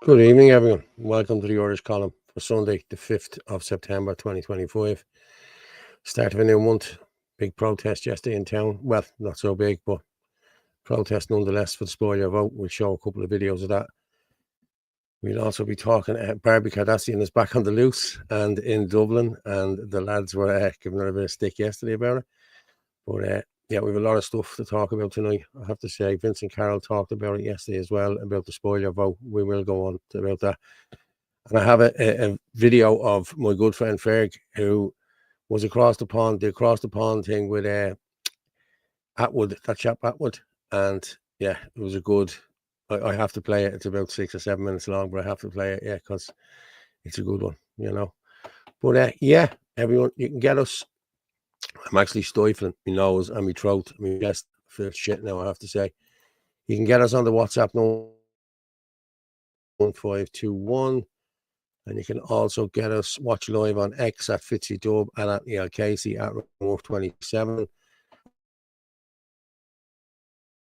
Good evening, everyone. Welcome to the Irish column for Sunday, the 5th of September 2025. Start of a new month. Big protest yesterday in town. Well, not so big, but protest nonetheless for the spoiler vote. We'll show a couple of videos of that. We'll also be talking. Barbie Cardassian is back on the loose and in Dublin, and the lads were giving her a bit of stick yesterday about it. But yeah, we have a lot of stuff to talk about tonight. I have to say, Vincent Carroll talked about it yesterday as well, about the spoiler vote. We will go on about that. And I have a video of my good friend Ferg, who was across the pond, the across the pond thing with Atwood, that chap Atwood. And yeah, it was a good, I have to play it. It's about 6 or 7 minutes long, but I have to play it, yeah, because it's a good one, you know. But yeah, everyone, you can get us. I'm actually stifling my nose and my throat. My chest feels shit now, I have to say. You can get us on the WhatsApp number 1521. And you can also get us watch live on X at FitzyDub and at Neil Casey at Wolf27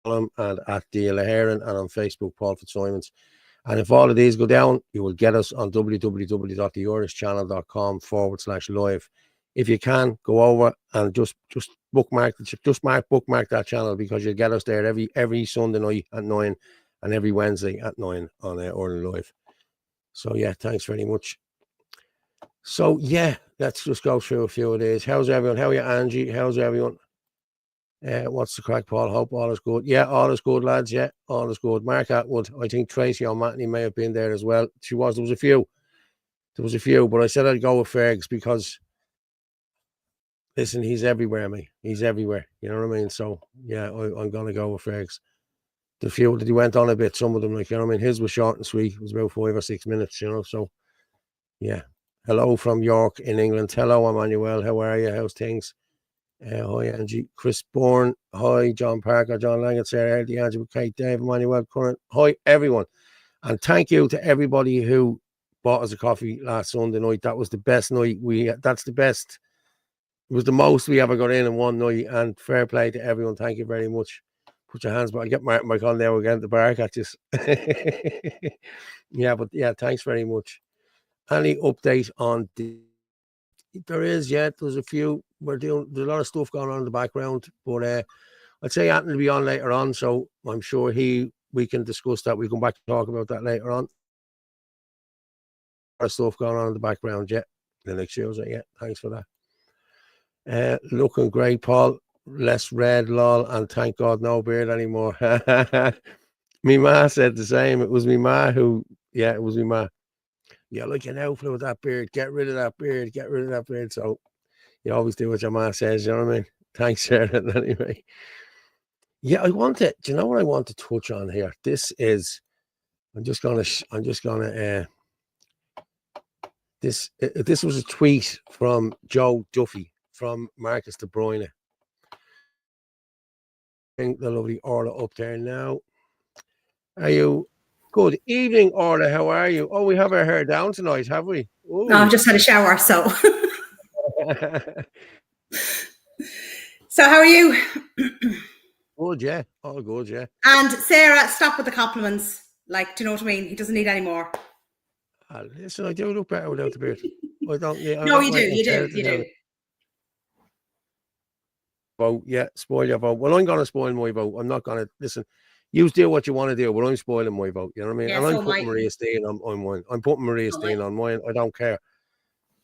and at Deal Heron and on Facebook, Paul Fitzsimons. And if all of these go down, you will get us on www.theirishchannel.com/live. If you can, go over and just bookmark that channel, because you'll get us there every Sunday night at 9 and every Wednesday at 9 on Ireland Live. So yeah, thanks very much. So yeah, let's just go through a few of these. How's everyone? How are you, Angie? How's everyone? What's the crack, Paul? Hope all is good. Yeah, all is good, lads. Yeah, all is good. Mark Atwood. I think Tracy O'Matney may have been there as well. She was. There was a few. But I said I'd go with Fergs because, listen, he's everywhere, mate. He's everywhere. You know what I mean? So yeah, I'm gonna go with Fergs. The few that he went on a bit, some of them, like, you know what I mean? His was short and sweet. It was about 5 or 6 minutes, you know. So yeah. Hello from York in England. Hello, Emmanuel. How are you? How's things? Hi, Angie. Chris Bourne. Hi, John Parker, John Langett, Sarah, the Angie, Kate, Dave, Emmanuel, Current. Hi, everyone. And thank you to everybody who bought us a coffee last Sunday night. That was the best night. That's the best. It was the most we ever got in one night. And fair play to everyone. Thank you very much. Put your hands back. I get Martin McCall now again to bark at you. Yeah, but yeah, thanks very much. Any update on there is, yeah, there's a few. There's a lot of stuff going on in the background, but I'd say Anthony will be on later on, so I'm sure we can discuss that. We come back to talk about that later on. A lot of stuff going on in the background, yeah. The next shows it, yeah. Thanks for that. Looking great, Paul. Less red, lol, and thank God no beard anymore. Me ma said the same. It was me ma who, yeah, it was me ma. Yeah, like an outfit with that beard. Get rid of that beard. Get rid of that beard. So you always do what your ma says. You know what I mean? Thanks, Sarah. Anyway, yeah, do you know what I want to touch on here? This was a tweet from Joe Duffy from Marcus De Bruyne. Bring the lovely Orla up there now. Are you? Good evening, Orla. How are you? Oh, we have our hair down tonight, have we? Ooh. No, I've just had a shower, so. So how are you? Good, yeah. All good, yeah. And Sarah, stop with the compliments. Like, do you know what I mean? He doesn't need any more. Listen, I do look better without the beard. I don't. Yeah, no, you do. Vote, yeah, spoil your vote. Well, I'm going to spoil my vote. I'm not going to listen. You do what you want to do, but I'm spoiling my vote. You know what I mean? Yeah, and I'm putting Maria Steen on mine. I'm putting Maria Steen on mine. I don't care.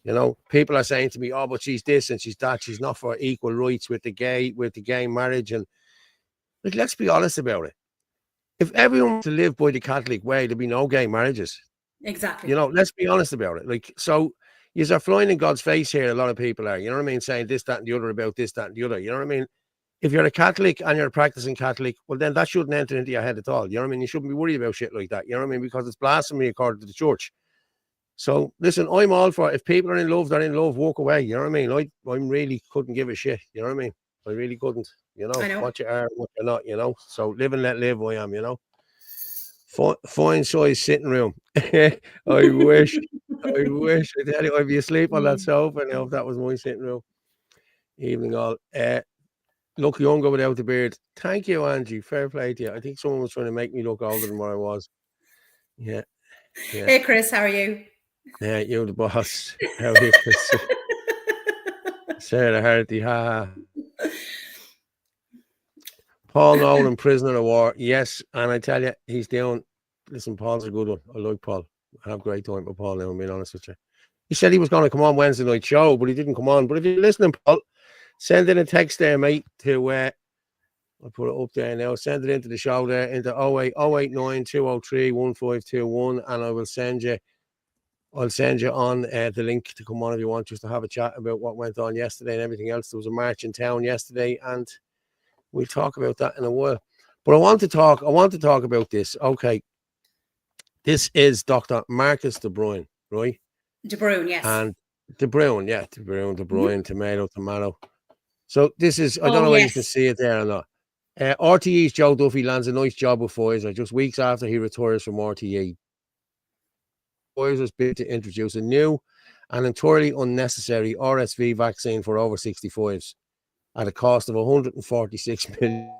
You know, people are saying to me, "Oh, but she's this and she's that. She's not for equal rights with the gay marriage." And like, let's be honest about it. If everyone was to live by the Catholic way, there'd be no gay marriages. Exactly. You know, let's be honest about it. Like, so you are flying in God's face here. A lot of people are. You know what I mean? Saying this, that, and the other about this, that, and the other. You know what I mean? If you're a Catholic and you're a practicing Catholic, well, then that shouldn't enter into your head at all. You know what I mean? You shouldn't be worried about shit like that. You know what I mean? Because it's blasphemy according to the church. So, listen, I'm all for it. If people are in love, they're in love, walk away. You know what I mean? I really couldn't give a shit. You know what I mean? I really couldn't. You know, what you are, what you're not, you know? So, live and let live, I am, you know? Fine size sitting room. I wish. I tell you, I'd be asleep on that sofa now if that was my sitting room. Evening all. Look younger without the beard. Thank you, Angie. Fair play to you. I think someone was trying to make me look older than what I was. Yeah. Yeah. Hey, Chris, how are you? Yeah, you're the boss. How are you, Chris? Sarah Harty, ha. Paul Nolan, prisoner of war. Yes, and I tell you, he's doing. Listen, Paul's a good one. I like Paul. I have a great time with Paul now, I'm being honest with you. He said he was going to come on Wednesday night show, but he didn't come on. But if you're listening, Paul, send in a text there, mate, to I'll put it up there now. Send it into the show there, into 089 203 1521, and I will send you. I'll send you on the link to come on if you want, just to have a chat about what went on yesterday and everything else. There was a march in town yesterday, and we'll talk about that in a while. But I want to talk about this. Okay. This is Dr. Marcus De Bruyne, right? De Bruyne, yes. And De Bruyne, yeah, De Bruyne, tomato. So this is, I don't know whether you can see it there or not. RTE's Joe Duffy lands a nice job with Pfizer just weeks after he retires from RTE. Pfizer's bid to introduce a new and entirely unnecessary RSV vaccine for over 65s at a cost of 146 million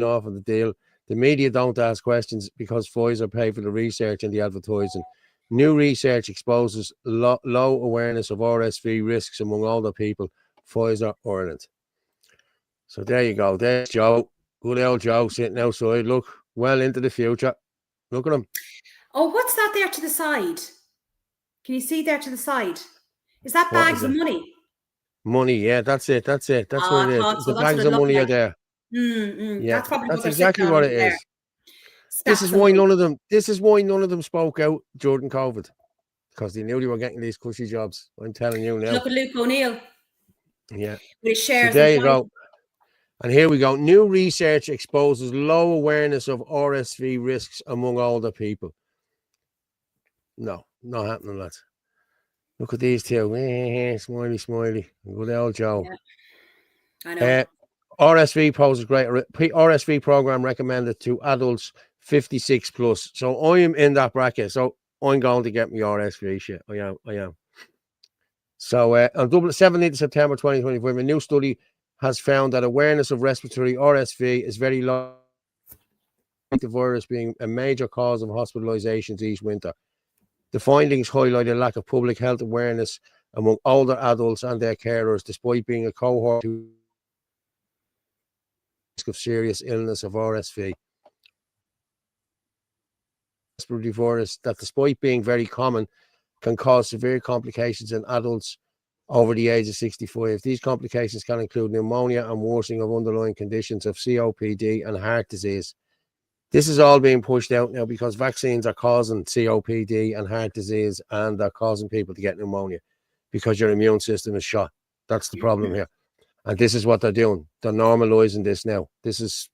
off of the deal. The media don't ask questions because Pfizer pay for the research and the advertising. New research exposes low awareness of RSV risks among older people. Pfizer Ireland. So there you go. There's Joe. Good old Joe sitting outside. Look, well into the future. Look at him. Oh, what's that there to the side? Can you see there to the side? Is that bags of money? Money, yeah, that's it. That's what it is. The bags of money are there. Yeah, that's exactly what it is. This is why none of them spoke out during COVID, because they knew they were getting these cushy jobs. I'm telling you now. Look at Luke O'Neill. Yeah. With his shares. So there you go. And here we go. New research exposes low awareness of RSV risks among older people. No, not happening, lads. Look at these two. Smiley. Good old Joe. Yeah. I know. RSV poses greater. RSV program recommended to adults 56 plus. So I am in that bracket. So I'm going to get my RSV shit. I am. So on 17th September 2025, a new study has found that awareness of respiratory RSV is very low, the virus being a major cause of hospitalizations each winter. The findings highlight a lack of public health awareness among older adults and their carers, despite being a cohort who risk of serious illness of RSV. Respiratory virus that, despite being very common, can cause severe complications in adults over the age of 65. These complications can include pneumonia and worsening of underlying conditions of COPD and heart disease. This is all being pushed out now because vaccines are causing COPD and heart disease, and they're causing people to get pneumonia because your immune system is shot. That's the problem here. And this is what they're doing. They're normalizing this now. This is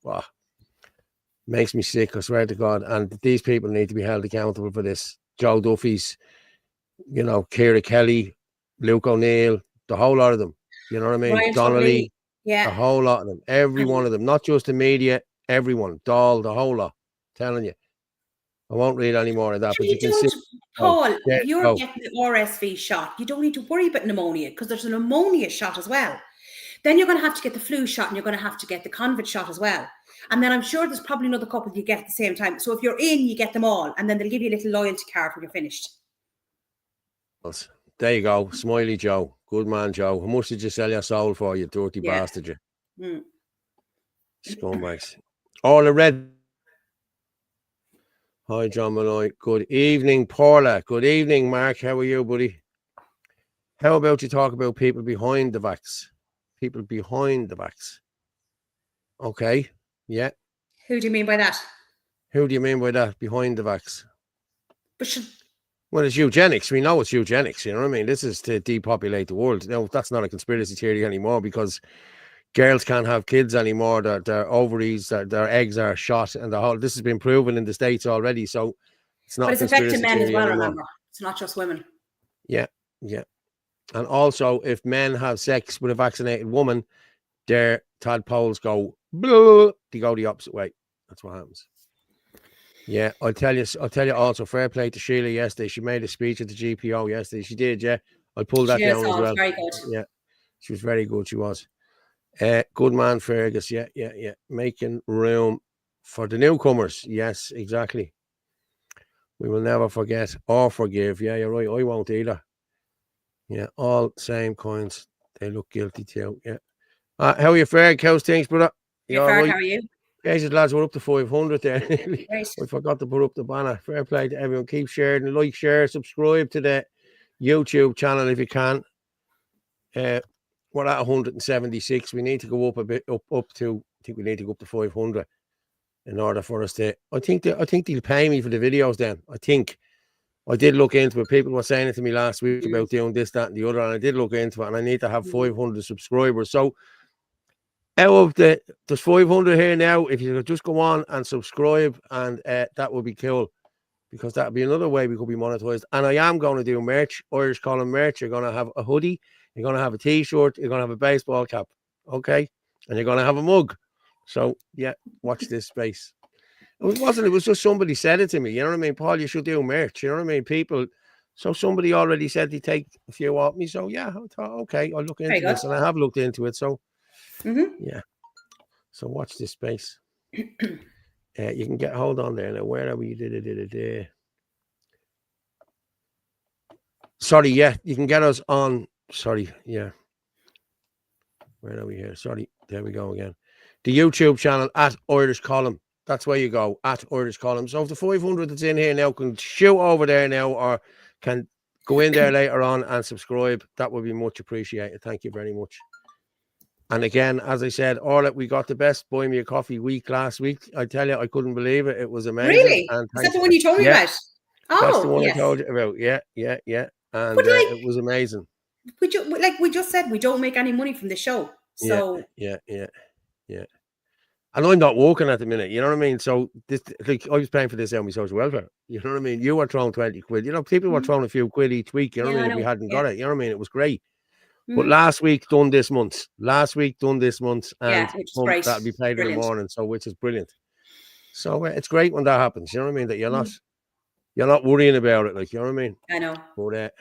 makes me sick, I swear to God. And these people need to be held accountable for this. Joe Duffy's, Ciara Kelly, Luke O'Neill, the whole lot of them. You know what I mean? Ryan Donnelly, yeah, the whole lot of them. Every one of them. Not just the media, everyone. Dahl, the whole lot. Telling you. I won't read any more of that, but you can see. Paul, if you're getting the RSV shot, you don't need to worry about pneumonia because there's a pneumonia shot as well. Then you're going to have to get the flu shot and you're going to have to get the COVID shot as well. And then I'm sure there's probably another couple you get at the same time. So if you're in, you get them all. And then they'll give you a little loyalty card when you're finished. There you go. Smiley Joe. Good man, Joe. How much did you sell your soul for, you dirty bastard, you? Scumbags. All the red. Hi, John Malloy. Good evening, Paula. Good evening, Mark. How are you, buddy? How about you talk about people behind the vax? People behind the vax. Okay. Yeah. Who do you mean by that? Who do you mean by that? Behind the vax? Well, it's eugenics. We know it's eugenics. You know what I mean? This is to depopulate the world. No, that's not a conspiracy theory anymore because girls can't have kids anymore. Their ovaries, their eggs are shot, and this has been proven in the States already. So it's not. But it's affecting men as well. Anymore. Remember, it's not just women. Yeah. And also, if men have sex with a vaccinated woman, their tadpoles go blah, they go the opposite way. That's what happens. Yeah, I'll tell you also, fair play to Sheila yesterday. She made a speech at the GPO yesterday. She did, yeah. I'll pull that down as well. Very good. Yeah, she was very good. She was. Good man, Fergus. Yeah. Making room for the newcomers. Yes, exactly. We will never forget or forgive. Yeah, you're right. I won't either. Yeah, all same coins. They look guilty too. Yeah. How are you faring? How's things, brother? You all right? How are you? Jesus, lads, we're up to 500 there. Right. I forgot to put up the banner. Fair play to everyone. Keep sharing, like, share, subscribe to the YouTube channel if you can. We're at 176. We need to go up a bit, up to. I think we need to go up to 500 in order for us to. I think they'll pay me for the videos. Then I think I did look into it. People were saying it to me last week about doing this, that, and the other, and I did look into it. And I need to have 500 subscribers. So out of there's 500 here now. If you could just go on and subscribe, and that would be cool, because that would be another way we could be monetized. And I am going to do merch, Irish Column merch. You're going to have a hoodie, you're going to have a t-shirt, you're going to have a baseball cap, okay, and you're going to have a mug. So yeah, watch this space. It was just somebody said it to me. You know what I mean, Paul? You should do merch. You know what I mean, people. So somebody already said they take a few off me. So yeah, I thought, okay, I'll look into this, and I have looked into it. So. Yeah. So watch this space. You can get hold on there now. Where are we? Sorry, yeah, you can get us on. Sorry, yeah. Where are we here? Sorry, there we go again. The YouTube channel at Irish Column. That's where you go, at Irish Column. So if the 500 that's in here now can shoot over there now, or can go in there later on and subscribe, that would be much appreciated. Thank you very much. And again, as I said, we got the best Buy Me a Coffee week last week. I tell you, I couldn't believe it. It was amazing. Really? Is that the one you told me about? Oh, that's the one I told you about. Yeah. And it was amazing. We just said, we don't make any money from the show. So yeah. And I'm not working at the minute. You know what I mean? So this, like, I was paying for this on my social welfare. You know what I mean? You were throwing 20 quid. You know, people were throwing a few quid each week. You know what I mean? If we hadn't got it, you know what I mean? It was great. But last week done this month. And that'll be paid in the morning, so which is brilliant. So it's great when that happens. You know what I mean? That you're not worrying about it, like, you know what I mean? I know. But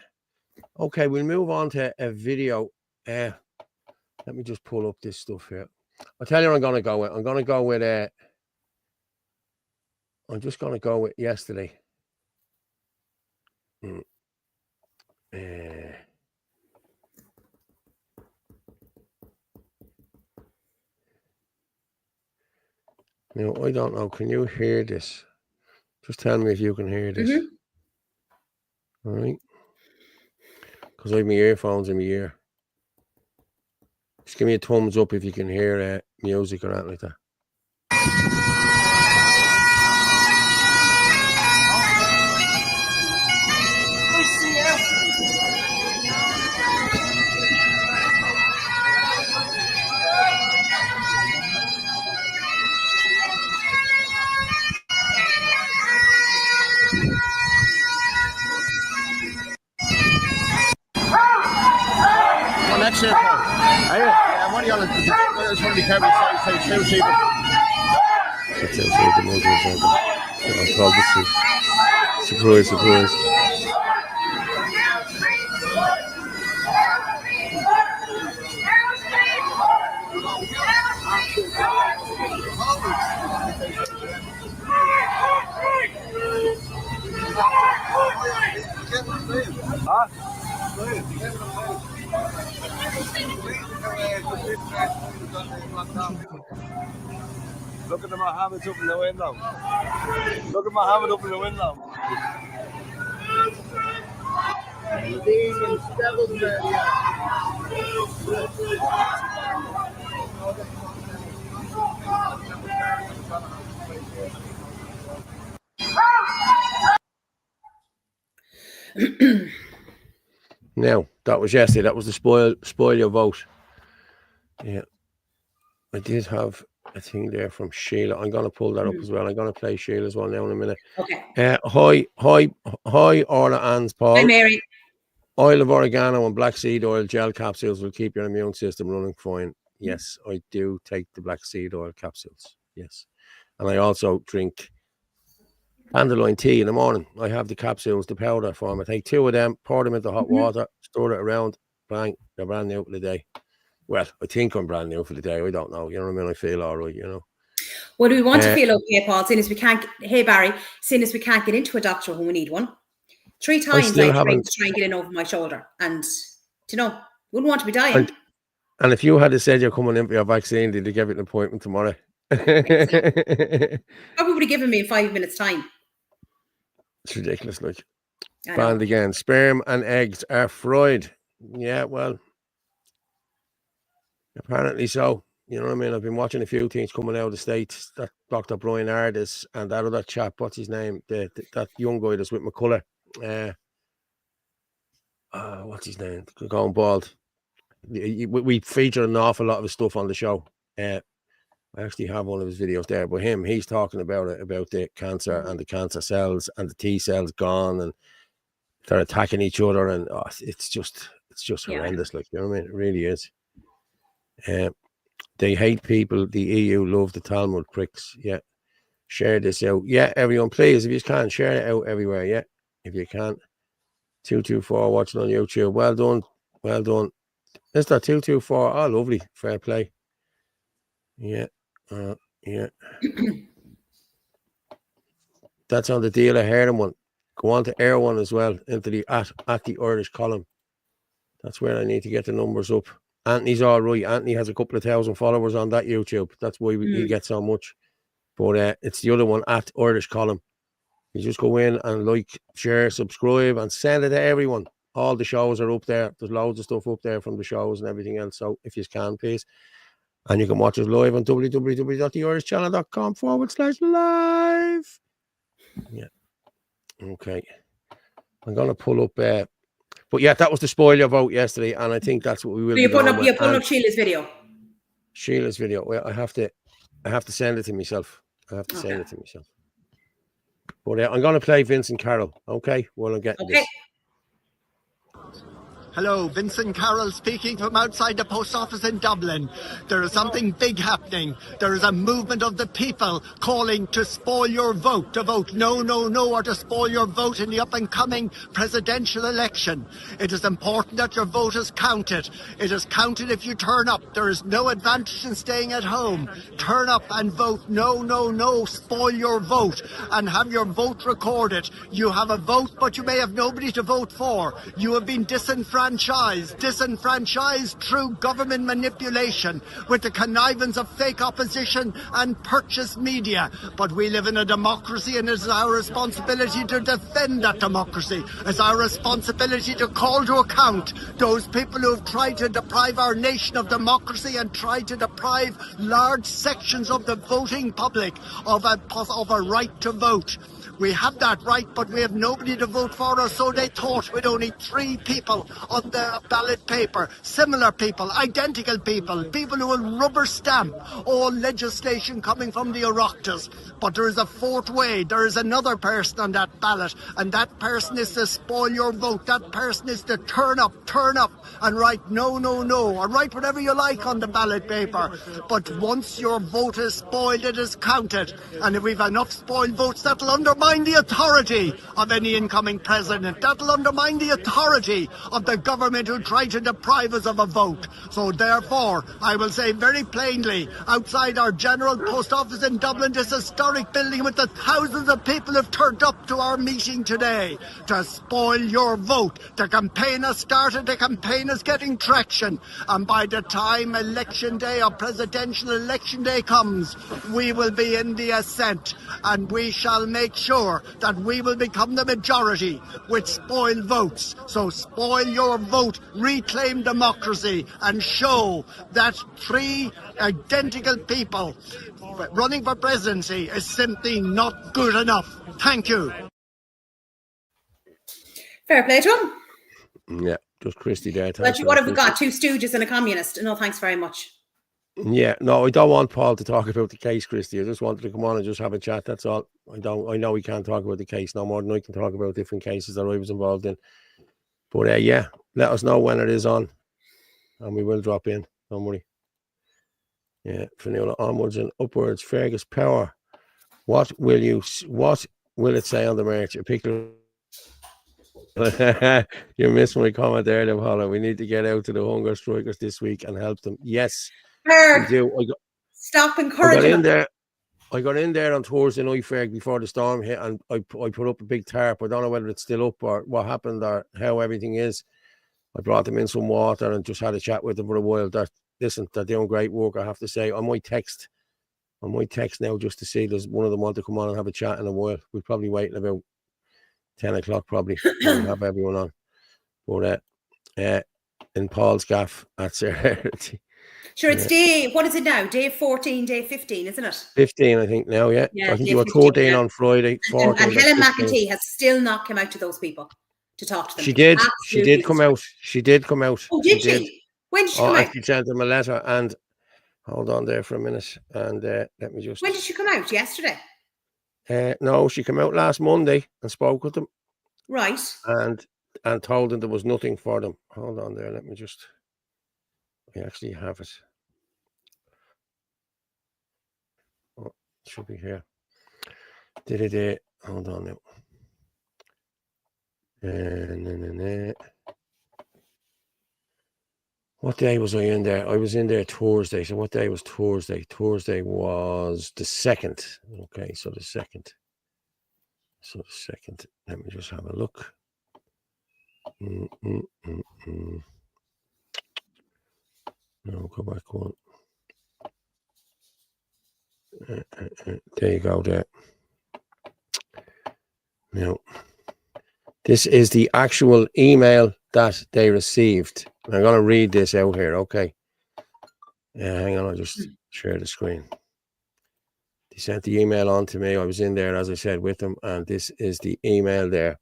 okay, we'll move on to a video. Let me just pull up this stuff here. I'll tell you what I'm gonna go with. I'm just gonna go with yesterday. Now, I don't know. Can you hear this? Just tell me if you can hear this. All right. Because I have my earphones in my ear. Just give me a thumbs up if you can hear music or anything like that. Next year, I'm only on I just want to be careful. Say two people. That's outside the motor. Surprise. Look at the Mohammed's up in the window. Look at Mohammed up in the window. Now, that was yesterday. That was the spoil your vote. Yeah. I did have a thing there from Sheila. I'm going to pull that up as well. I'm going to play Sheila's one now in a minute. Okay. Hi, Orla and Paul. Hi, Mary. Oil of oregano and black seed oil gel capsules will keep your immune system running fine. Yes, I do take the black seed oil capsules. Yes. And I also drink dandelion tea in the morning. I have the capsules, the powder form. I take 2 of them, pour them into hot water, stir it around, bang, they're brand new for the day. Well, I think I'm brand new for the day. I don't know. You know what I mean? I feel all right, you know. Well, we want to feel okay, Paul, seeing as we can't, hey Barry, seeing as we can't get into a doctor when we need one. 3 times I tried to try and get in over my shoulder, and wouldn't want to be dying. And if you had said you're coming in for your vaccine, did you give it an appointment tomorrow? Probably would have given me in 5 minutes' time. It's ridiculous, like. Banned again. Sperm and eggs are fried. Yeah, well, apparently so. You know what I mean? I've been watching a few things coming out of the States. That Dr. Brian Ardis and that other chap, what's his name? That young guy that's with McCullough. What's his name? Going bald. We feature an awful lot of his stuff on the show. I actually have one of his videos there, but he's talking about it, about the cancer and the cancer cells and the T cells gone, and they're attacking each other, and it's just horrendous. Like, you know what I mean? It really is. They hate people. The EU love the Talmud pricks. Yeah, share this out. Yeah, everyone, please, if you can, share it out everywhere. Yeah, if you can. 224 watching on YouTube. Well done, well done. Mr. 224. Oh, lovely, fair play. Yeah, yeah. That's on the deal. I heard him one. Go on to Air One as well, into the at the Irish column. That's where I need to get the numbers up. Anthony's all right. Anthony has a couple of thousand followers on that YouTube. That's why he gets so much. But it's the other one, at Irish column. You just go in and like, share, subscribe, and send it to everyone. All the shows are up there. There's loads of stuff up there from the shows and everything else. So if you can, please. And you can watch us live on www.theirishchannel.com/live. Yeah. Okay. I'm going to pull up. But yeah, that was the spoiler vote yesterday. And I think that's what we will do. You're putting up Sheila's video. Sheila's video. Well, I have to send it to myself. Send it to myself. But I'm going to play Vincent Carroll. Okay. Well, I'm getting this. Hello, Vincent Carroll speaking from outside the post office in Dublin. There is something big happening. There is a movement of the people calling to spoil your vote, to vote no, no, no, or to spoil your vote in the up-and-coming presidential election. It is important that your vote is counted. It is counted if you turn up. There is no advantage in staying at home. Turn up and vote no, no, no, spoil your vote, and have your vote recorded. You have a vote, but you may have nobody to vote for. You have been disenfranchised through government manipulation with the connivance of fake opposition and purchased media. But we live in a democracy, and it is our responsibility to defend that democracy. It's our responsibility to call to account those people who have tried to deprive our nation of democracy and tried to deprive large sections of the voting public of a right to vote. We have that right, but we have nobody to vote for us, so they thought, with only 3 people on the ballot paper, similar people, identical people, people who will rubber stamp all legislation coming from the Oireachtas. But there is a 4th way. There is another person on that ballot, and that person is to spoil your vote. That person is to turn up, and write no, no, no, or write whatever you like on the ballot paper. But once your vote is spoiled, it is counted. And if we've enough spoiled votes, that'll undermine the authority of any incoming president. That'll undermine the authority of the government who try to deprive us of a vote. So therefore, I will say very plainly, outside our general post office in Dublin, this historic building with the thousands of people who've turned up to our meeting today to spoil your vote. The campaign has started, the campaign is getting traction, and by the time election day or presidential election day comes, we will be in the ascent, and we shall make sure that we will become the majority with spoiled votes. So spoil your vote, reclaim democracy, and show that 3 identical people running for presidency is simply not good enough. Thank you. Fair play to him. Yeah, just Christy there. But what have we got? 2 stooges and a communist. No, thanks very much. Yeah, no, I don't want Paul to talk about the case, Christy. I just wanted to come on and just have a chat. That's all. I know we can't talk about the case no more than I can talk about different cases that I was involved in. But yeah, let us know when it is on, and we will drop in. Don't worry. Yeah, Fionnuala onwards and upwards. Fergus Power. What will it say on the march? A picture. You missed my comment there, Liv Holland. We need to get out to the hunger strikers this week and help them. Yes. We do. Stop encouraging them. I got in there on Thursday night, Ferg, before the storm hit, and I put up a big tarp. I don't know whether it's still up or what happened or how everything is. I brought them in some water and just had a chat with them for a while. They're doing great work, I have to say. I might text now just to see there's one of them want to come on and have a chat in a while. We'll probably wait until about 10 o'clock probably when we have everyone on. But in Paul's gaff, that's it. Sure, it's day, what is it now? Day 14, day 15, isn't it? 15, I think now, yeah. Yeah, I think day you were 15, 14 yeah. on Friday. 14, And Helen 15. McEntee has still not come out to those people to talk to them. She did Absolutely. come out. She did come out. Oh, did she? When did she come out? She sent them a letter, and hold on there for a minute, and let me just. When did she come out? Yesterday? No, she came out last Monday and spoke with them. Right. And told them there was nothing for them. Hold on there, let me just. I actually have it. Oh, it should be here. Hold on now. What day was I in there? I was in there Thursday. So what day was Thursday? Thursday was the 2nd. Okay, so the 2nd. Let me just have a look. No, go back one. There you go there. Now, this is the actual email that they received. I'm going to read this out here, okay? Hang on, I'll just share the screen. They sent the email on to me. I was in there, as I said, with them, and this is the email there.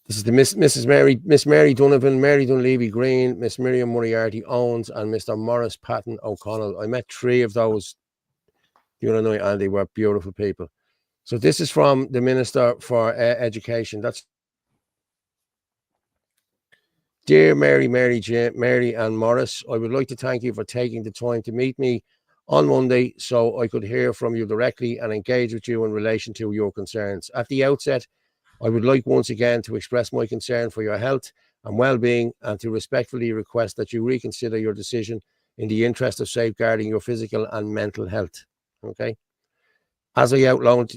This is the Miss Mary Donovan, Mary Dunleavy Green, Miss Miriam Moriarty Owens, and Mr. Morris Patton O'Connell. I met 3 of those the other night, and they were beautiful people. So this is from the Minister for Education. That's Dear Mary and Morris, I would like to thank you for taking the time to meet me on Monday so I could hear from you directly and engage with you in relation to your concerns. At the outset, I would like once again to express my concern for your health and well-being and to respectfully request that you reconsider your decision in the interest of safeguarding your physical and mental health. Okay? As I outlined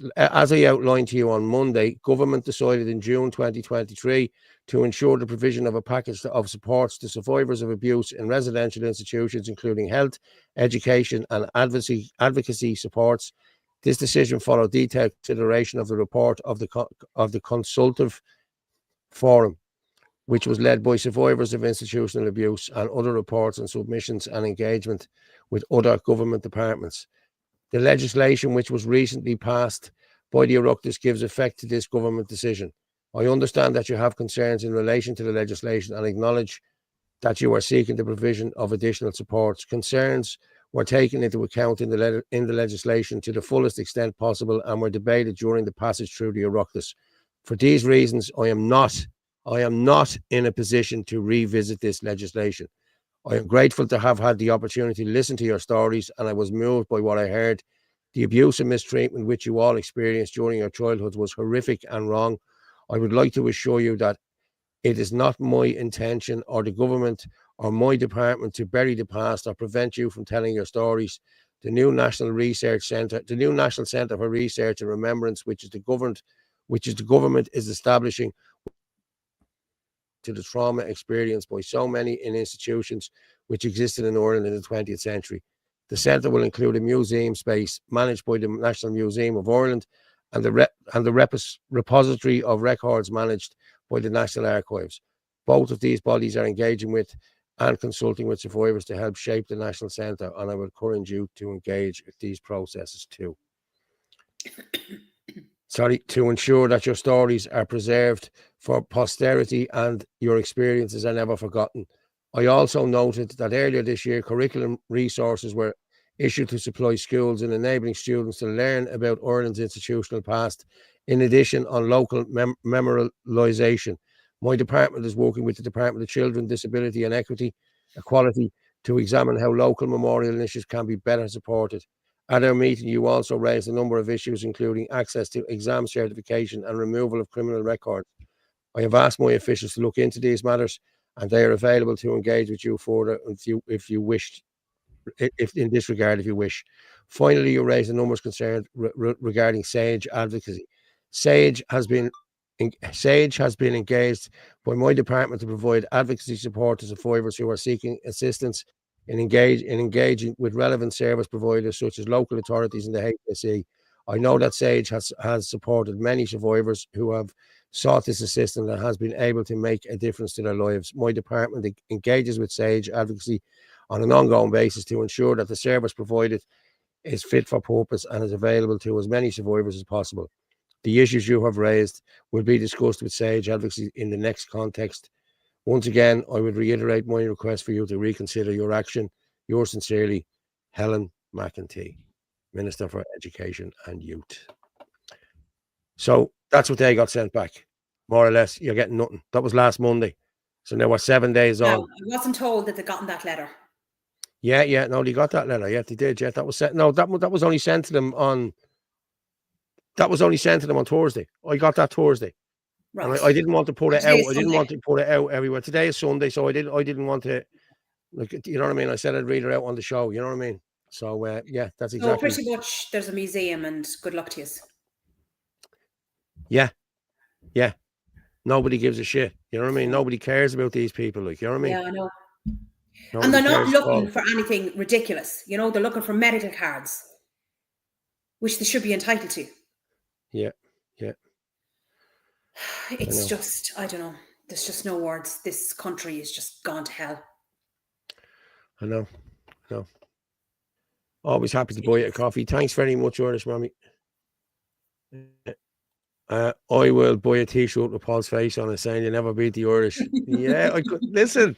to you on Monday, government decided in June 2023 to ensure the provision of a package of supports to survivors of abuse in residential institutions, including health, education and advocacy supports. This decision followed detailed consideration of the report of the Consultative Forum, which was led by survivors of institutional abuse, and other reports and submissions and engagement with other government departments. The legislation which was recently passed by the Oireachtas gives effect to this government decision. I understand that you have concerns in relation to the legislation and acknowledge that you are seeking the provision of additional supports. Concerns were taken into account in the legislation to the fullest extent possible and were debated during the passage through the Oireachtas. For these reasons, I am not in a position to revisit this legislation. I am grateful to have had the opportunity to listen to your stories, and I was moved by what I heard. The abuse and mistreatment which you all experienced during your childhood was horrific and wrong. I would like to assure you that it is not my intention or the government or my department to bury the past or prevent you from telling your stories. The new National Centre for Research and Remembrance, which the government is establishing to the trauma experienced by so many in institutions which existed in Ireland in the 20th century. The centre will include a museum space managed by the National Museum of Ireland and the repository of records managed by the National Archives. Both of these bodies are engaging with and consulting with survivors to help shape the National Centre, and I would encourage you to engage with these processes too. To ensure that your stories are preserved for posterity and your experiences are never forgotten. I also noted that earlier this year, curriculum resources were issued to supply schools in enabling students to learn about Ireland's institutional past, in addition on local memorialisation. My department is working with the Department of Children, Disability and Equality to examine how local memorial initiatives can be better supported. At our meeting, you also raised a number of issues, including access to exam certification and removal of criminal records. I have asked my officials to look into these matters, and they are available to engage with you further if you wish if in this regard, if you wish. Finally, you raised a numerous concerns regarding SAGE advocacy. SAGE has been engaged by my department to provide advocacy support to survivors who are seeking assistance in engaging with relevant service providers such as local authorities and the HSE. I know that SAGE has supported many survivors who have sought this assistance and has been able to make a difference to their lives. My department engages with SAGE advocacy on an ongoing basis to ensure that the service provided is fit for purpose and is available to as many survivors as possible. The issues you have raised will be discussed with SAGE advocacy in the next context. Once again, I would reiterate my request for you to reconsider your action. Yours sincerely, Helen McEntee, Minister for Education and Youth. So that's what they got sent back. More or less, you're getting nothing. That was last Monday. So now we're 7 days on. No, I wasn't told that they'd gotten that letter. Yeah, no, they got that letter. Yeah, they did. Yeah, that was sent. No, that was only sent to them on. That was only sent to them on Thursday. I got that Thursday. Right. And I didn't want to put it out. Today's I didn't Sunday. want to put it out everywhere. Today is Sunday, so I didn't want to, like, you know what I mean? I said I'd read it out on the show. You know what I mean? So yeah, that's So exactly. pretty much there's a museum and good luck to you. Yeah. Nobody gives a shit. You know what I mean? Nobody cares about these people. Like, you know what I mean? Yeah, I know. Nobody And they're not cares at all. looking for anything ridiculous. You know, they're looking for medical cards, which they should be entitled to. Yeah. It's just, I don't know. There's just no words. This country is just gone to hell. I know. Always happy to buy you a coffee. Thanks very much, Irish Mammy. I will buy a t-shirt with Paul's face on it saying you never beat the Irish. Yeah, I could listen.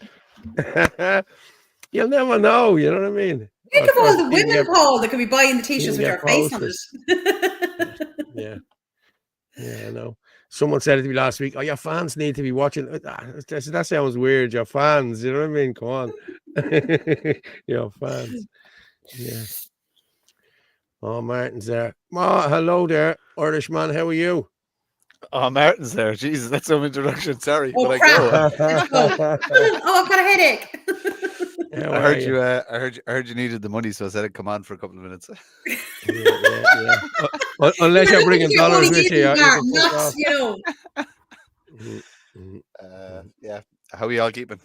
You'll never know, you know what I mean? Think of all the women, Paul, that could be buying the t-shirts with your face on Yeah, it. I know. Someone said it to me last week, your fans need to be watching. That sounds weird. Your fans, you know what I mean? Come on. Your fans. Yeah. Oh, Martin's there. Hello there, Irishman. How are you? Oh, Martin's there. Jesus, that's some introduction. Sorry. Oh, but crap. I go. Oh, I've got a headache. I heard you. I heard you needed the money, so I said I'd come on for a couple of minutes. Yeah. Unless you're bringing dollars with you. Yeah. How are you all keeping?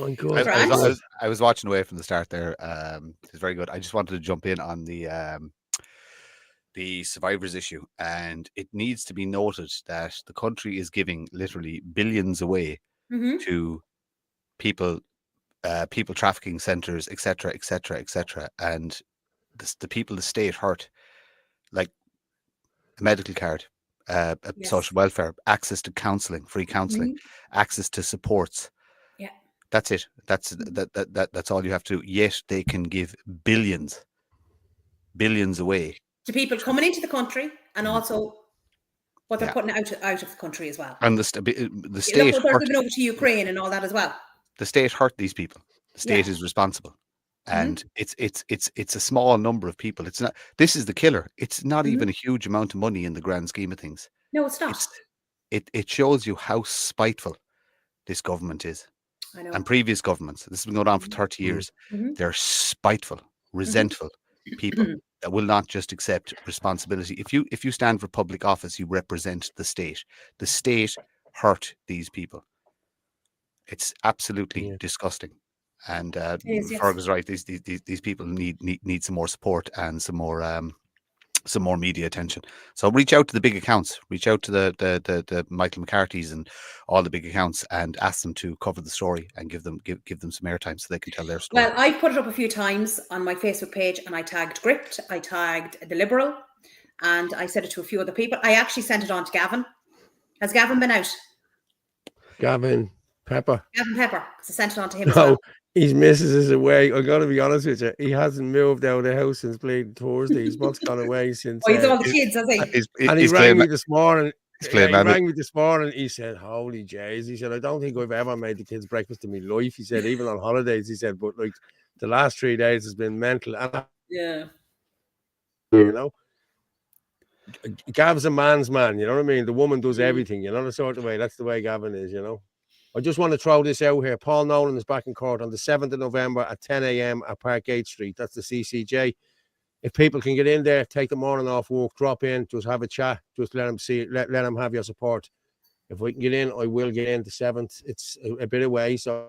I'm good. I was watching away from the start there. It's very good. I just wanted to jump in on the survivors issue, and it needs to be noted that the country is giving literally billions away to people trafficking centers, etc., and the people the state hurt, like a medical card, social welfare, access to counselling, free counselling, access to supports. Yeah, that's it. That's all you have to do. Yet they can give billions away to people coming into the country, and also what they're putting out of the country as well. And the state look what they're giving over to Ukraine and all that as well. The state hurt these people. The state is responsible, and it's a small number of people. It's not. This is the killer. It's not even a huge amount of money in the grand scheme of things. No, it's not. It shows you how spiteful this government is. I know. And previous governments. This has been going on for 30 years. They're spiteful, resentful people that will not just accept responsibility. If you stand for public office, you represent the state. The state hurt these people. It's absolutely disgusting. And Ferg is right. These people need some more support and some more media attention. So reach out to the big accounts. Reach out to the Michael McCarthy's and all the big accounts, and ask them to cover the story and give them some airtime so they can tell their story. Well, I've put it up a few times on my Facebook page, and I tagged Gript, I tagged The Liberal, and I said it to a few other people. I actually sent it on to Gavin. Has Gavin been out? Gavin Pepper, because I sent it on to him as well. His missus is away. I got to be honest with you. He hasn't moved out of the house since played Thursday. He's both gone away since. He's all the kids, has he? And he rang me this morning. He said, "Holy jays!" He said, "I don't think I've ever made the kids breakfast in my life." He said, "Even on holidays." He said, "But like the last 3 days has been mental." And you know, Gav's a man's man. You know what I mean? The woman does everything. You know the sort of way. That's the way Gavin is. You know. I just want to throw this out here. Paul Nolan is back in court on the 7th of November at 10 a.m. at Parkgate Street. That's the CCJ. If people can get in there, take the morning off work, drop in, just have a chat, just let them see, let them have your support. If we can get in, I will get in the 7th. It's a bit away, so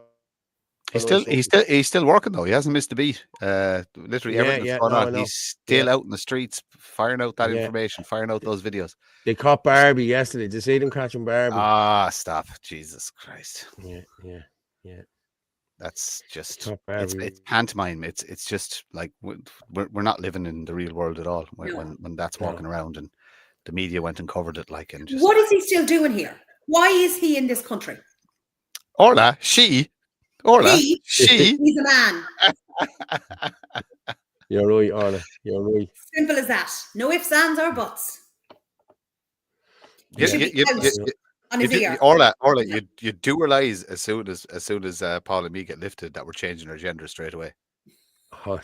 He's still working though. He hasn't missed a beat. Literally everything that's going on. He's still out in the streets, firing out that information, firing out those videos. They caught Barbie yesterday. Did you see them catching Barbie? Ah, stop! Jesus Christ! Yeah. That's just it's pantomime. It's just like we're not living in the real world at all when that's walking around, and the media went and covered it like. And just, what is he still doing here? Why is he in this country? Orla, she. He's a man. You're right, Orla. You're right. Simple as that. No ifs, ands, or buts. Orla, you do realize as soon as Paul and me get lifted that we're changing our gender straight away. Oh,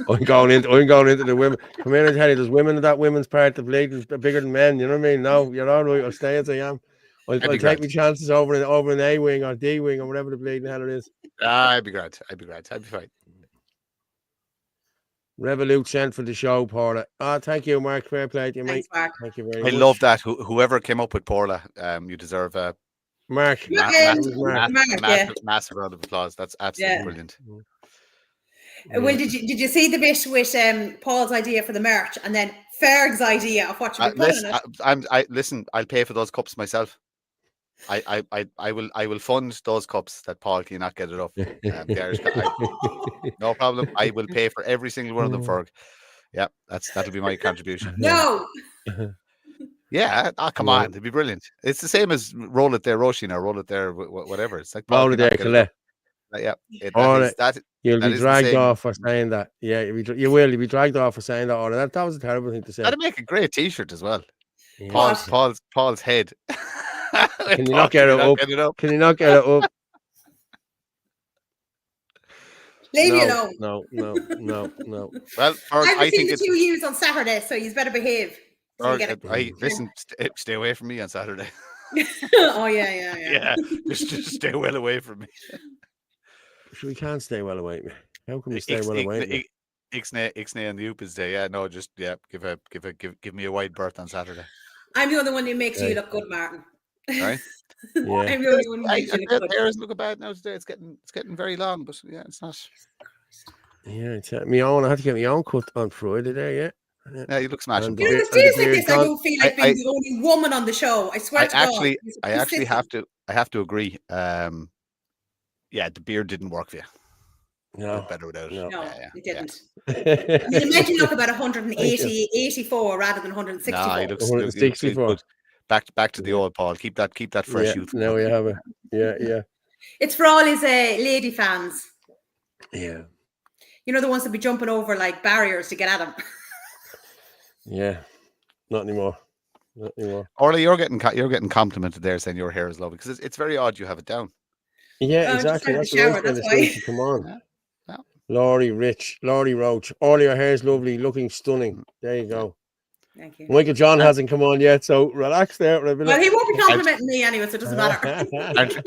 I'm going into the women. Come in and tell you, there's women in that women's part of the league is bigger than men. You know what I mean? No, you're all right. I'll stay as I am. I'll take my chances over an A wing or D wing or whatever the bleeding hell it is. I'd be glad. I'd be fine. Revolut sent for the show, Paula. Thank you, Mark. Fair play to you, mate. Mark. Thank you very much. I love that. Whoever came up with Paula, you deserve a Mark. Massive round of applause. That's absolutely brilliant. Well, did you see the bit with Paul's idea for the merch and then Ferg's idea of what you put in it? Listen, I'll pay for those cups myself. I will fund those cups that Paul cannot get it up. The Irish no problem. I will pay for every single one of them, Ferg. Yeah, that'll be my contribution. No. Yeah, come on, it'd be brilliant. It's the same as roll it there, Roisin, or roll it there, whatever. It's like roll it there, Colette. Yeah, you'll be dragged off for saying that. Yeah, you will. You'll be dragged off for saying that. Or that was a terrible thing to say. That'd make a great T-shirt as well. Yeah. Paul's head. Can you not get it up? Can you not get it up? Leave me alone. No. Well, I think it's 2 years on Saturday, so you better behave. Listen, stay away from me on Saturday. Oh yeah. Yeah, just stay well away from me. We can't stay well away. How can we stay well away? Ixnay and the Upas Day. Yeah, no, just give me a wide berth on Saturday. I'm the only one who makes you look good, Martin. Right? Yeah. I'm the only one who makes you look good. Hair isn't looking bad now today. It's getting very long, but yeah, it's not. Yeah, I had to get my own cut on Friday there. Yeah, you look smashing. You know, there's days like this, I don't feel like being the only woman on the show. I swear to God. I actually have to agree. Yeah, the beard didn't work for you. No, better without it. No, it didn't. I mean, it made you look about 84 rather than 164. Nah, he looks 164. Back to the old Paul. Keep that fresh youth. Now we have it. Yeah. It's for all his lady fans. Yeah. You know, the ones that be jumping over like barriers to get at him. Yeah. Not anymore. Orly, you're getting complimented there, saying your hair is lovely because it's very odd you have it down. Yeah, exactly. That's why. Come on. Yeah. Laurie Roach. Orly, your hair is lovely, looking stunning. There you go. Thank you. Michael John hasn't come on yet, so relax there. Well, he won't be complimenting me anyway, so it doesn't matter.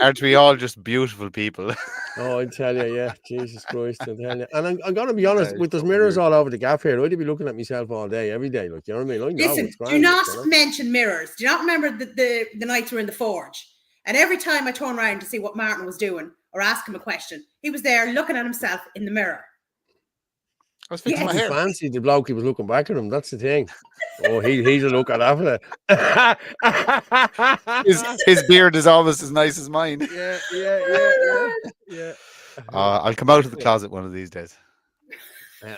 Aren't we all just beautiful people? Oh, I tell you, yeah. Jesus Christ, I tell you. And I'm going to be honest, with those mirrors all over the gap here, I'd be looking at myself all day, every day. Like, you know what I mean? Listen, do not mention mirrors. Do you not remember the nights we were in the Forge? And every time I turn around to see what Martin was doing or ask him a question, he was there looking at himself in the mirror. I was fixing my hair. Fancy the bloke, he was looking back at him. That's the thing. Oh, he's a look at after that. His beard is almost as nice as mine. Yeah. I'll come out of the closet one of these days.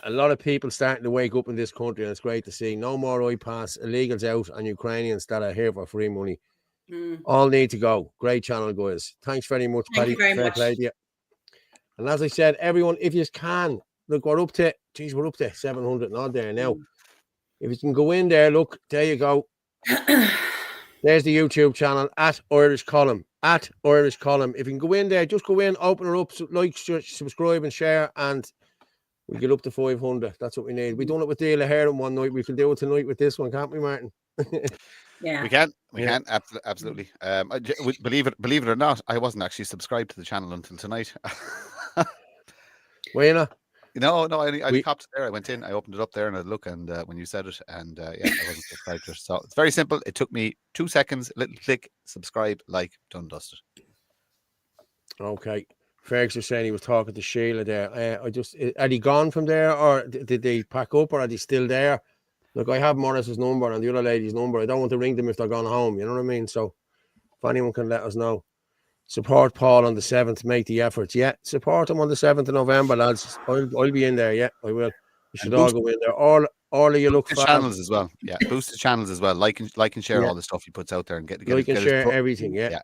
A lot of people starting to wake up in this country, and it's great to see. No more iPass, illegals out, and Ukrainians that are here for free money. All need to go. Great channel, guys. Thanks very much, Paddy. Thank you very much. Play to you. And as I said, everyone, if you can, look, we're up to 700 and odd there now. If you can go in there, look, there you go. There's the YouTube channel at Irish Column. At Irish Column. If you can go in there, just go in, open her up, like, subscribe, and share, and we get up to 500. That's what we need. We done it with Deal of Hair in one night. We can do it tonight with this one, can't we, Martin? Yeah. We can. We Yeah. can. Absolutely. Believe it or not, I wasn't actually subscribed to the channel until tonight. Well, you know, No, I We- popped it there. I went in, I opened it up there, and I look, and when you said it, and yeah, I wasn't subscribed to it. So it's very simple. It took me 2 seconds. Little click, subscribe, like, done, dusted. okay. Fergus was saying he was talking to Sheila there. Are they gone from there, or did they pack up, or are they still there? Look, I have Morris's number and the other lady's number. I don't want to ring them if they're gone home. You know what I mean? So if anyone can let us know. Support Paul on the 7th. Make the efforts. Yeah, support him on the 7th of November, lads. I'll be in there. Yeah, I will. You should all go in there. All of you look His fab. channels as well. Yeah, boost his channels as well. Like and share Yeah. all the stuff he puts out there, and get Like and his share everything. Yeah.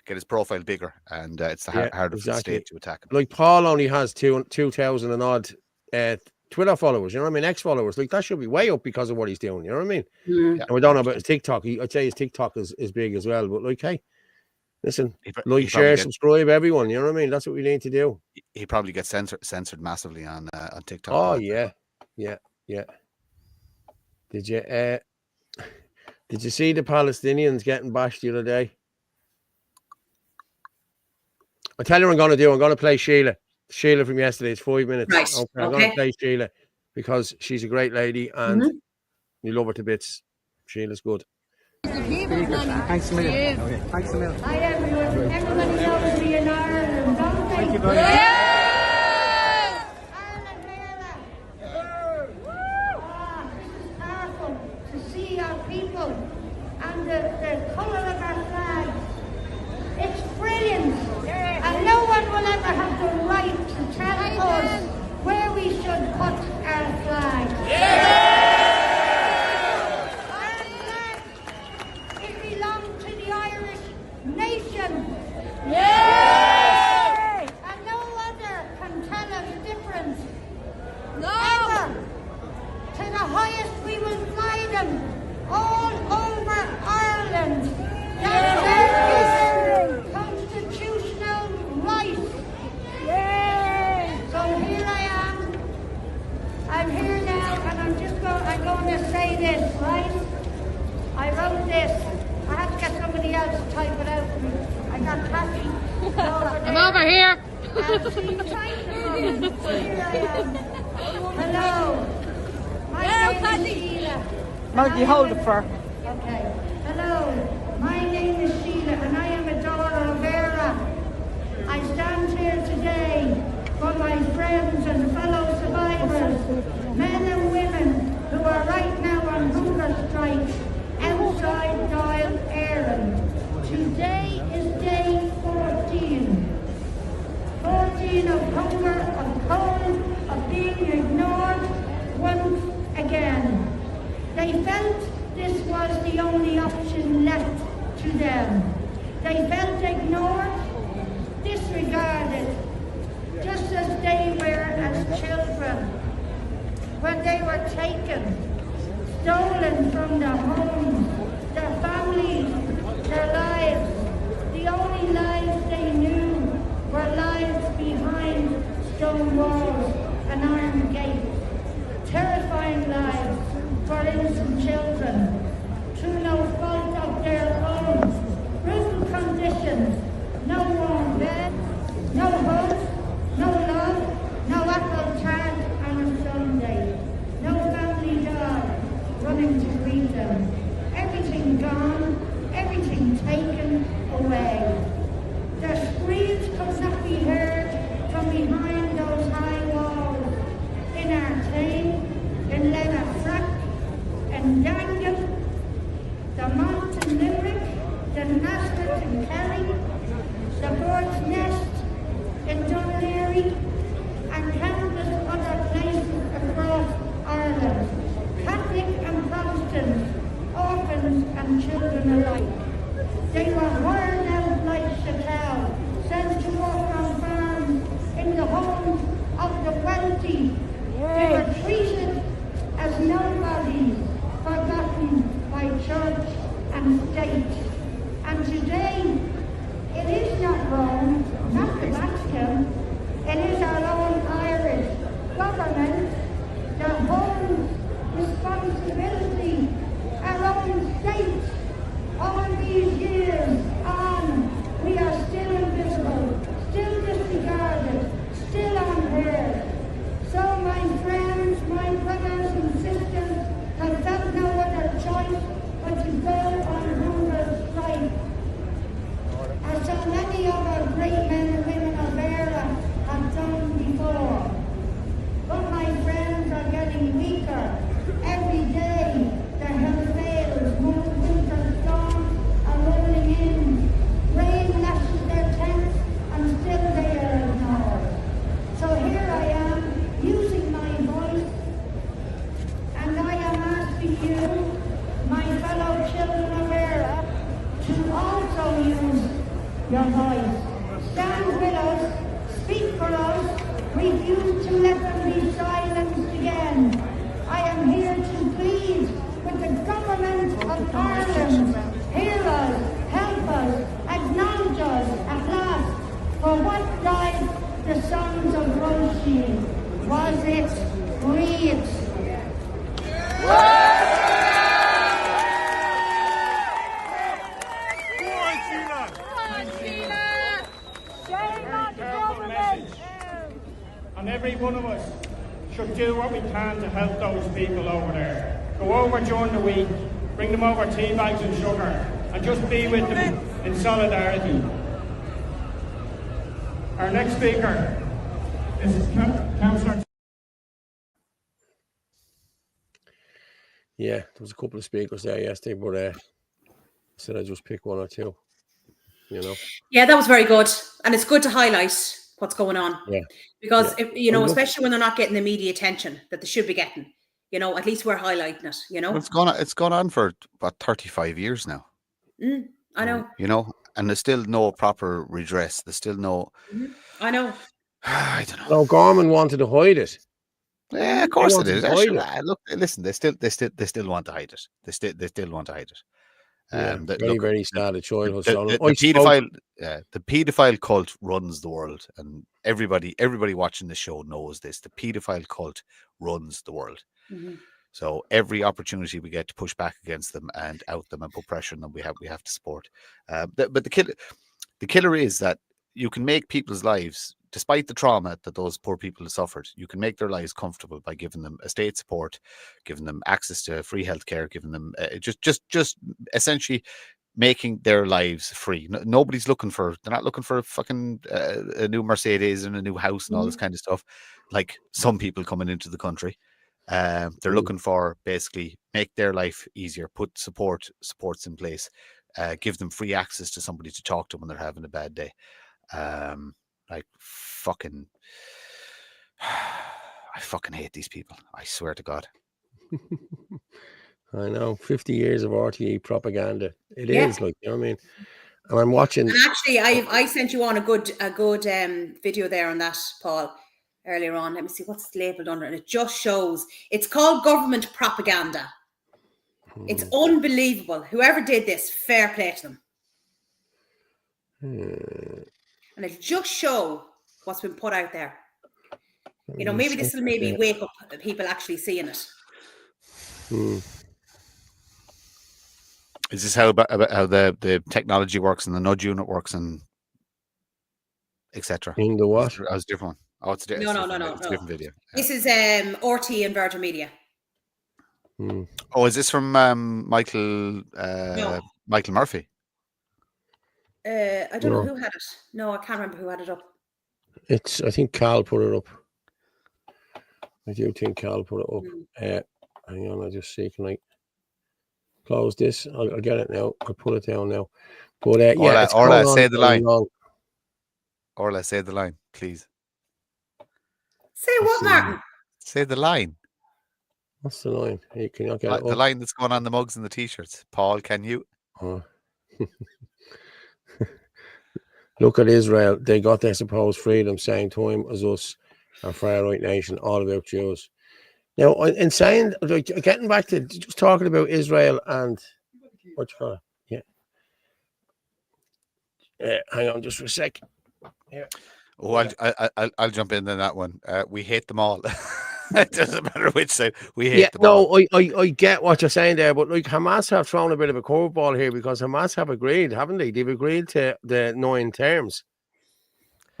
get his profile bigger, and it's Yeah, harder for the exactly. state to attack him. Like Paul only has 2,000 and odd Twitter followers. You know what I mean? Ex-followers. Like that should be way up because of what he's doing. You know what I mean? Mm. And we don't know about his TikTok. I'd say his TikTok is big as well. But like, hey, listen, He like, share, subscribe, everyone. You know what I mean? That's what we need to do. He probably gets censored massively on TikTok. Oh yeah. Did you see the Palestinians getting bashed the other day? I'll tell you what I'm going to do. I'm going to play Sheila from yesterday. It's 5 minutes. Right. Okay, I'm going to play Sheila because she's a great lady and you love her to bits. Sheila's good. Thanks a million. Okay. Thanks a million. Hi everyone. Everybody knows me in Ireland, don't they? Thank you very much. Ireland, Ireland. This is powerful to see our people and the colour of our flag. It's brilliant. And no one will ever have the right to tell us where we should put our flag. Our flag, it belongs to the Irish nation. And no other can tell us different. Ever. To the highest we will fly them all over Ireland. That is constitutional right. So here I am. I'm here now, and I'm going to say this, right? I wrote this. I have to get somebody else to type it out for me. I got Patty. I'm over here. Here I am. Hello. My name is Sheila. Maggie, hold it for. Okay. Hello. My name is Sheila, and I am a daughter of Era. I stand here today for my friends and fellow survivors, men and women who are right now on hunger strike outside Dáil, Éireann. Today is day 14. 14 of hunger, of cold, of being ignored once again. They felt this was the only option left to them. They felt ignored, disregarded, just as they were as children, when they were taken, stolen from their homes, their families, their lives. The only lives they knew were lives behind stone walls and iron gates. Terrifying lives for innocent children, through no fault of their own. Brutal conditions, no warm bed, no hope, no love, no apple tart on a Sunday, no family dog running to greet them. Everything gone, everything taken away. Their screams could not be heard from behind those high walls. In Artane, in Lenafrack, in Dangan, refuse to let them be silenced again. I am here to plead with the government of Ireland. Hear us, help us, acknowledge us at last. For what died the sons of Rothschild? Was it greed? And every one of us should do what we can to help those people over there. Go over during the week, bring them over tea bags and sugar, and just be with them in solidarity. Our next speaker is Councillor. Yeah, there was a couple of speakers there yesterday, but I said I'd just pick one or two, you know. Yeah, that was very good. And it's good to highlight what's going on. Yeah. Because, Yeah. you know, especially when they're not getting the media attention that they should be getting, you know, at least we're highlighting it, you know. Well, it's gone on for about 35 years now. I know. You know, and there's still no proper redress. There's still no. I know. I don't know. No, Gorman wanted to hide it. Yeah, of course it wanted is. to hide Actually, look, listen, they still want to hide it. They still want to hide it. Yeah, That- very, look, very sad. A childhood the son. the paedophile cult runs the world, and everybody watching the show knows this. The paedophile cult runs the world. So every opportunity we get to push back against them and out them and put pressure on them, we have to support. But the killer is that you can make people's lives, despite the trauma that those poor people have suffered, you can make their lives comfortable by giving them estate support, giving them access to free healthcare, giving them just essentially making their lives free. Nobody's looking for, they're not looking for fucking a new Mercedes and a new house and all this kind of stuff, like some people coming into the country. They're looking for basically make their life easier, put supports in place, give them free access to somebody to talk to when they're having a bad day. Like fucking, I fucking hate these people. I swear to God. I know, 50 years of RTE propaganda. It is, like, you know what I mean? And I'm watching. And actually, I sent you on a good video there on that, Paul, earlier on. Let me see what's labelled under it. It just shows. It's called government propaganda. It's unbelievable. Whoever did this, fair play to them. And it'll just show what's been put out there. You know, maybe this will maybe wake up people actually seeing it. Is this how the technology works and the nudge unit works and etc.? In the what? That was a different one. Oh, it's a different video. This is RT and Virgin Media. Oh, is this from Michael Murphy? I don't know who had it. No, I can't remember who had it up. I think Cal put it up. I do think Cal put it up. Hang on, I'll just see. Can I close this? I'll get it now. I'll put it down now. But Orla, say the line. Orla, say the line, please. Say what, Martin? Say the line. What's the line? Hey, can you get it the line that's going on the mugs and the t-shirts. Paul, can you? Look at Israel. They got their supposed freedom, same time as us, our far right nation, all about Jews. Now, in saying, getting back to just talking about Israel and what you call it, hang on just for a sec. Yeah. Oh, I'll jump in on that one. We hate them all. It doesn't matter which side. We hate them all. I get what you're saying there, but like Hamas have thrown a bit of a curveball here because Hamas have agreed, haven't they? They've agreed to the 9 terms.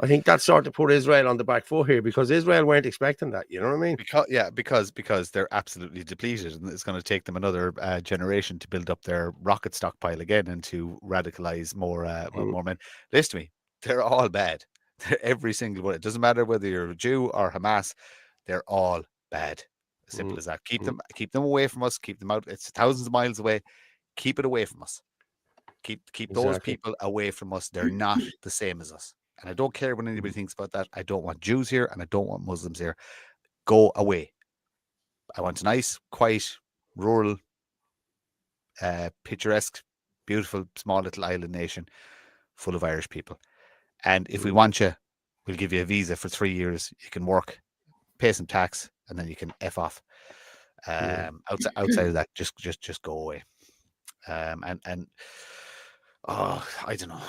I think that sort of put Israel on the back foot here because Israel weren't expecting that. You know what I mean? Because they're absolutely depleted, and it's going to take them another generation to build up their rocket stockpile again and to radicalize more men. Listen to me, they're all bad. They're every single one. It doesn't matter whether you're a Jew or Hamas. They're all bad. Simple as that. Keep them away from us. Keep them out. It's thousands of miles away. Keep it away from us. Keep those people away from us. They're not the same as us. And I don't care what anybody thinks about that. I don't want Jews here and I don't want Muslims here. Go away. I want a nice, quiet, rural, picturesque, beautiful, small little island nation full of Irish people. And if we want you, We'll give you a visa for 3 years. You can work, pay some tax, and then you can F off. Outside of that, just go away. I don't know.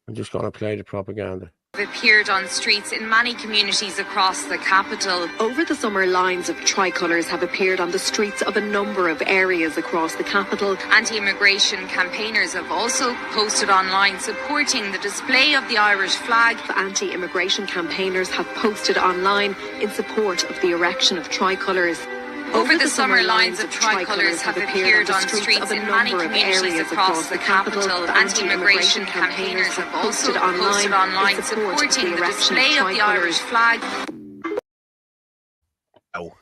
I'm just going to play the propaganda. Appeared on streets in many communities across the capital. Over the summer, lines of tricolours have appeared on the streets of a number of areas across the capital. Anti-immigration campaigners have also posted online supporting the display of the Irish flag. Anti-immigration campaigners have posted online in support of the erection of tricolours. Over the summer, lines of tricolours have appeared on streets in many communities across the capital. Anti-immigration campaigners have also posted online supporting the display of the Irish flag. Oh.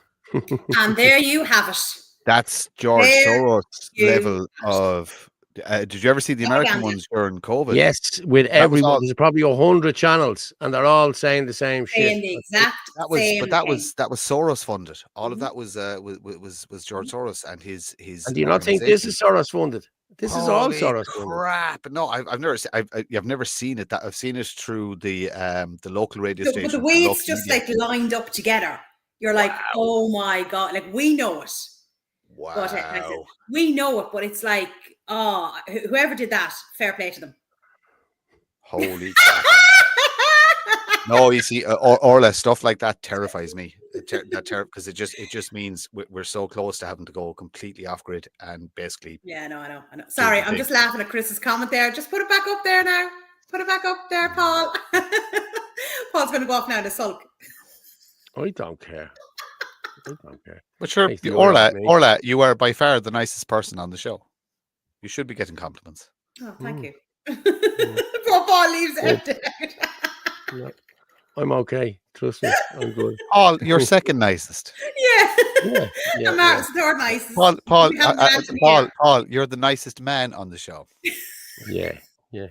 And there you have it. That's George There Soros you level of. Did you ever see the American ones during COVID? Yes, with everyone. There's probably 100 channels, and they're all saying the same shit. Saying the exact That was, same but that thing. was Soros funded. All of that was George Soros and his. And do you not think this is Soros funded? This is all Holy Soros funded. crap! No, I've never I've never seen it. That I've seen it through the local radio But station. the way it's just like lined up together, you're like, oh my God, like we know it. Wow. But we know it, but it's like, whoever did that, fair play to them. Holy crap. No, you see, or less stuff like that terrifies me. Because it just means we're so close to having to go completely off grid and basically. Yeah, I know. Sorry, I'm just laughing at Chris's comment there. Just put it back up there now. Put it back up there, Paul. Paul's going to go off now to sulk. I don't care. But sure, Makes me Orla, you are by far the nicest person on the show. You should be getting compliments. Oh, thank you. Poor Paul leaves it out. No, I'm okay. Trust me, I'm good. Paul, you're second nicest. Yeah. And Martin's third nicest. Paul, you're the nicest man on the show. Yeah. And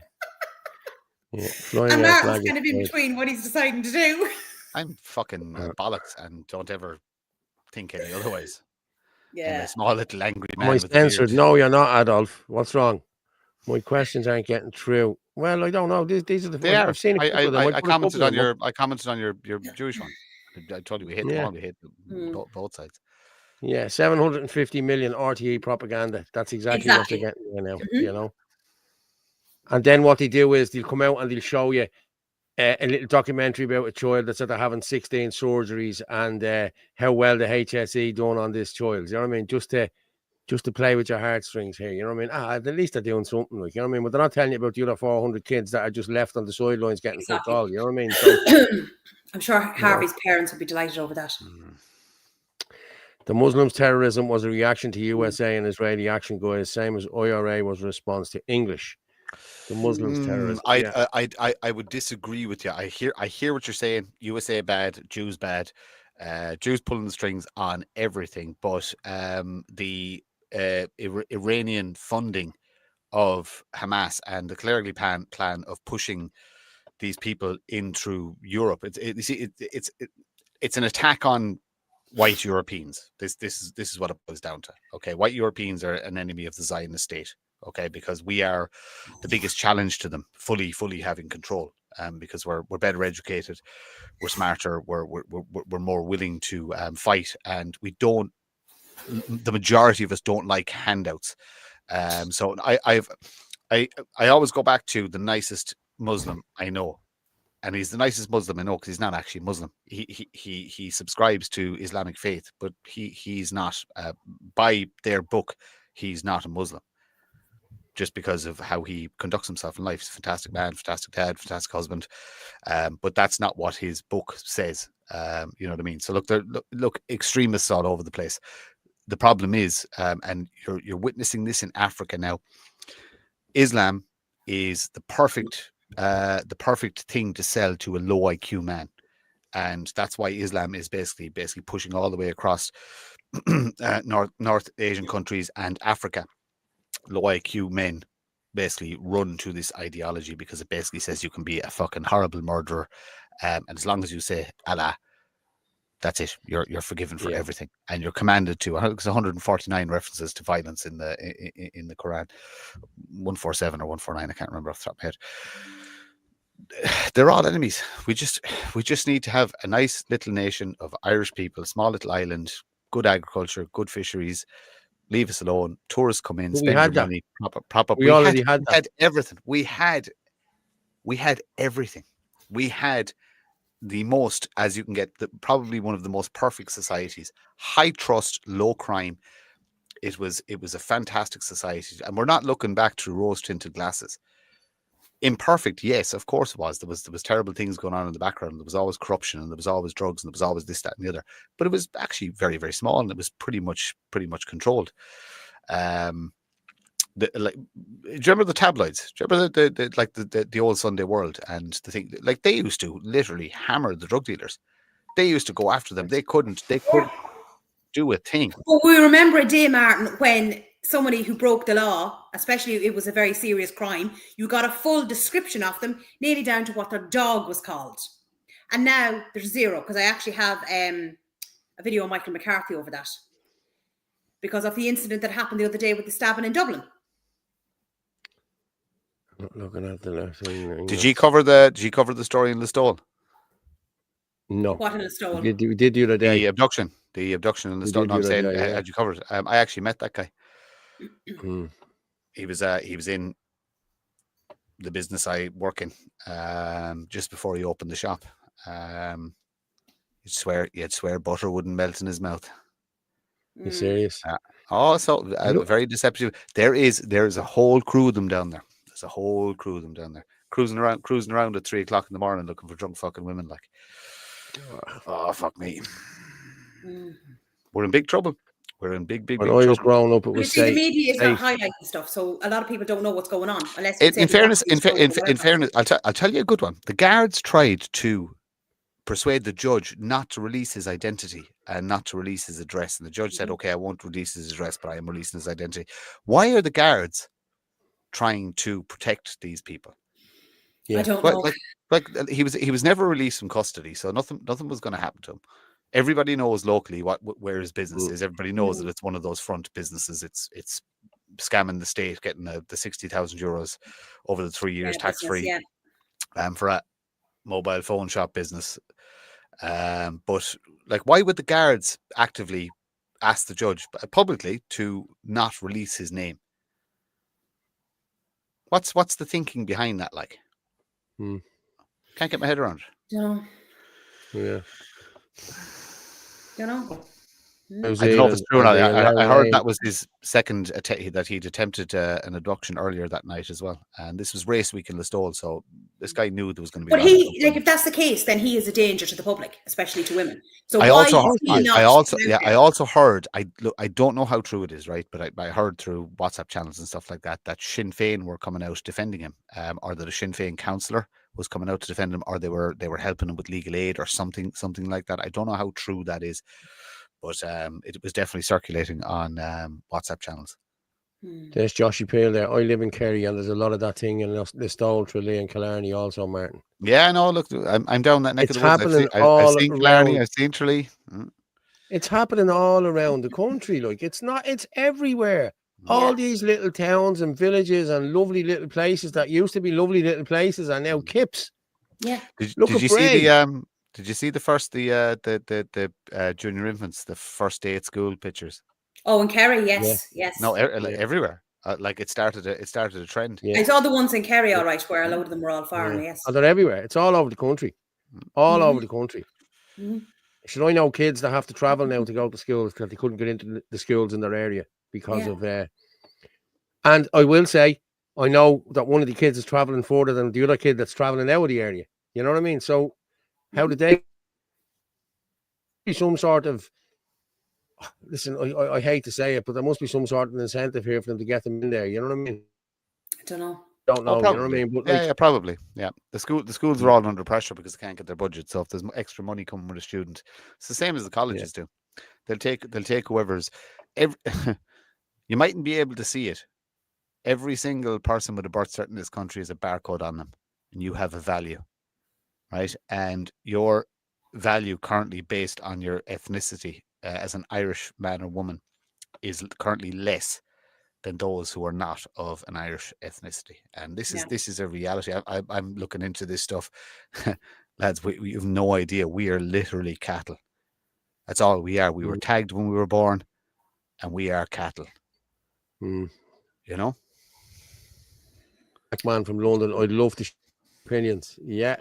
Martin's kind of in between what he's deciding to do. I'm fucking bollocks and don't ever think any otherwise. Yeah. I'm a small little angry man. Am I with a beard. censored? No, you're not, Adolf. What's wrong? My questions aren't getting through. Well, I don't know. These are the. They are. I've seen a couple of them. I commented on your. I commented on your Jewish one. I told you we hate them all. We hate both sides. Yeah, 750 million RTE propaganda. That's exactly what they're getting there now. You know. And then what they do is they'll come out and they'll show you a little documentary about a child that said they're having 16 surgeries and how well the HSE done on this child. You know what I mean? Just to play with your heartstrings here. You know what I mean? At least they're doing something. Like, you know what I mean? But they're not telling you about the other 400 kids that are just left on the sidelines getting fucked all. You know what I mean? So, I'm sure Harvey's parents would be delighted over that. The Muslims' terrorism was a reaction to USA and Israeli action, guys, same as IRA was a response to English. The Muslims' terrorism. I would disagree with you. I hear what you're saying. USA bad, Jews bad, Jews pulling the strings on everything. But the Iranian funding of Hamas and the clearly plan of pushing these people in through Europe. It's an attack on white Europeans. This is what it boils down to. Okay, white Europeans are an enemy of the Zionist state. Okay, because we are the biggest challenge to them, fully having control. Because we're better educated, we're smarter, we're more willing to fight, and we don't. The majority of us don't like handouts. So I always go back to the nicest Muslim I know, and he's the nicest Muslim I know because he's not actually Muslim. He subscribes to Islamic faith, but he's not by their book. He's not a Muslim. Just because of how he conducts himself in life. He's a fantastic man, fantastic dad, fantastic husband. But that's not what his book says. You know what I mean? So look, extremists all over the place. The problem is, and you're witnessing this in Africa now, Islam is the perfect thing to sell to a low IQ man. And that's why Islam is basically pushing all the way across North Asian countries and Africa. Low IQ men basically run to this ideology because it basically says you can be a fucking horrible murderer, and as long as you say Allah, that's it. You're forgiven for everything, and you're commanded to. There's 149 references to violence in the Quran, 147 or 149. I can't remember off the top of my head. they're all enemies. We just need to have a nice little nation of Irish people, small little island, good agriculture, good fisheries. Leave us alone. Tourists come in, But we spend had your that. money, prop up. We already had we that. had everything. We had everything. We had the most, as you can get, probably one of the most perfect societies. High trust, low crime. It was a fantastic society, and we're not looking back through rose-tinted glasses. Imperfect, yes, of course it was. There was terrible things going on in the background. There was always corruption, and there was always drugs, and there was always this, that, and the other. But it was actually very, very small, and it was pretty much controlled. Do you remember the tabloids? Do you remember the old Sunday World and the thing? Like, they used to literally hammer the drug dealers. They used to go after them. They couldn't do a thing. Well, we remember a day, Martin, when somebody who broke the law, especially if it was a very serious crime, you got a full description of them, nearly down to what their dog was called. And now there's zero, because I actually have a video of Michael McCarthy over that, because of the incident that happened the other day with the stabbing in Dublin. Not looking at the last thing. Did you cover the story in Listowel? No. What in Listowel? We did the other day. The abduction in Listowel. No, I'm saying, had you covered it? I actually met that guy. He was in the business I work in just before he opened the shop. You'd swear butter wouldn't melt in his mouth. You serious? Very deceptive. There is a whole crew of them down there. There's a whole crew of them down there cruising around at 3 o'clock in the morning looking for drunk fucking women. Like, oh fuck me. We're in big trouble. We're in big when I was growing up, it was the media is not highlighting stuff, so a lot of people don't know what's going on. Unless in fairness, I'll tell you a good one. The guards tried to persuade the judge not to release his identity and not to release his address, and the judge said, "Okay, I won't release his address, but I am releasing his identity." Why are the guards trying to protect these people? Yeah. I don't know. Like he was never released from custody, so nothing was going to happen to him. Everybody knows locally where his business is. Everybody knows that it's one of those front businesses. It's scamming the state, getting the 60,000 euros over the 3 years tax free, for a mobile phone shop business. But like, why would the guards actively ask the judge publicly to not release his name? What's the thinking behind that? Like, can't get my head around it. No. Yeah. You know. I don't know if it's true or not. I heard that was his second that he'd attempted an abduction earlier that night as well. And this was race week in Listowel, so this guy knew there was going to be. But if that's the case, then he is a danger to the public, especially to women. So I also heard. I don't know how true it is, right? But I heard through WhatsApp channels and stuff like that Sinn Féin were coming out defending him, or that a Sinn Féin councillor was coming out to defend him, or they were helping him with legal aid or something like that. I don't know how true that is. But it was definitely circulating on WhatsApp channels. There's Joshy Peel there. I live in Kerry, and there's a lot of that thing in Listowel, Tralee and Killarney also, Martin. Yeah, no, look, I'm down that neck of the woods. I've seen Killarney, I've seen Tralee. It's happening all around the country. Like, it's everywhere. Yeah. All these little towns and villages and lovely little places that used to be lovely little places are now kips. Yeah. Did you see the Did you see the junior infants, the first day at school pictures? Oh, in Kerry, yes. No, everywhere. Like it started a trend. Yeah. I saw the ones in Kerry, all right, where a load of them were all foreign. Yes, they're everywhere. It's all over the country, over the country. Should I know kids that have to travel now to go to schools because they couldn't get into the schools in their area because of. And I will say, I know that one of the kids is traveling further than the other kid that's traveling out of the area. You know what I mean? So. How did they be some sort of listen? I hate to say it, but there must be some sort of incentive here for them to get them in there. You know what I mean? I don't know. You know what I mean? But probably. Yeah, the schools are all under pressure because they can't get their budget. So if there's extra money coming with a student, it's the same as the colleges do. They'll take whoever's. You mightn't be able to see it. Every single person with a birth cert in this country has a barcode on them, and you have a value. Right, and your value currently based on your ethnicity as an Irish man or woman is currently less than those who are not of an Irish ethnicity. And this is a reality. I'm looking into this stuff. Lads, we have no idea. We are literally cattle. That's all we are. We were tagged when we were born, and we are cattle. You know? Black man from London, I'd love to opinions. Yeah.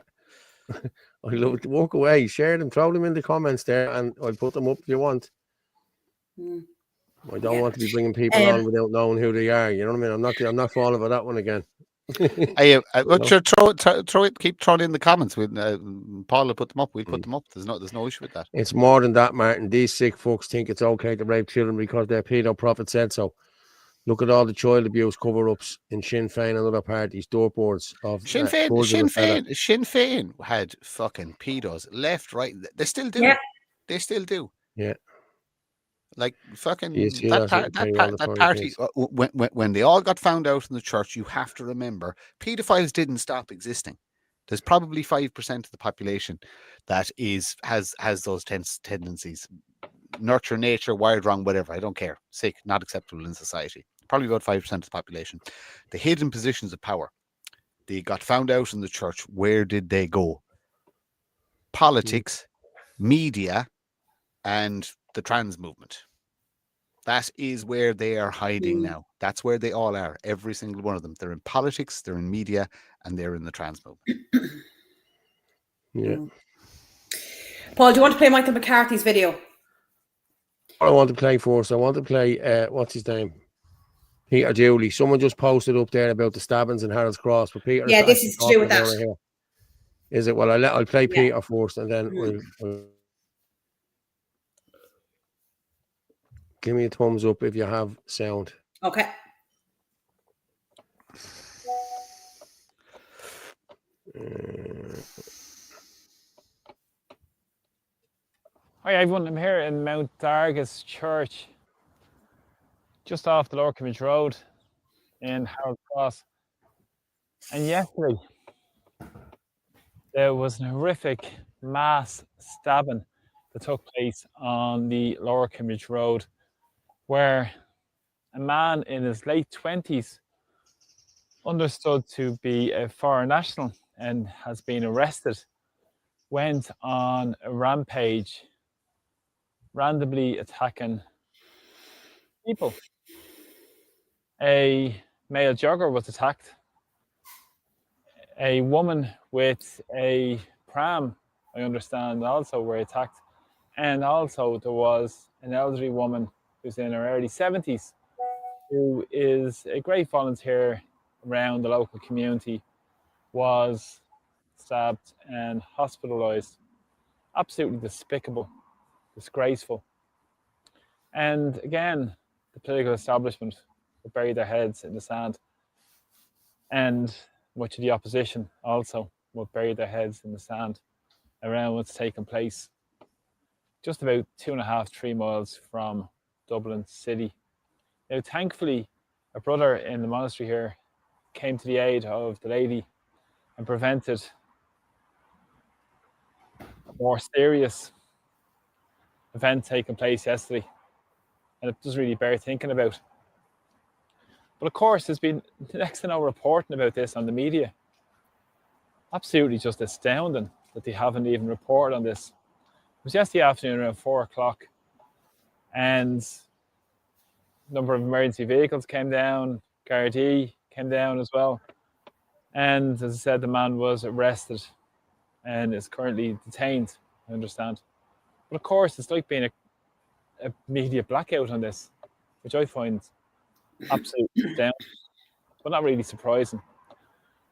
I'd love to walk away, share them, throw them in the comments there, and I'll put them up if you want. I don't want to be bringing people on without knowing who they are. You know what I mean? I'm not falling for that one again. Throw it. Keep throwing in the comments. Paul will put them up. We'll put them up. There's no issue with that. It's more than that, Martin. These sick fucks think it's okay to rape children because their pedo prophet said so. Look at all the child abuse cover-ups in Sinn Féin and other parties, doorboards of Sinn Féin had fucking pedos left, right. They still do. Yeah. They still do. Yeah. Like fucking that party. When they all got found out in the church, you have to remember, pedophiles didn't stop existing. There's probably 5% of the population that has those tendencies. Nurture, nature, wired wrong, whatever. I don't care. Sick, not acceptable in society. Probably about 5% of the population. They hid in positions of power. They got found out in the church. Where did they go? Politics, media, and the trans movement. That is where they are hiding now. That's where they all are. Every single one of them. They're in politics, they're in media, and they're in the trans movement. Yeah. Paul, do you want to play Michael McCarthy's video? I want to play first. I want to play, what's his name? Peter Dooley. Someone just posted up there about the stabbings in Harold's Cross. But Peter, yeah, this is to do with that. Is it? Well, I'll play Peter first, and then we'll give me a thumbs up if you have sound. Okay. Hi everyone, I'm here in Mount Dargis Church, just off the Lower Kimmage Road in Harold Cross. And yesterday, there was an horrific mass stabbing that took place on the Lower Kimmage Road, where a man in his late 20s, understood to be a foreign national and has been arrested, went on a rampage, randomly attacking people. A male jogger was attacked. A woman with a pram, I understand, also were attacked. And also there was an elderly woman who's in her early 70s, who is a great volunteer around the local community, was stabbed and hospitalized. Absolutely despicable, disgraceful. And again, the political establishment will bury their heads in the sand, and much of the opposition also will bury their heads in the sand around what's taken place just about 2.5-3 miles from Dublin City. Now, thankfully, a brother in the monastery here came to the aid of the lady and prevented a more serious event taking place yesterday. And it does really bear thinking about. But of course, there's been next to no reporting about this on the media. Absolutely just astounding that they haven't even reported on this. It was yesterday afternoon around 4 o'clock, and a number of emergency vehicles came down, Gardaí came down as well. And as I said, the man was arrested and is currently detained, I understand. But of course, it's like being a media blackout on this, which I find absolutely down, but not really surprising.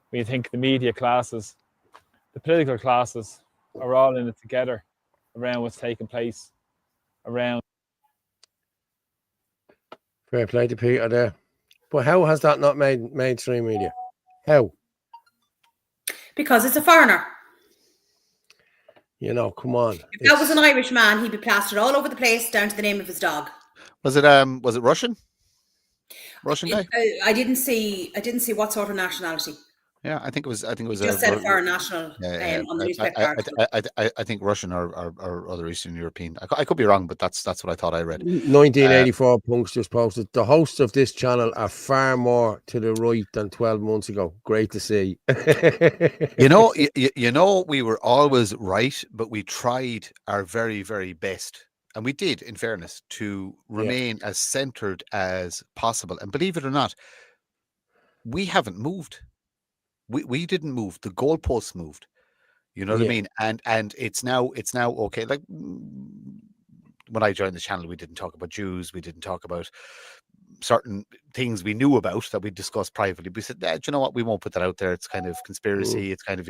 When you think the media classes, the political classes are all in it together around what's taking place around. Fair play to Peter there. But how has that not made mainstream media? How? Because it's a foreigner. You know, come on. If that was an Irish man, he'd be plastered all over the place down to the name of his dog. Was it Russian? Russian guy? I didn't see what sort of nationality. Yeah, I think it was. Just said it for our national on the newspaper article. I think Russian or other Eastern European. I could be wrong, but that's what I thought I read. 1984 Punks just posted. The hosts of this channel are far more to the right than 12 months ago. Great to see. you know, we were always right, but we tried our very, very best. And we did, in fairness, to remain as centered as possible. And believe it or not, we haven't moved. We didn't move. The goalposts moved. You know what I mean? And it's now okay. Like when I joined the channel, we didn't talk about Jews. We didn't talk about certain things we knew about that we discussed privately. We said, do you know what? We won't put that out there. It's kind of conspiracy. It's kind of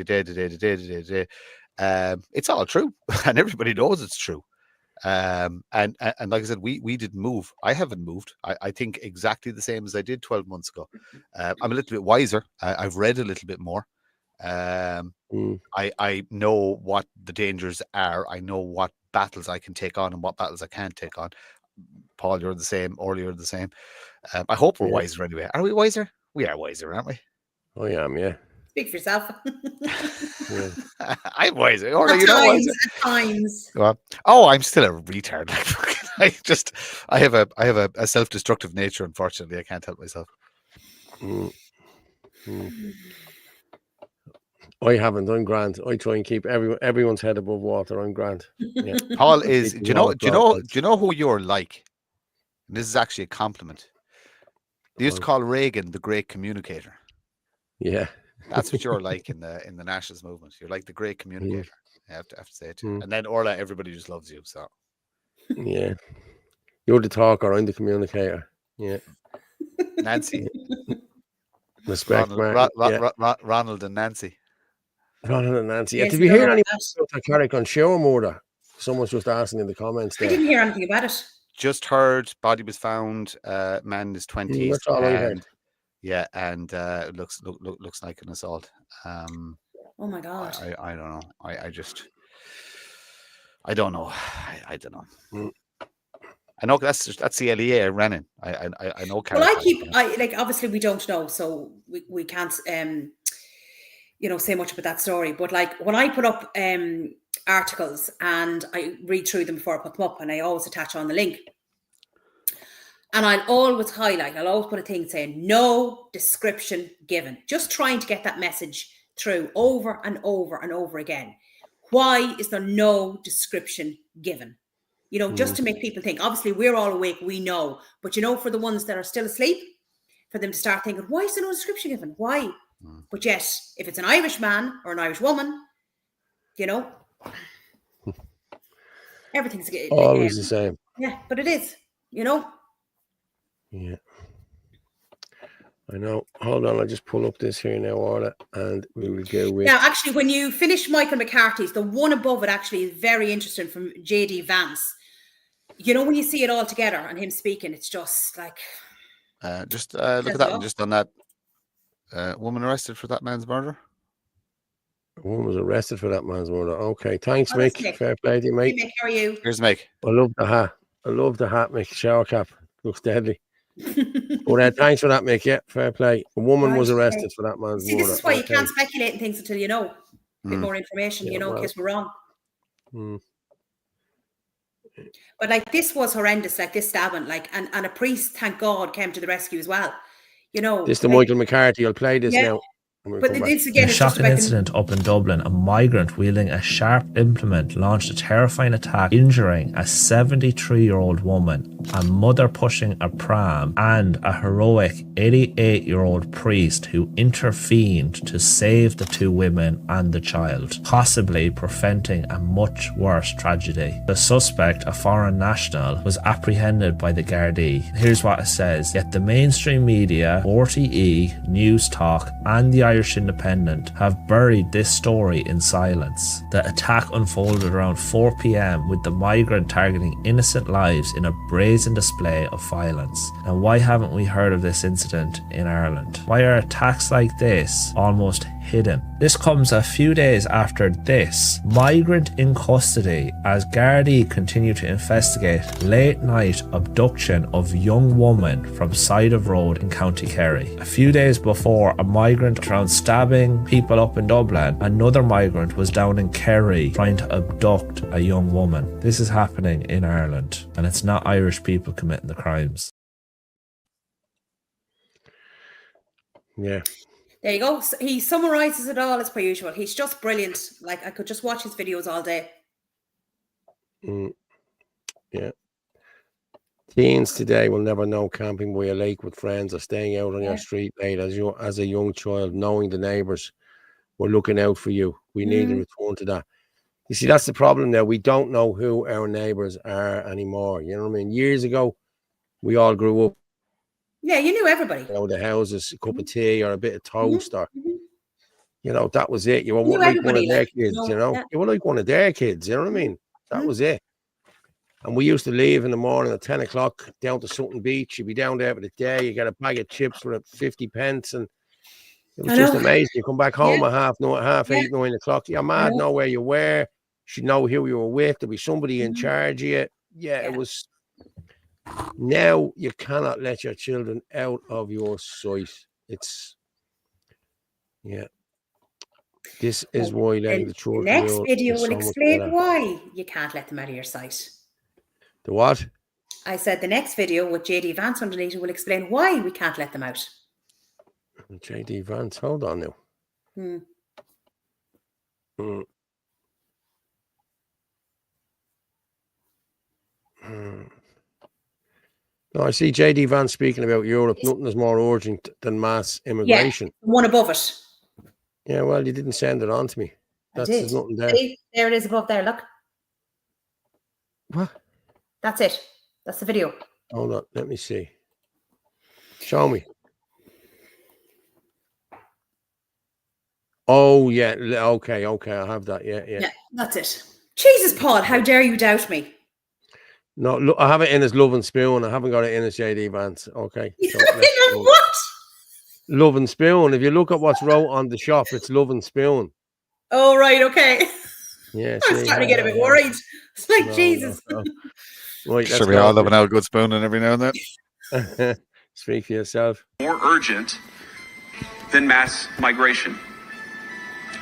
it's all true, and everybody knows it's true. And like I said, we didn't move. I haven't moved. I think exactly the same as I did 12 months ago. I'm a little bit wiser. I've read a little bit more. I know what the dangers are. I know what battles I can take on and what battles I can't take on. Paul, you're the same. Orly, you're the same. I hope we're wiser anyway. Are we wiser? We are wiser, aren't we? I am, yeah. Speak for yourself. I'm wiser. Or At times. Oh, I'm still a retard. I have a self-destructive nature. Unfortunately, I can't help myself. I haven't. I'm grand. I try and keep everyone's head above water. I'm grand. Yeah. Paul is. Do you know who you're like? And this is actually a compliment. They used to call Reagan the great communicator. Yeah. That's what you're like in the nationalist movement. You're like the great communicator. I have to say it too. And then Orla, everybody just loves you. So yeah, you're the talker. I'm the communicator. Yeah, Nancy. Respect, Ronald and Nancy. Ronald and Nancy. Did we hear anything about the Carrick on show murder? Someone's just asking in the comments there. I didn't hear anything about it. Just heard body was found. Man in his 20s. That's all I heard. Yeah, and it looks like an assault. Oh my God! I don't know. I don't know. I don't know. I know that's the LEA I ran in. I know. Well, obviously we don't know, so we can't say much about that story. But like when I put up articles and I read through them before I put them up, and I always attach on the link. And I'll always put a thing saying no description given, just trying to get that message through over and over and over again. Why is there no description given? Just to make people think. Obviously, we're all awake, we know. But, for the ones that are still asleep, for them to start thinking, why is there no description given? Why? But yet, if it's an Irish man or an Irish woman, everything's always the same. Yeah, but it is, Yeah, I know. Hold on, I'll just pull up this here now, Orla, and we will go with. Now, actually, when you finish Michael McCarthy's, the one above it actually is very interesting from J.D. Vance. When you see it all together and him speaking, it's just like. Just look at that one. Just on that woman arrested for that man's murder. A woman was arrested for that man's murder. Okay, thanks, Mick. Fair play to you, mate. Hey, Mick, how are you? Here's Mick. I love the hat. Mick. Shower cap looks deadly. Well, thanks for that, Mick. Yeah, fair play. A woman was arrested for that man's murder. This is why you can't speculate in things until you know. Get more information, in case we're wrong. But this was horrendous, this stabbing, and a priest, thank God, came to the rescue as well. This to Michael McCarthy. I'll play this now. But it's again, a shocking incident up in Dublin. A migrant wielding a sharp implement launched a terrifying attack, injuring a 73-year-old woman, a mother pushing a pram, and a heroic 88-year-old priest who intervened to save the two women and the child, possibly preventing a much worse tragedy. The suspect, a foreign national, was apprehended by the Gardaí. Here's what it says. Yet the mainstream media, RTE, News Talk, and the Irish Independent have buried this story in silence. The attack unfolded around 4 p.m. with the migrant targeting innocent lives in a brazen display of violence. And why haven't we heard of this incident in Ireland? Why are attacks like this almost hidden. This comes a few days after this. Migrant in custody as Gardaí continue to investigate late night abduction of young woman from Side of Road in County Kerry. A few days before, a migrant found stabbing people up in Dublin. Another migrant was down in Kerry trying to abduct a young woman. This is happening in Ireland, and it's not Irish people committing the crimes. Yeah. There you go. He summarizes it all as per usual. He's just brilliant. Like, I could just watch his videos all day. Yeah. Teens today will never know camping by a lake with friends or staying out on your street late as a young child, knowing the neighbours were looking out for you. We need to return to that. You see, that's the problem now. We don't know who our neighbours are anymore. You know what I mean? Years ago, we all grew up. Yeah, you knew everybody. You know, the houses, a cup of tea or a bit of toast or, you know, that was it. You were like one of their kids, you know? You were like one of their kids, you know what I mean? That was it. And we used to leave in the morning at 10 o'clock down to Sutton Beach. You'd be down there for the day. You get a bag of chips for 50 pence. And it was just amazing. You come back home at half 8, 9 o'clock. You're mad, know where you were. She'd know who you were with. There'd be somebody in charge of you. Yeah, it was... Now you cannot let your children out of your sight. It's this is why letting the children. The next video will explain why you can't let them out of your sight. The what? I said the next video with JD Vance underneath will explain why we can't let them out. JD Vance, hold on now. No, I see JD Vance speaking about Europe. Nothing is more urgent than mass immigration. Yeah, one above it. Yeah, well, you didn't send it on to me. There's nothing there. See, there it is above there, look. What? That's it. That's the video. Hold on, let me see. Show me. Oh, yeah. Okay, I have that. Yeah, that's it. Jesus, Paul, how dare you doubt me? No, look, I have it in as Love and Spoon. I haven't got it in as JD Vance. Okay. So what? Love and Spoon. If you look at what's wrote on the shop, it's Love and Spoon. Oh, right. Okay. Yeah. I'm starting to get a bit worried. It's like, Jesus. No. Right, sure, we all love an old good spoon and every now and then. Speak for yourself. More urgent than mass migration.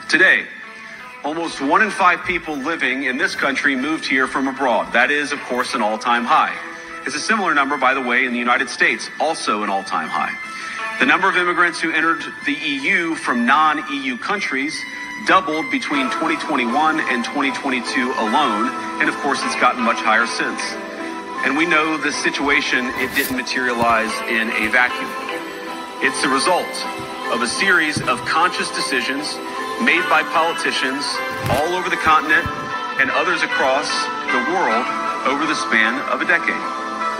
Today, almost 1 in 5 people living in this country moved here from abroad. That is, of course, an all-time high. It's a similar number, by the way, in the United States, also an all-time high. The number of immigrants who entered the EU from non-EU countries doubled between 2021 and 2022 alone, and of course, it's gotten much higher since. And we know the situation, it didn't materialize in a vacuum. It's the result of a series of conscious decisions made by politicians all over the continent and others across the world over the span of a decade.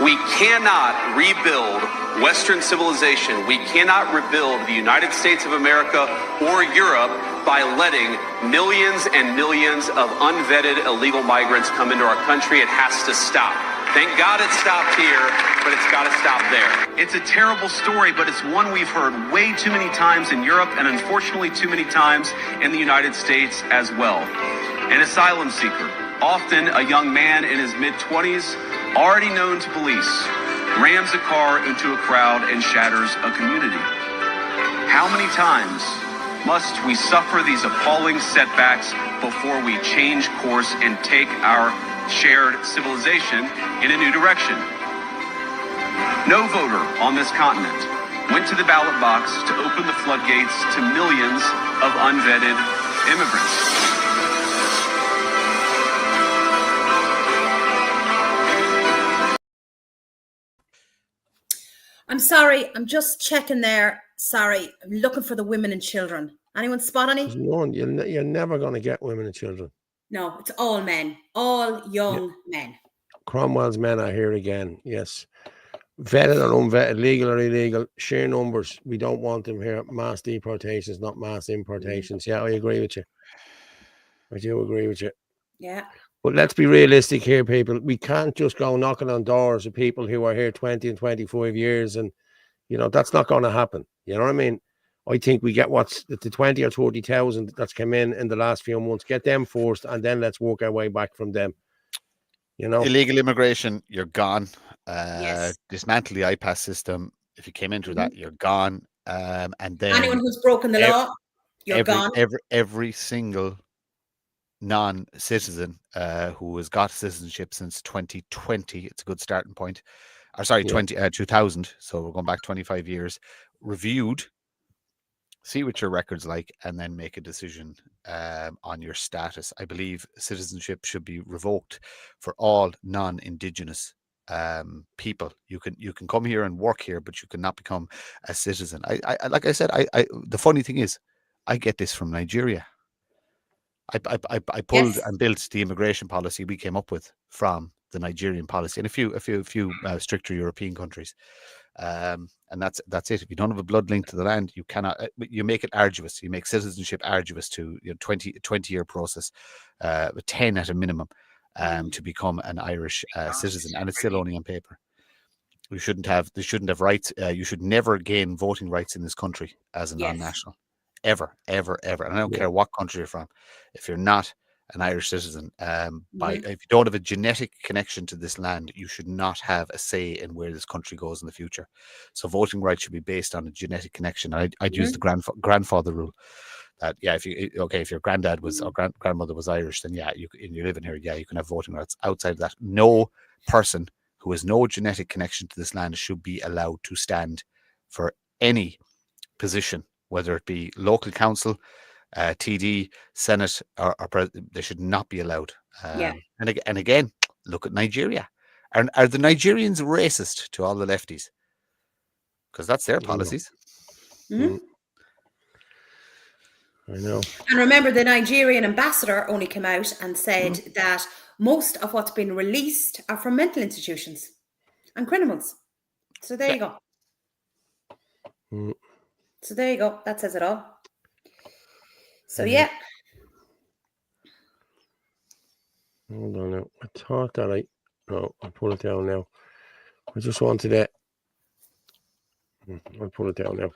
We cannot rebuild Western civilization. We cannot rebuild the United States of America or Europe by letting millions and millions of unvetted illegal migrants come into our country. It has to stop. Thank God it stopped here, but it's got to stop there. It's a terrible story, but it's one we've heard way too many times in Europe and unfortunately too many times in the United States as well. An asylum seeker, often a young man in his mid-20s, already known to police, rams a car into a crowd and shatters a community. How many times must we suffer these appalling setbacks before we change course and take our shared civilization in a new direction? No voter on this continent went to the ballot box to open the floodgates to millions of unvetted immigrants. I'm sorry, I'm just checking there. Sorry, I'm looking for the women and children. Anyone spot any? No, you're never going to get women and children. No, it's all men, all young men. Cromwell's men are here again. Yes. Vetted or unvetted, legal or illegal, sheer numbers. We don't want them here. Mass deportations, not mass importations. Yeah, I agree with you. I do agree with you. Yeah. But let's be realistic here, people. We can't just go knocking on doors of people who are here 20 and 25 years. And, you know, that's not going to happen. You know what I mean? I think we get what's the 20 or 30,000 that's come in the last few months. Get them first, and then let's work our way back from them. You know, illegal immigration, you're gone. Yes. Dismantle the IPAS system. If you came into that, you're gone. And then anyone who's broken the law, you're gone. Every single non-citizen who has got citizenship since 2020, it's a good starting point. Or sorry, 2000. So we're going back 25 years. Reviewed, see what your record's like, and then make a decision on your status. I believe citizenship should be revoked for all non-Indigenous people. You can come here and work here, but you cannot become a citizen. I like I said, the funny thing is, I get this from Nigeria. I pulled and built the immigration policy we came up with from the Nigerian policy and a few stricter European countries. And that's it. If you don't have a blood link to the land, you cannot. You make it arduous. You make citizenship arduous to 20-year process, 10 at a minimum, to become an Irish citizen, and it's still only on paper. They shouldn't have rights. You should never gain voting rights in this country as a non-national, ever. And I don't care what country you're from. If you're not an Irish citizen, if you don't have a genetic connection to this land, you should not have a say in where this country goes in the future. So voting rights should be based on a genetic connection. I'd use the grandfather rule. That if your granddad was or grandmother was Irish, then you're living here, you can have voting rights. Outside of that, no person who has no genetic connection to this land should be allowed to stand for any position, whether it be local council, TD, Senate, or they should not be allowed. And again, look at Nigeria. Are the Nigerians racist to all the lefties? Because that's their policies. Mm-hmm. I know. And remember, the Nigerian ambassador only came out and said that most of what's been released are from mental institutions and criminals. So there you go. So there you go. That says it all. So Hold on now. I thought that I'll pull it down now. I just wanted it. I'll pull it down now.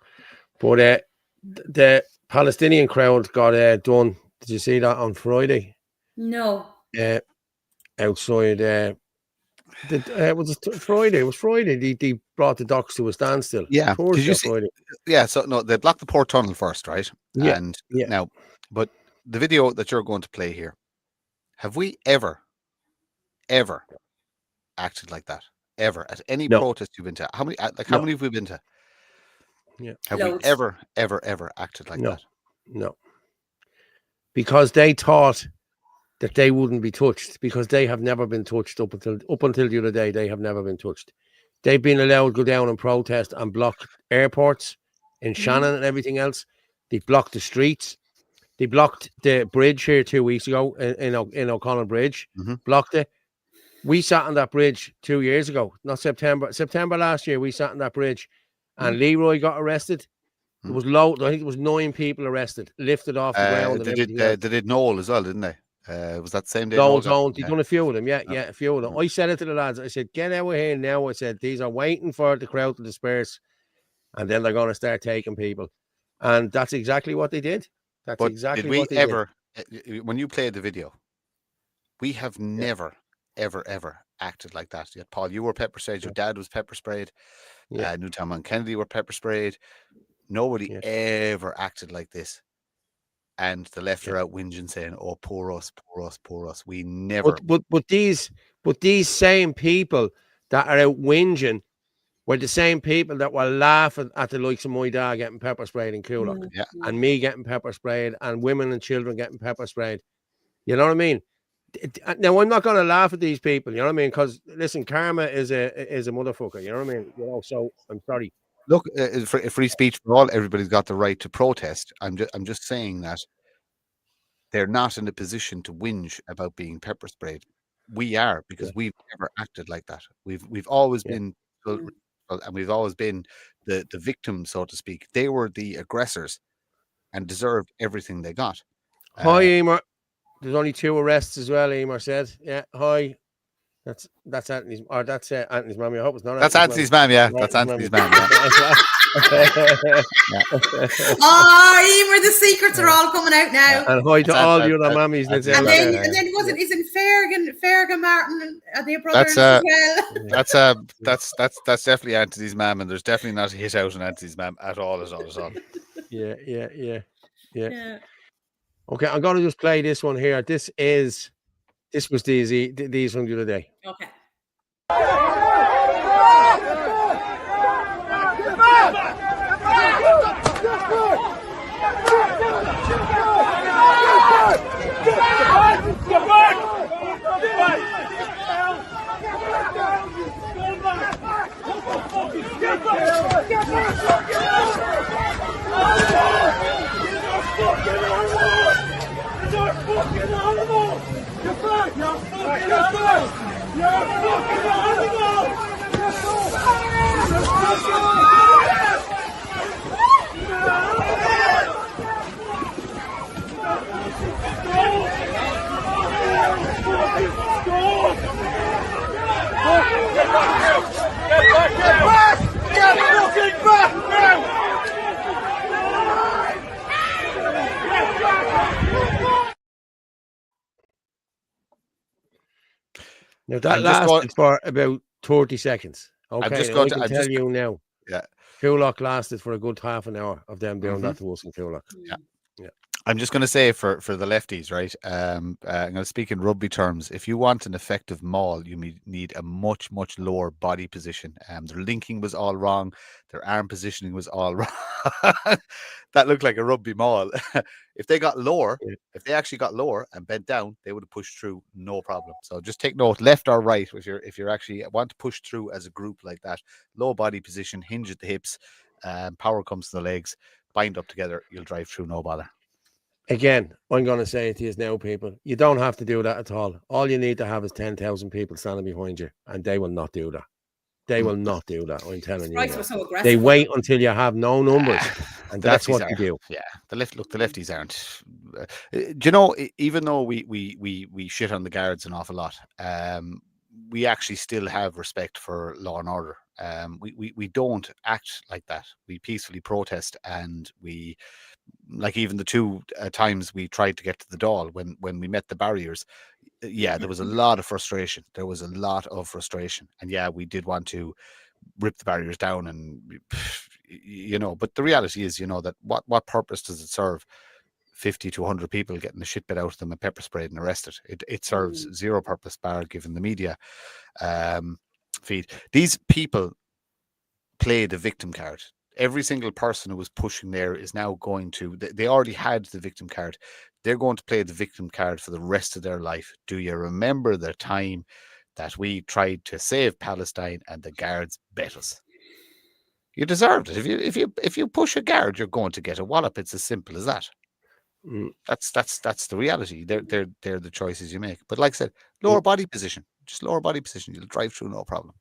But the Palestinian crowd got done. Did you see that on Friday? No. Outside. Was it Friday? It was Friday. They brought the docks to a standstill. Yeah. Did you see? Friday. Yeah. So no, they blocked the port tunnel first, right? Yeah. Now, but the video that you're going to play here, have we ever acted like that? Ever at any protest you've been to? How many? How many have we been to? Yeah. Have we ever acted like that? No. Because they thought that they wouldn't be touched, because they have never been touched up until the other day. They have never been touched. They've been allowed to go down and protest and block airports in Shannon and everything else. They blocked the streets. They blocked the bridge here 2 weeks ago in O'Connell Bridge. Blocked it. We sat on that bridge 2 years ago, not September last year. We sat on that bridge, and Leroy got arrested. There was I think it was 9 people arrested, lifted off the ground. They did Noel as well, didn't they? Was that the same day? Noel's own. They done a few of them. Yeah, a few of them. I said it to the lads. I said, get out of here now. I said, these are waiting for the crowd to disperse, and then they're going to start taking people. And that's exactly what they did. That's exactly what they did. When you played the video, we have never, ever acted like that. Yet, Paul, you were pepper sprayed. Your dad was pepper sprayed. Newtown and Kennedy were pepper sprayed. Nobody ever acted like this. And the left are out whinging, saying, "Oh, poor us, poor us, poor us." We never. But these same people that are out whinging were the same people that were laughing at the likes of my dad getting pepper sprayed in Coolock, and me getting pepper sprayed, and women and children getting pepper sprayed. You know what I mean? Now, I'm not going to laugh at these people. You know what I mean? Because listen, karma is a motherfucker. You know what I mean? You know, so I'm sorry. Look, free speech for all. Everybody's got the right to protest. I'm just saying that they're not in a position to whinge about being pepper sprayed. We are, because we've never acted like that. We've always been, and we've always been the victim, so to speak. They were the aggressors and deserved everything they got. Hi, Emer. There's only 2 arrests as well, Emer said. Yeah, hi. That's Anthony's, or that's Anthony's mum. I hope it's not. That's Anthony's mum. Yeah, that's Anthony's mum. Yeah. Emer, the secrets are all coming out now. And hi to all the other mummies. And then isn't Fergus Martin? Are they brothers as well? That's definitely Anthony's mum, and there's definitely not a hit out on Anthony's mum at all. Yeah. Okay, I'm gonna just play this one here. This was these from the other day. Okay. Now that lasted for about 30 seconds. Okay, I'm just I going can to tell you now. Yeah, Coolock lasted for a good half an hour of them doing that to us in Coolock. Yeah. I'm just going to say for the lefties, right? I'm going to speak in rugby terms. If you want an effective maul, you need a much lower body position. Their linking was all wrong. Their arm positioning was all wrong. That looked like a rugby maul. If they got lower, if they actually got lower and bent down, they would have pushed through, no problem. So just take note, left or right, if you're actually want to push through as a group like that, low body position, hinge at the hips, power comes to the legs, bind up together, you'll drive through, no bother. Again, I'm going to say it to you now, people. You don't have to do that at all. All you need to have is 10,000 people standing behind you, and they will not do that. They will not do that. I'm telling you. So they wait until you have no numbers, and that's what they do. Yeah, the lefties aren't. Do you know? Even though we shit on the guards an awful lot, we actually still have respect for law and order. We don't act like that. We peacefully protest, and we. Like even the two times we tried to get to the Dáil when we met the barriers, there was a lot of frustration. There was a lot of frustration, and we did want to rip the barriers down, and but the reality is, that what purpose does it serve? 50 to 100 people getting the shit bit out of them and pepper sprayed and arrested. It serves zero purpose, bar given the media feed. These people play the victim card. Every single person who was pushing there is now going to, they already had the victim card. They're going to play the victim card for the rest of their life. Do you remember the time that we tried to save Palestine and the guards bet us? You deserved it. If you push a guard, you're going to get a wallop. It's as simple as that. That's the reality. They're the choices you make. But like I said, lower body position. Just lower body position. You'll drive through, no problem.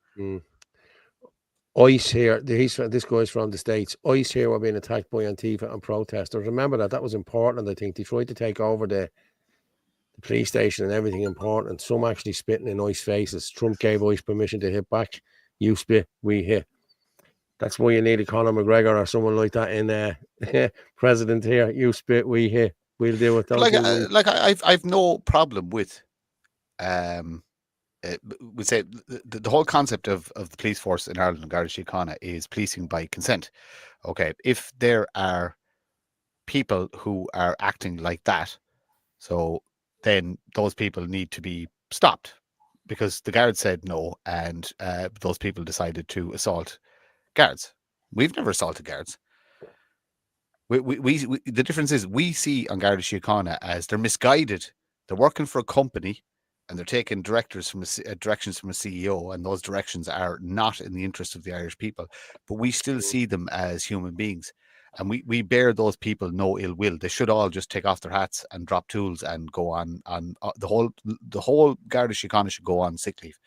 ICE here, this guy's from the States. ICE here were being attacked by Antifa and protesters. Remember that was important. I think they tried to take over the police station and everything important. Some actually spitting in ICE faces. Trump gave ICE permission to hit back. You spit, we hit. That's why you need a Conor McGregor or someone like that in president here. You spit, we hit. We'll deal with that. I've no problem with we say the whole concept of the police force in Ireland and Garda Síochána is policing by consent. Okay, if there are people who are acting like that, so then those people need to be stopped because the guards said no, and those people decided to assault guards. We've never assaulted guards. We the difference is we see on Garda Síochána as they're misguided. They're working for a company. And they're taking directions from a CEO, and those directions are not in the interest of the Irish people. But we still see them as human beings, and we bear those people no ill will. They should all just take off their hats and drop tools and go on the whole Garda Síochána should go on sick leave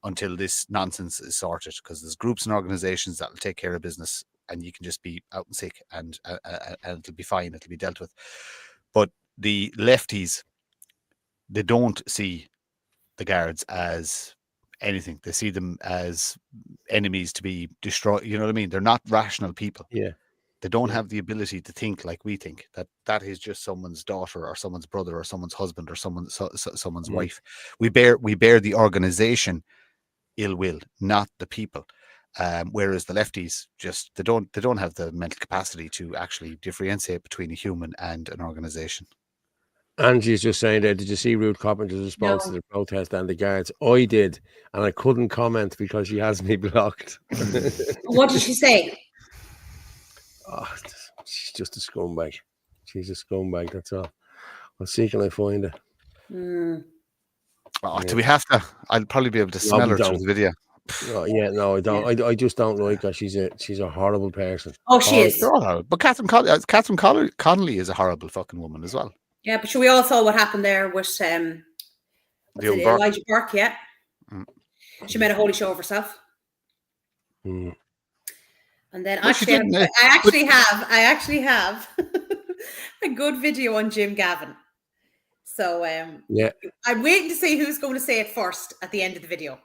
until this nonsense is sorted. Because there's groups and organisations that will take care of business, and you can just be out and sick, and it'll be fine. It'll be dealt with. But the lefties. They don't see the guards as anything. They see them as enemies to be destroyed. You know what I mean? They're not rational people. Yeah. They don't have the ability to think like we think. That is just someone's daughter or someone's brother or someone's husband or someone's wife. We bear the organization ill will, not the people. Whereas the lefties they don't have the mental capacity to actually differentiate between a human and an organization. Angie's just saying there, did you see Ruth Coppinger's response to the protest and the guards? I did, and I couldn't comment because she has me blocked. What did she say? Oh, she's just a scumbag. She's a scumbag, that's all. I'll see, can I find her? Do we have to? I'll probably be able to smell her through the video. Oh, yeah, no, I don't. I just don't like her. She's a horrible person. Oh, she is. They're all horrible. But Catherine Connolly is a horrible fucking woman as well. Yeah, but we all saw what happened there with Elijah Burke. Yeah, she made a holy show of herself. And then I actually have a good video on Jim Gavin. So I'm waiting to see who's going to say it first at the end of the video.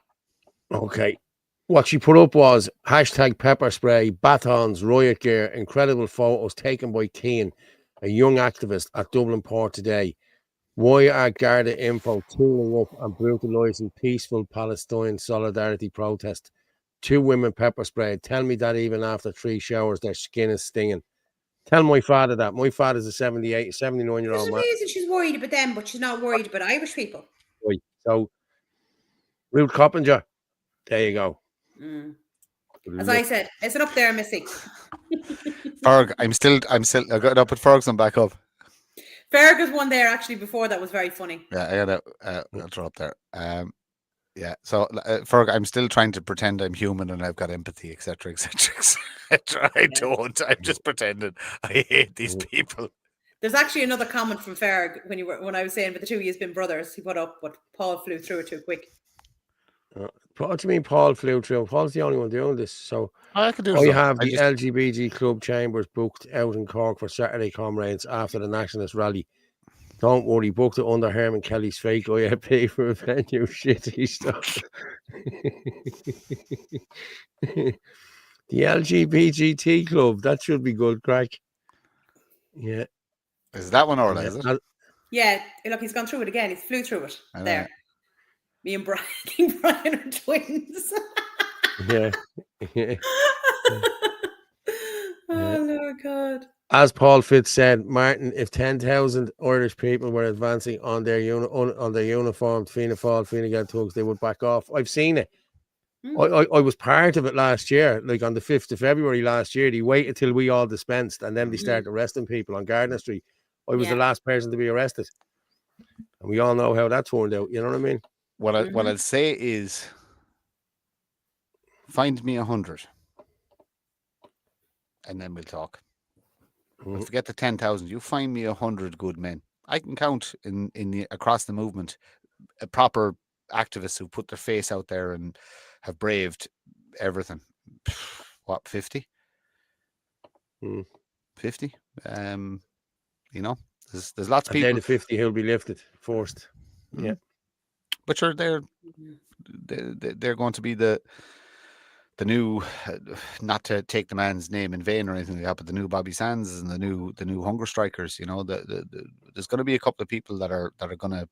Okay. What she put up was hashtag pepper spray, batons, riot gear, incredible photos taken by Keane, a young activist at Dublin Port today. Why are Garda Info tooling up and brutalising peaceful Palestine solidarity protest? 2 women pepper sprayed. Tell me that even after 3 showers, their skin is stinging. Tell my father that. My father's a 79-year-old man. She's worried about them, but she's not worried about Irish people. Right. So, Ruth Coppinger, there you go. As I said, is it up there, Missy? Ferg, I'm still. I got to put Ferguson back up. Fergus one there actually before that was very funny. Yeah, I gotta I'll throw up there. Yeah. So Ferg, I'm still trying to pretend I'm human and I've got empathy, etc., etc., etc. I don't. I'm just pretending. I hate these people. There's actually another comment from Ferg when I was saying, but the 2 of you has been brothers. He put up, but Paul flew through it too quick. What do you mean Paul flew through? Paul's the only one doing this. So I have the LGBT club chambers booked out in Cork for Saturday comrades after the nationalist rally. Don't worry, booked it under Herman Kelly's fake IFP for a venue. Shitty stuff. The LGBT club, that should be good crack. Yeah. Is that one or is it? Yeah, look, he's gone through it again. He flew through it there. Me and Brian are twins. Yeah. Oh, Lord God. As Paul Fitz said, Martin, if 10,000 Irish people were advancing on their uniformed Fianna Fáil, Fine Gael thugs, they would back off. I've seen it. I was part of it last year, like on the 5th of February last year. They waited till we all dispensed and then they started arresting people on Gardner Street. I was the last person to be arrested. And we all know how that turned out. You know what I mean? What I'll say is, find me 100, and then we'll talk. Forget the 10,000. You find me 100 good men. I can count across the movement, proper activists who put their face out there and have braved everything. What, 50? 50? You know, there's lots of people. And then the 50 he'll be lifted, forced. Yeah. But sure, they're going to be the new, not to take the man's name in vain or anything like that, but the new Bobby Sands and the new hunger strikers. You know, there's going to be a couple of people that are going to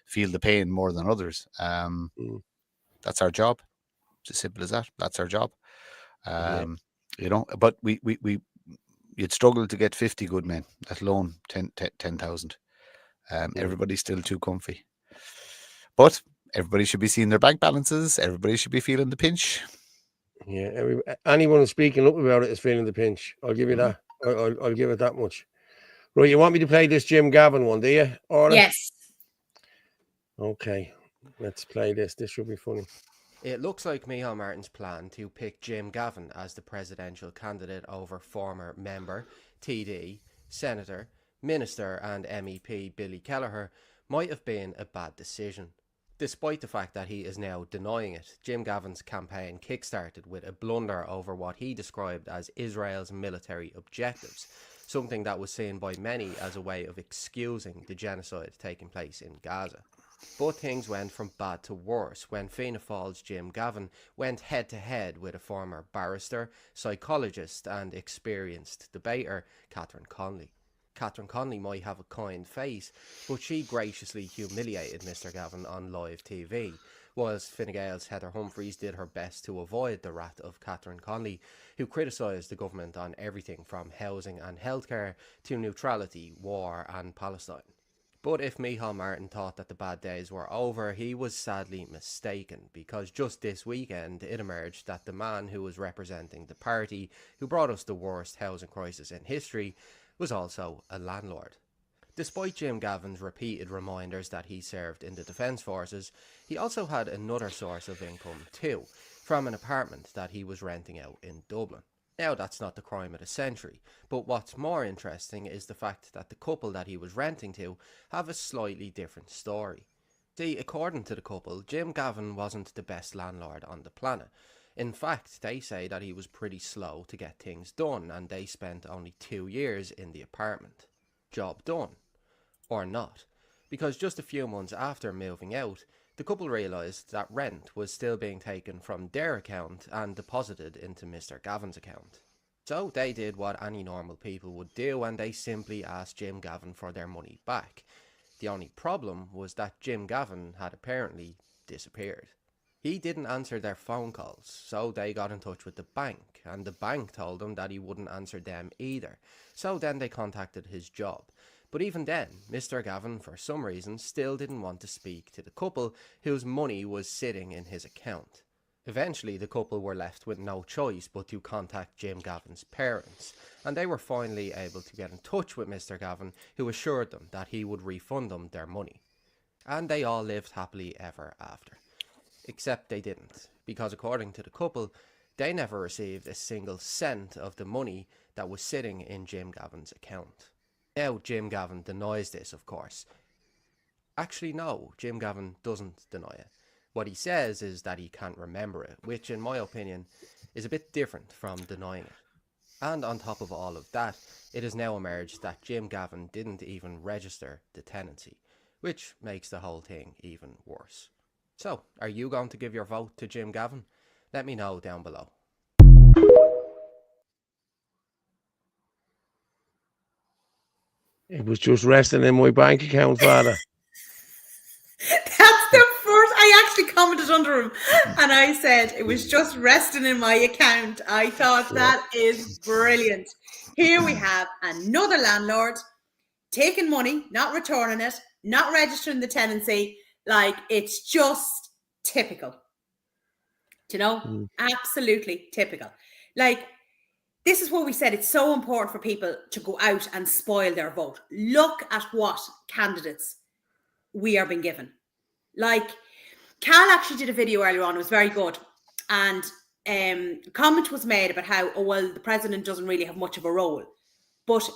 feel the pain more than others. That's our job. It's as simple as that. That's our job. You know, but you'd struggle to get 50 good men, let alone 10,000. Everybody's still too comfy. But everybody should be seeing their bank balances. Everybody should be feeling the pinch. Yeah, anyone who's speaking up about it is feeling the pinch. I'll give you that. I'll give it that much. Right, you want me to play this Jim Gavin one, do you? Orla? Yes. Okay, let's play this. This should be funny. It looks like Micheál Martin's plan to pick Jim Gavin as the presidential candidate over former member, TD, Senator, Minister and MEP Billy Kelleher might have been a bad decision. Despite the fact that he is now denying it, Jim Gavin's campaign kickstarted with a blunder over what he described as Israel's military objectives, something that was seen by many as a way of excusing the genocide taking place in Gaza. But things went from bad to worse when Fianna Fáil's Jim Gavin went head-to-head with a former barrister, psychologist and experienced debater, Catherine Connolly. Catherine Connolly might have a kind face, but she graciously humiliated Mr Gavin on live TV, whilst Fine Gael's Heather Humphreys did her best to avoid the wrath of Catherine Connolly, who criticised the government on everything from housing and healthcare to neutrality, war and Palestine. But if Micheál Martin thought that the bad days were over, he was sadly mistaken, because just this weekend it emerged that the man who was representing the party who brought us the worst housing crisis in history was also a landlord. Despite Jim Gavin's repeated reminders that he served in the Defence Forces, he also had another source of income too, from an apartment that he was renting out in Dublin. Now that's not the crime of the century, but what's more interesting is the fact that the couple that he was renting to have a slightly different story. See, according to the couple, Jim Gavin wasn't the best landlord on the planet. In fact, they say that he was pretty slow to get things done, and they spent only 2 years in the apartment. Job done. Or not. Because just a few months after moving out, the couple realised that rent was still being taken from their account and deposited into Mr Gavin's account. So they did what any normal people would do, and they simply asked Jim Gavin for their money back. The only problem was that Jim Gavin had apparently disappeared. He didn't answer their phone calls, so they got in touch with the bank, and the bank told them that he wouldn't answer them either. So then they contacted his job. But even then, Mr Gavin, for some reason, still didn't want to speak to the couple whose money was sitting in his account. Eventually, the couple were left with no choice but to contact Jim Gavin's parents, and they were finally able to get in touch with Mr Gavin, who assured them that he would refund them their money. And they all lived happily ever after. Except they didn't, because according to the couple, they never received a single cent of the money that was sitting in Jim Gavin's account. Now, Jim Gavin denies this, of course. Actually, no, Jim Gavin doesn't deny it. What he says is that he can't remember it, which, in my opinion, is a bit different from denying it. And on top of all of that, it has now emerged that Jim Gavin didn't even register the tenancy, which makes the whole thing even worse. So, are you going to give your vote to Jim Gavin? Let me know down below. It was just resting in my bank account, Father. That's the first. I actually commented under him, and I said it was just resting in my account. I thought that is brilliant. Here we have another landlord taking money, not returning it, not registering the tenancy. Like, it's just typical. Do you know? Absolutely typical. Like, this is what we said. It's so important for people to go out and spoil their vote. Look at what candidates we are being given. Like, Cal actually did a video earlier on. It was very good. And a comment was made about how, oh, well, the president doesn't really have much of a role. But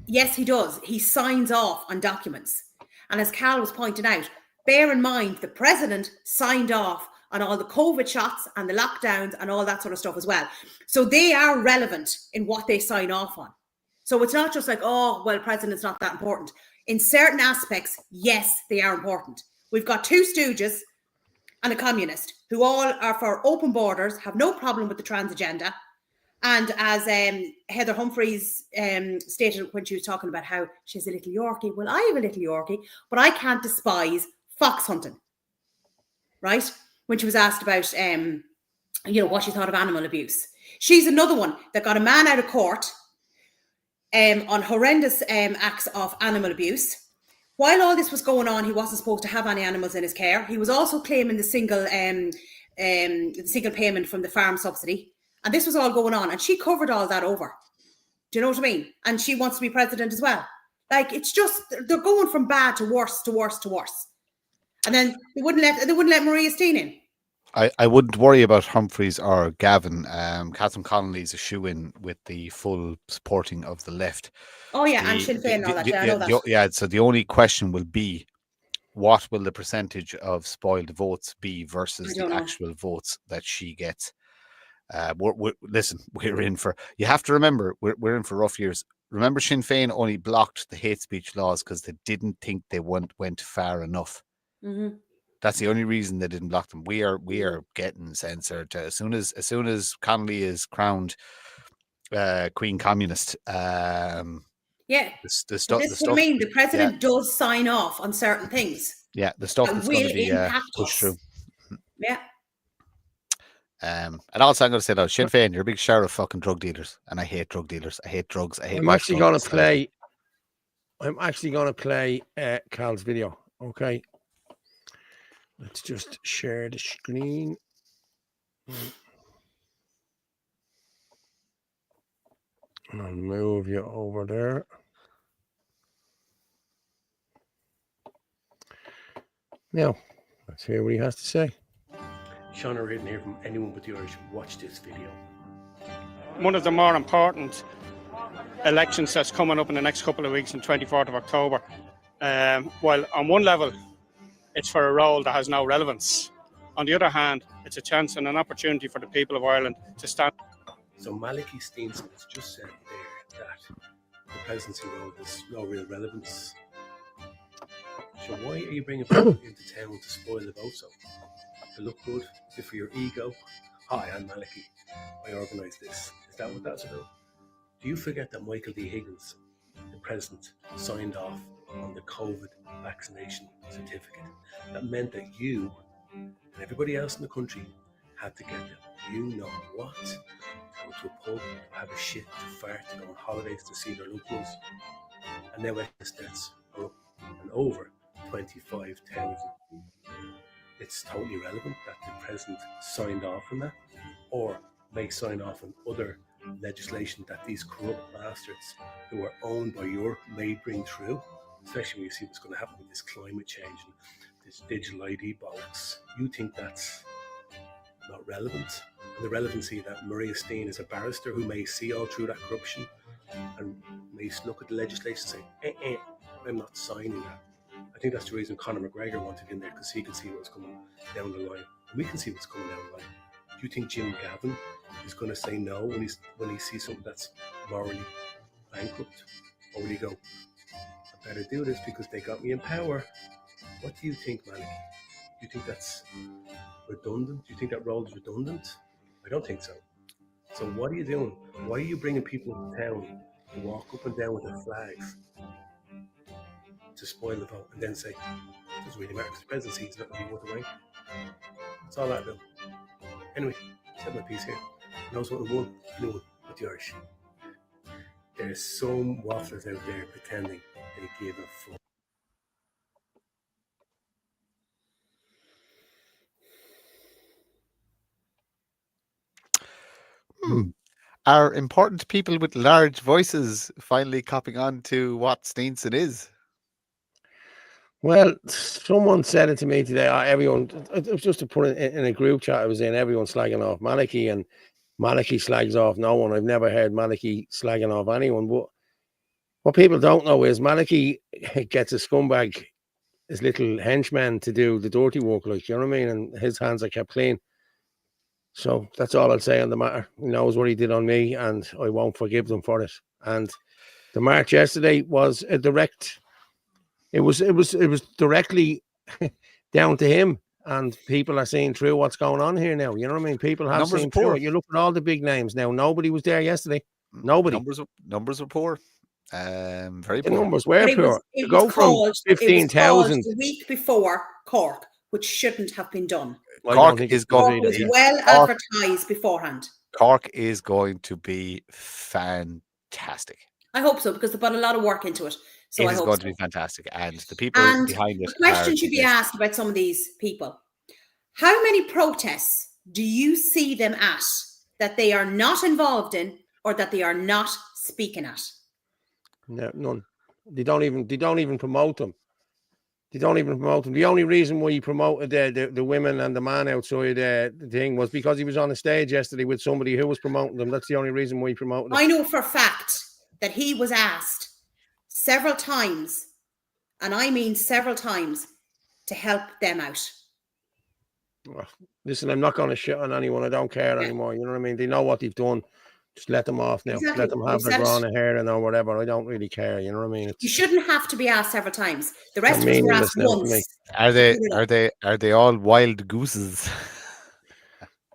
yes, he does. He signs off on documents. And as Cal was pointing out, bear in mind, the president signed off on all the COVID shots and the lockdowns and all that sort of stuff as well. So they are relevant in what they sign off on. So it's not just like, oh, well, president's not that important. In certain aspects, yes, they are important. We've got two stooges and a communist who all are for open borders, have no problem with the trans agenda. And as Heather Humphreys stated when she was talking about how she's a little Yorkie, well, I have a little Yorkie, but I can't despise fox hunting, right? When she was asked about, what she thought of animal abuse. She's another one that got a man out of court on horrendous acts of animal abuse. While all this was going on, he wasn't supposed to have any animals in his care. He was also claiming the single payment from the farm subsidy. And this was all going on. And she covered all that over. Do you know what I mean? And she wants to be president as well. Like, it's just, they're going from bad to worse to worse to worse. And then they wouldn't let Maria Steen in. I wouldn't worry about Humphreys or Gavin. Catherine Connolly's a shoe-in with the full supporting of the left. Oh, yeah, and Sinn Féin and all that. Yeah, I know that. Yeah, so the only question will be, what will the percentage of spoiled votes be versus the actual votes that she gets? Listen, we're in for, you have to remember, we're in for rough years. remember Sinn Féin only blocked the hate speech laws because they didn't think they went far enough. Mm-hmm. That's the only reason they didn't block them. We are getting censored as soon as Connolly is crowned Queen Communist. Yeah, the stuff. I mean, the president does sign off on certain things. Yeah, the stuff that's going to be pushed through. Yeah. And also, I'm going to say though, Sinn Féin, you're a big share of fucking drug dealers, and I hate drug dealers. I hate drugs. I hate. I'm actually going to play Cal's video. Okay, let's just share the screen. And I'll move you over there. Now, let's hear what he has to say. Sean O'Riordan here from Anyone But the Irish. Watch this video. One of the more important elections that's coming up in the next couple of weeks on 24th of October. While on one level, it's for a role that has no relevance. On the other hand, it's a chance and an opportunity for the people of Ireland to stand. So Malachy Steenson has just said there that the presidency role has no real relevance. So why are you bringing people into town to spoil the vote? So to look good, is it for your ego? Hi, I'm Malachy. I organised this. Is that what that's about? Do you forget that Michael D. Higgins, the president, signed off on the COVID vaccination certificate? That meant that you and everybody else in the country had to get them. You know what? Go to a pub, have a shit, to fart, to go on holidays, to see their loved ones. And now deaths are up and over 25,000. It's totally irrelevant that the president signed off on that, or may sign off on other legislation that these corrupt bastards who are owned by Europe may bring through, especially when you see what's going to happen with this climate change and this digital ID bollocks. You think that's not relevant? And the relevancy that Maria Steen is a barrister who may see all through that corruption and may look at the legislation and say, I'm not signing that. I think that's the reason Conor McGregor wanted in there, because he can see what's coming down the line. And we can see what's coming down the line. Do you think Jim Gavin is going to say no when he sees something that's morally bankrupt? Or will he go, I better do this because they got me in power? What do you think, Malachy? Do you think that's redundant? Do you think that role is redundant? I don't think so. So what are you doing? Why are you bringing people into town to walk up and down with their flags to spoil the vote and then say, it doesn't really matter because the presidency is not going to be worth a rank? That's all that, Bill. Anyway, said my piece here. Knows what we won? Anyone but the Irish. There's some wafflers out there pretending they give a fuck. Are important people with large voices finally copping on to what Steenson is? Well, someone said it to me today. Everyone, it was just to put it in a group chat I was in, everyone slagging off Malachy, and Malachy slags off no one. I've never heard Malachy slagging off anyone. But what people don't know is Malachy gets a scumbag, his little henchman, to do the dirty work, like, you know what I mean? And his hands are kept clean. So that's all I'll say on the matter. He knows what he did on me, and I won't forgive them for it. And the march yesterday was a direct. It was directly down to him, and people are seeing through what's going on here now. You know what I mean? People have seen through it. You look at all the big names now. Nobody was there yesterday. Nobody. Numbers were poor. Very the poor. Numbers were poor. It go was from called, 15,000 the week before Cork, which shouldn't have been done. Cork is going Cork was well advertised beforehand. Cork is going to be fantastic. I hope so, because they put a lot of work into it. So it I is hope going so. to be fantastic, and the people behind it. The question should be asked about some of these people: how many protests do you see them at that they are not involved in, or that they are not speaking at? No, none. They don't even promote them. They don't even promote them. The only reason why he promoted the women and the man outside the thing was because he was on a stage yesterday with somebody who was promoting them. That's the only reason why he promoted them. I know for a fact that he was asked several times, and I mean several times, to help them out. Well, listen, I'm not going to shit on anyone. I don't care anymore. You know what I mean? They know what they've done. Just let them off now. Exactly. Let them have We've their said it. growing hair and or whatever. I don't really care. You know what I mean? You shouldn't have to be asked several times. The rest of us were meaningless asked now to me. once. Are they all wild gooses?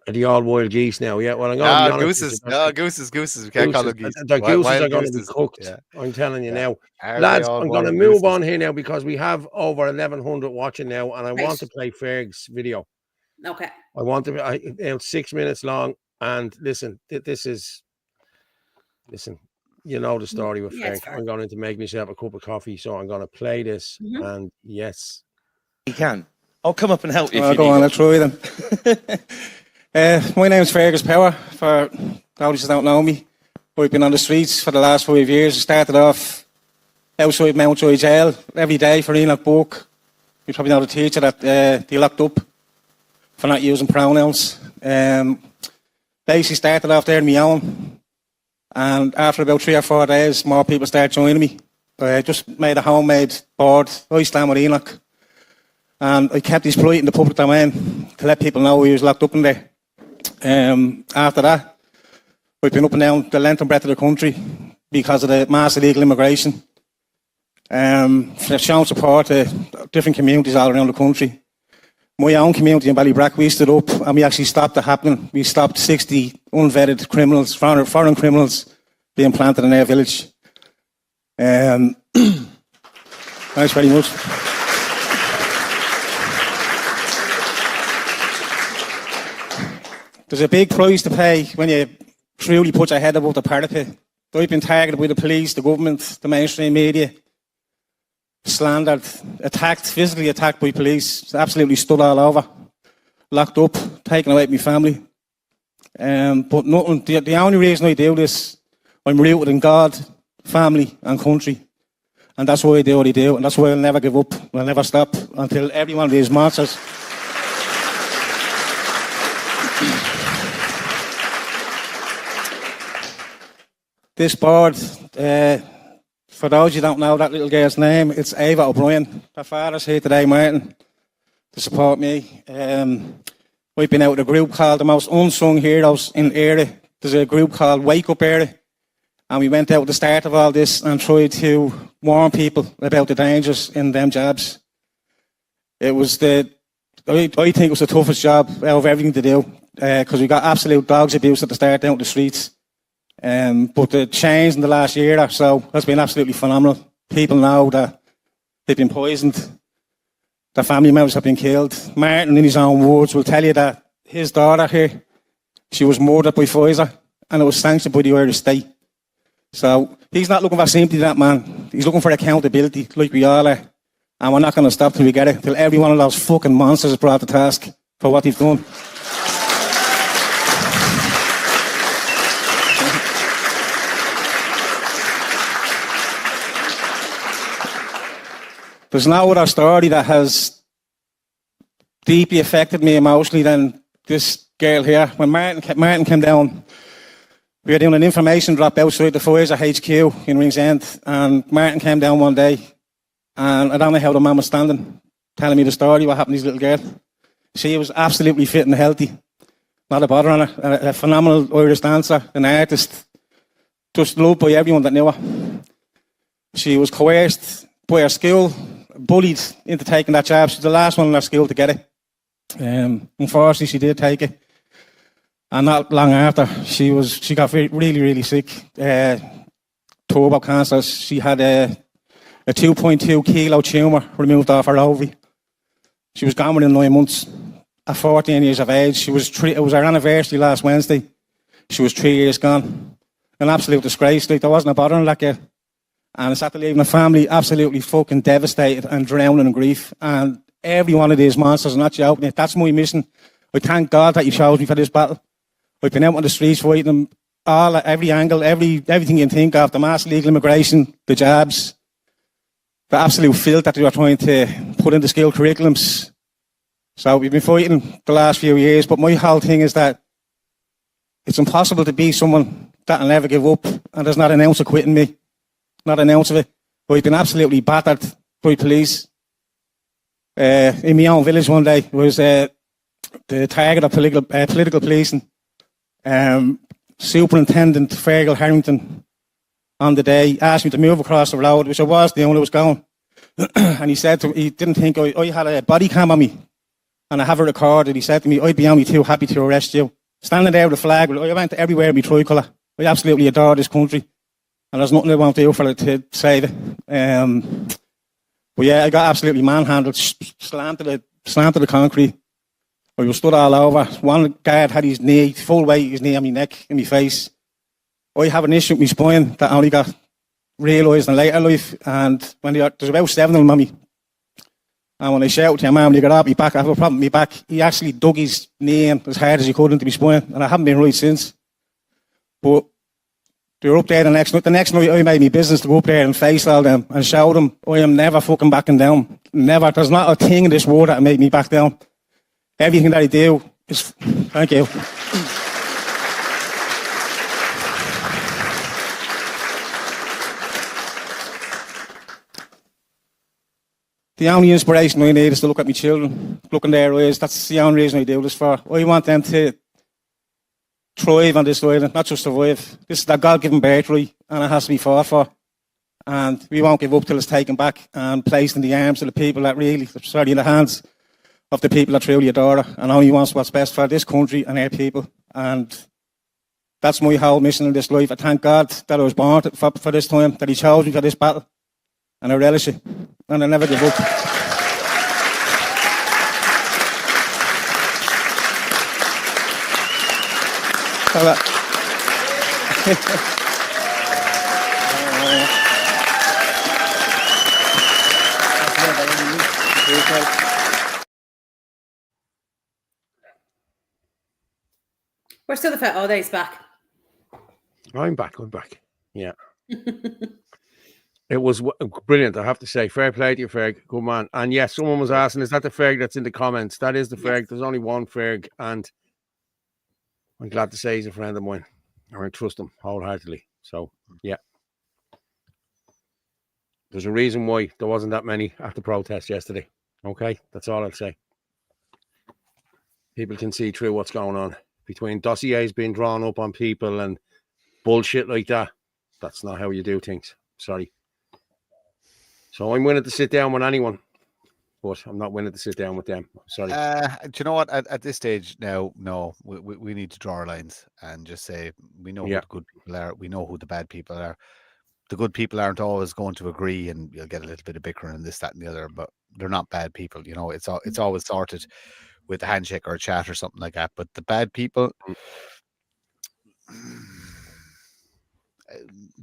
Are they all wild geese now? Yeah. Well, I'm going to be honest. Gooses. No, gooses. We can't call them geese. The gooses Wild are going to be gooses. cooked. Yeah. I'm telling you now. Are Lads, they all I'm going to wild move gooses? on here now because we have over 1,100 watching now, and I Right. want to play Ferg's video. Okay. I want to. It's 6 minutes long, and listen, listen. You know the story with Yeah, it's Ferg. fair. I'm going to make myself a cup of coffee, so I'm going to play this. Mhm. And yes, You can. I'll come up and help you. Well, if you go need on, it. I'll try then. My name's Fergus Power. For those who don't know me, I've been on the streets for the last 5 years. I started off outside Mountjoy Jail every day for Enoch Book. You probably know the teacher that they locked up for not using pronouns. Basically started off there on my own. And after about 3 or 4 days, more people started joining me. I just made a homemade board, I stand with Enoch. And I kept his plight in the public domain to let people know he was locked up in there. After that, we've been up and down the length and breadth of the country because of the mass illegal immigration. They've shown support to different communities all around the country. My own community in Ballybrack, we stood up and we actually stopped it happening. We stopped 60 unvetted criminals, foreign criminals being planted in our village. Thanks very much. There's a big price to pay when you truly put your head above the parapet. I've been targeted by the police, the government, the mainstream media, slandered, attacked, physically attacked by police, absolutely stood all over, locked up, taken away from my family. But nothing. The only reason I do this, I'm rooted in God, family and country. And that's why I do what I do, and that's why I'll never give up, I'll never stop until every one of these monsters this board, for those who don't know that little girl's name, it's Ava O'Brien. Her father's here today, Martin, to support me. We've been out with a group called the Most Unsung Heroes in Era. There's a group called Wake Up Era. And we went out at the start of all this and tried to warn people about the dangers in them jobs. It was I think it was the toughest job out of everything to do, because we got absolute dogs abuse at the start down the streets. But the change in the last year or so has been absolutely phenomenal. People know that they've been poisoned, their family members have been killed. Martin, in his own words, will tell you that his daughter here, she was murdered by Pfizer, and it was sanctioned by the Irish state. So he's not looking for sympathy, that man. He's looking for accountability, like we all are. And we're not going to stop till we get it, till every one of those fucking monsters is brought to task for what they've done. There's no other story that has deeply affected me emotionally than this girl here. When Martin came down, we were doing an information drop outside the Pfizer HQ in Ringsend, and Martin came down one day, and I don't know how the man was standing, telling me the story, what happened to his little girl. She was absolutely fit and healthy, not a bother on her, a phenomenal Irish dancer, an artist, just loved by everyone that knew her. She was coerced by her school, bullied into taking that job. She's the last one in her school to get it. Unfortunately, she did take it. And not long after, she got really, really sick. Turbo cancer. She had a 2.2 kilo tumour removed off her ovary. She was gone within 9 months. At 14 years of age, it was her anniversary last Wednesday. She was 3 years gone. An absolute disgrace. Like, there wasn't a bother on that girl. And it's after leaving the family absolutely fucking devastated and drowning in grief. And every one of these monsters, I'm not joking, that's my mission. I thank God that He chose me for this battle. I've been out on the streets fighting them all at every angle, everything you can think of, the mass legal immigration, the jobs, the absolute filth that they were trying to put into school curriculums. So we've been fighting the last few years, but my whole thing is that it's impossible to be someone that'll never give up, and there's not an ounce of quitting me, not an ounce of it. We've been absolutely battered by police. In my own village one day was the target of political policing. Superintendent Fergal Harrington on the day asked me to move across the road, which I was the only one was going. And he said he didn't think I had a body cam on me and I have it recorded. He said to me, I'd be only too happy to arrest you. Standing there with a flag, I went everywhere with my tricolour. I absolutely adore this country and there's nothing I won't do for it to save it. But yeah, I got absolutely manhandled, slammed to the concrete. I was stood all over. One guard had his knee, full weight of his knee on my neck, in my face. I have an issue with my spine that only got realised in later life. And when there's about 7 of them on me. And when I shouted to him, man, when you got up my back, I have a problem with my back. He actually dug his knee in as hard as he could into my spine. And I haven't been right since. But they were up there the next night. The next night I made my business to go up there and face all them and show them I am never fucking backing down. Never. There's not a thing in this world that made me back down. Everything that I do is... Thank you. The only inspiration I need is to look at my children, look in their eyes. That's the only reason I do this for. I want them to thrive on this island, not just survive. This is their God-given birthright, and it has to be fought for. And we won't give up till it's taken back and placed in the arms of the people that really, sorry, in the hands of the people that truly adore her and only wants what's best for this country and our people. And that's my whole mission in this life. I thank God that I was born for this time, that he chose me for this battle. And I relish it. And I never give up. Where's the other fella? Oh, there he's back. I'm back. Yeah. It was brilliant, I have to say. Fair play to you, Ferg. Good man. And yes, someone was asking, is that the Ferg that's in the comments? That is the Ferg. There's only one Ferg, and I'm glad to say he's a friend of mine. I trust him wholeheartedly. So, yeah. There's a reason why there wasn't that many at the protest yesterday. Okay? That's all I'll say. People can see through what's going on. Between dossiers being drawn up on people and bullshit like that, that's not how you do things. Sorry. So I'm willing to sit down with anyone, but I'm not willing to sit down with them. Sorry. Do you know what? At this stage now, no, we need to draw our lines and just say we know who the good people are. We know who the bad people are. The good people aren't always going to agree, and you'll get a little bit of bickering and this, that, and the other. But they're not bad people. You know, it's always sorted with a handshake or a chat or something like that. But the bad people,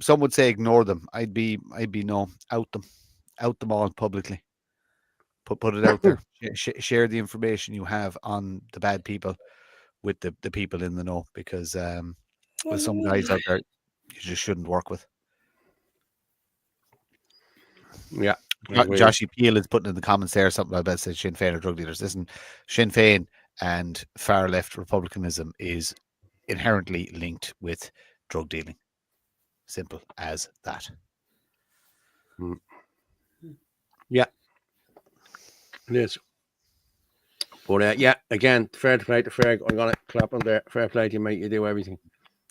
some would say ignore them. I'd be no, out them all publicly. Put it out there. Share the information you have on the bad people with the people in the know, because there's some guys out there you just shouldn't work with. Yeah. Joshy Peel is putting in the comments there something about said Sinn Féin are drug dealers. Listen, Sinn Féin and far left republicanism is inherently linked with drug dealing. Simple as that. Yeah, it is. But yeah, again, fair play to Ferg. I'm gonna clap on there. Fair play to you, mate. You do everything.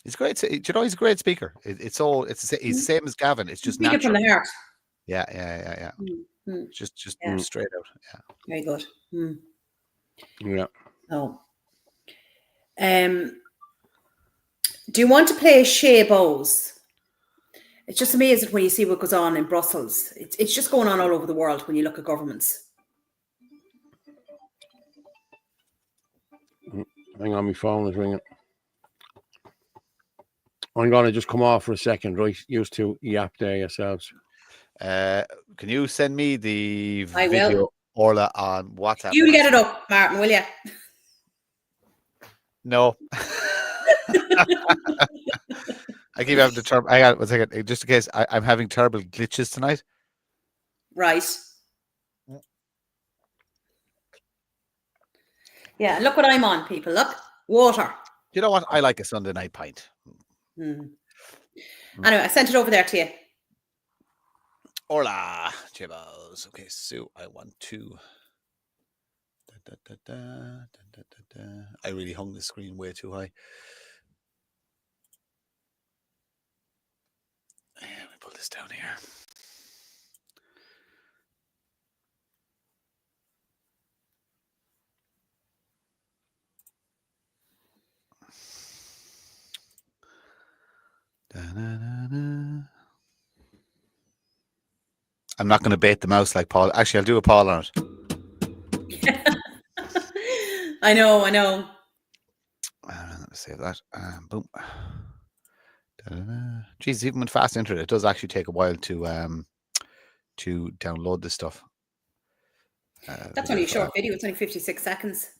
He's great. Do you know he's a great speaker? He's the same as Gavin. It's just speaking from the heart. Yeah. Just straight out. Yeah. Very good. Yeah. Oh. Do you want to play Shea Bowes? It's just amazing when you see what goes on in Brussels. It's just going on all over the world when you look at governments. Hang on, my phone is ringing. I'm going to just come off for a second, right? Used to yap there yourselves. Can you send me the I video, will. Orla, on WhatsApp? You'll get it up, Martin, will you? No. I keep having the term. I got 1 second, just in case. I'm having terrible glitches tonight. Right. Yeah, look what I'm on, people. Look, water. You know what? I like a Sunday night pint. Anyway, I sent it over there to you. Hola, Chibos. Okay, so I want to. I really hung the screen way too high. pull this down here. I'm not going to bait the mouse like Paul. Actually, I'll do a Paul on it. I know. Let me save that. Boom. Jeez, even with fast internet, it does actually take a while to download this stuff. That's only a short video. It's only 56 seconds.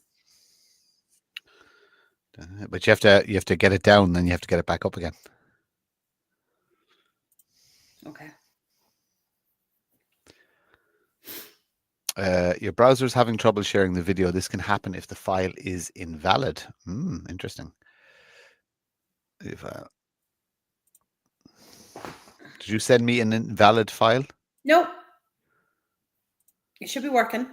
But you have to get it down, then you have to get it back up again. Okay. Your browser's having trouble sharing the video. This can happen if the file is invalid. Interesting. Did you send me an invalid file? No. It should be working.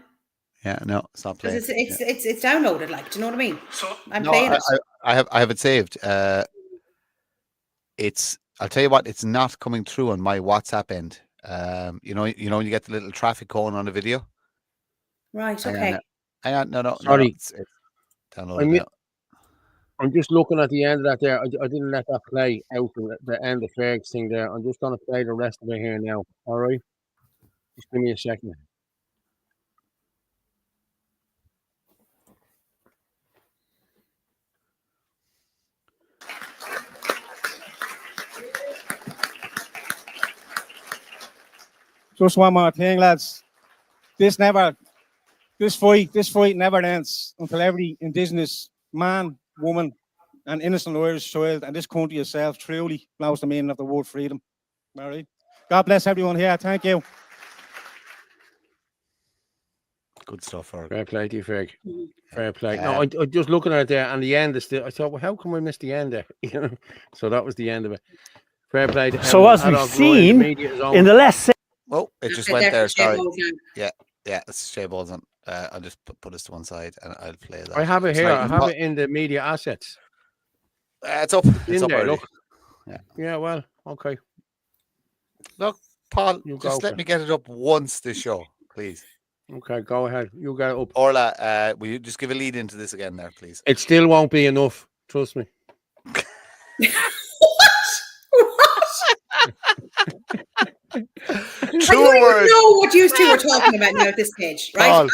Yeah, no, it's not playing. It's downloaded. Like, do you know what I mean? So I'm playing it. I have it saved. I'll tell you what. It's not coming through on my WhatsApp end. You know when you get the little traffic cone on the video. Right. Okay. Hang on. No. Sorry. It's downloaded now. I'm just looking at the end of that there. I didn't let that play out the end of Ferg's thing there. I'm just going to play the rest of it here now. All right? Just give me a second. Just one more thing, lads. This fight never ends until every Indigenous man, woman, and innocent Irish child and this country itself truly knows the meaning of the word freedom. All right. God bless everyone here. Thank you. Good stuff, Ferg. Fair play to you, Ferg. Fair play. No, I just looking at it there, and the end is still. I thought, well, how come I missed the end there? You know, so that was the end of it. Fair play. So as we've seen in the less. Oh, it just went there. Sorry. Yeah, it's Shea Bolton. I'll just put this to one side and I'll play that. I have it here. I have it in the media assets. It's up. It's up there. already. Look. Yeah. Well. Okay. Look, Paul. You just let me get it up once this show, please. Okay, go ahead. You get it up. Orla, will you just give a lead into this again there, please? It still won't be enough. Trust me. I don't even know what you two are talking about now at this stage, right?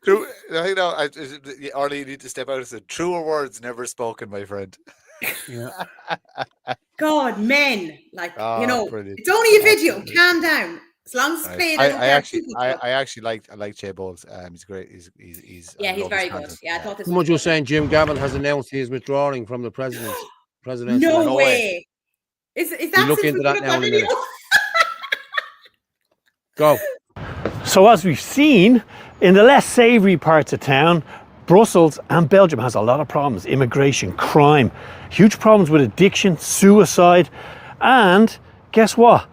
True. I know. Orla, you need to step out and say, truer words never spoken, my friend. Yeah. God, men, like brilliant. it's only a video. Calm down. As long as it's played. I actually like Shea Bowles. He's great. He's he's very good. Yeah, I thought this. Someone just saying Jim Gavin has announced he is withdrawing from the presidential. No way. Is that? You look into that now in a minute. Go. So as we've seen in the less savoury parts of town, Brussels and Belgium has a lot of problems. Immigration, crime, huge problems with addiction, suicide, and guess what?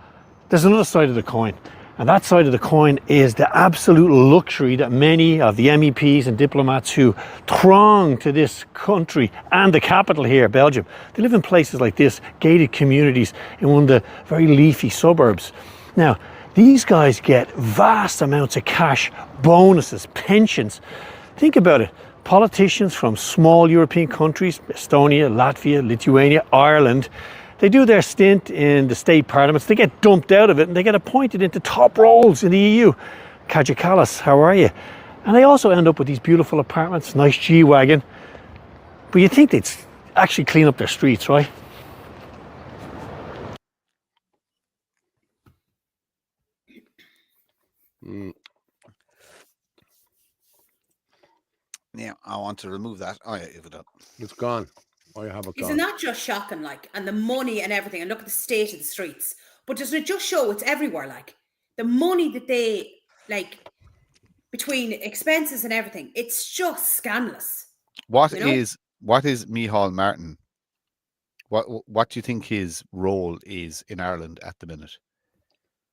There's another side of the coin. And that side of the coin is the absolute luxury that many of the MEPs and diplomats who throng to this country and the capital here, Belgium, they live in places like this, gated communities in one of the very leafy suburbs. Now, these guys get vast amounts of cash, bonuses, pensions. Think about it. Politicians from small European countries, Estonia, Latvia, Lithuania, Ireland, they do their stint in the state parliaments, they get dumped out of it and they get appointed into top roles in the EU. Kaja Kallas, how are you? And they also end up with these beautiful apartments, nice G-Wagon. But you'd think they'd actually clean up their streets, right? Yeah, I want to remove that. Oh yeah, it's gone. I have it gone. Isn't that just shocking? Like, and the money and everything, and look at the state of the streets. But doesn't it just show it's everywhere? Like the money that they between expenses and everything, it's just scandalous. What is Micheál Martin? What do you think his role is in Ireland at the minute?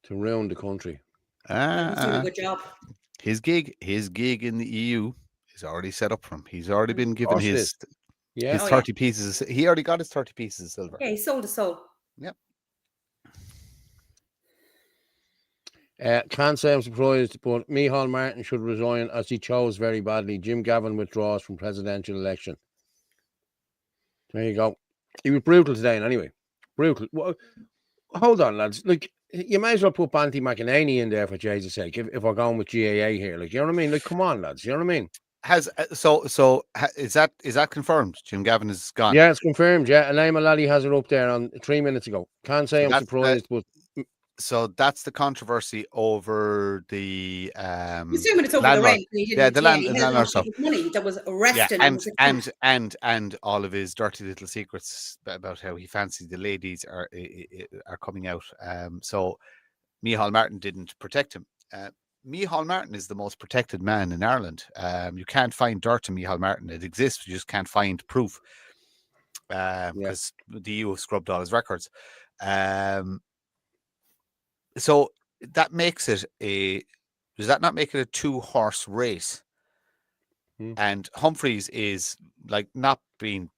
To ruin the country. He's doing a good job. His gig in the EU is already set up for him. He's already been given his 30 pieces. He already got his 30 pieces of silver. Yeah, he sold his soul. Yep. Can't say I'm surprised, but Micheál Martin should resign as he chose very badly. Jim Gavin withdraws from presidential election. There you go. He was brutal today, anyway. Brutal. Well, hold on, lads. Like, you may as well put Banty McEnany in there for Jesus' sake. If we're going with GAA here, like, you know what I mean? Like, come on, lads. You know what I mean? Is that confirmed? Jim Gavin is gone. Yeah, it's confirmed. Yeah, Elaine Mullally has it up there on 3 minutes ago. Can't say I'm surprised, but. So that's the controversy over the assuming it's over landlord. the land stuff. Money that was arrested. Yeah, and all of his dirty little secrets about how he fancied the ladies are coming out. So Micheál Martin didn't protect him. Micheál Martin is the most protected man in Ireland. You can't find dirt in Micheál Martin. It exists. You just can't find proof because the EU have scrubbed all his records. So that makes it does that not make it a 2-horse race? And Humphreys is like I don't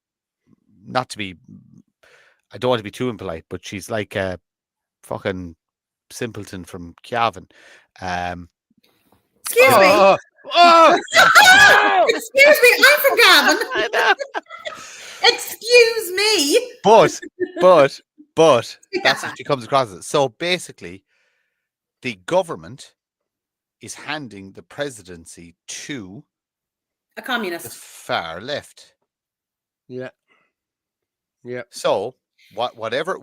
want to be too impolite, but she's like a fucking simpleton from Cavan. Excuse me. Excuse me, I'm from Cavan. I know. Excuse me. But that's what she comes across as. So basically, the government is handing the presidency to a communist, the far left. Yeah. So whatever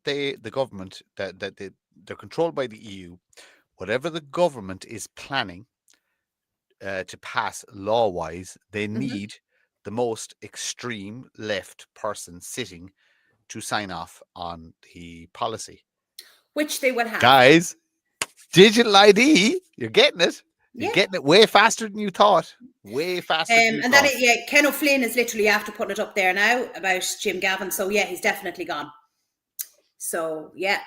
the government that they're controlled by the EU, whatever the government is planning to pass law-wise, they need the most extreme left person sitting to sign off on the policy, which they will have. Guys, digital ID, you're getting it. You're getting it way faster than you thought. Way faster. And that Ken O'Flynn is literally after putting it up there now about Jim Gavin. So yeah, he's definitely gone. So yeah.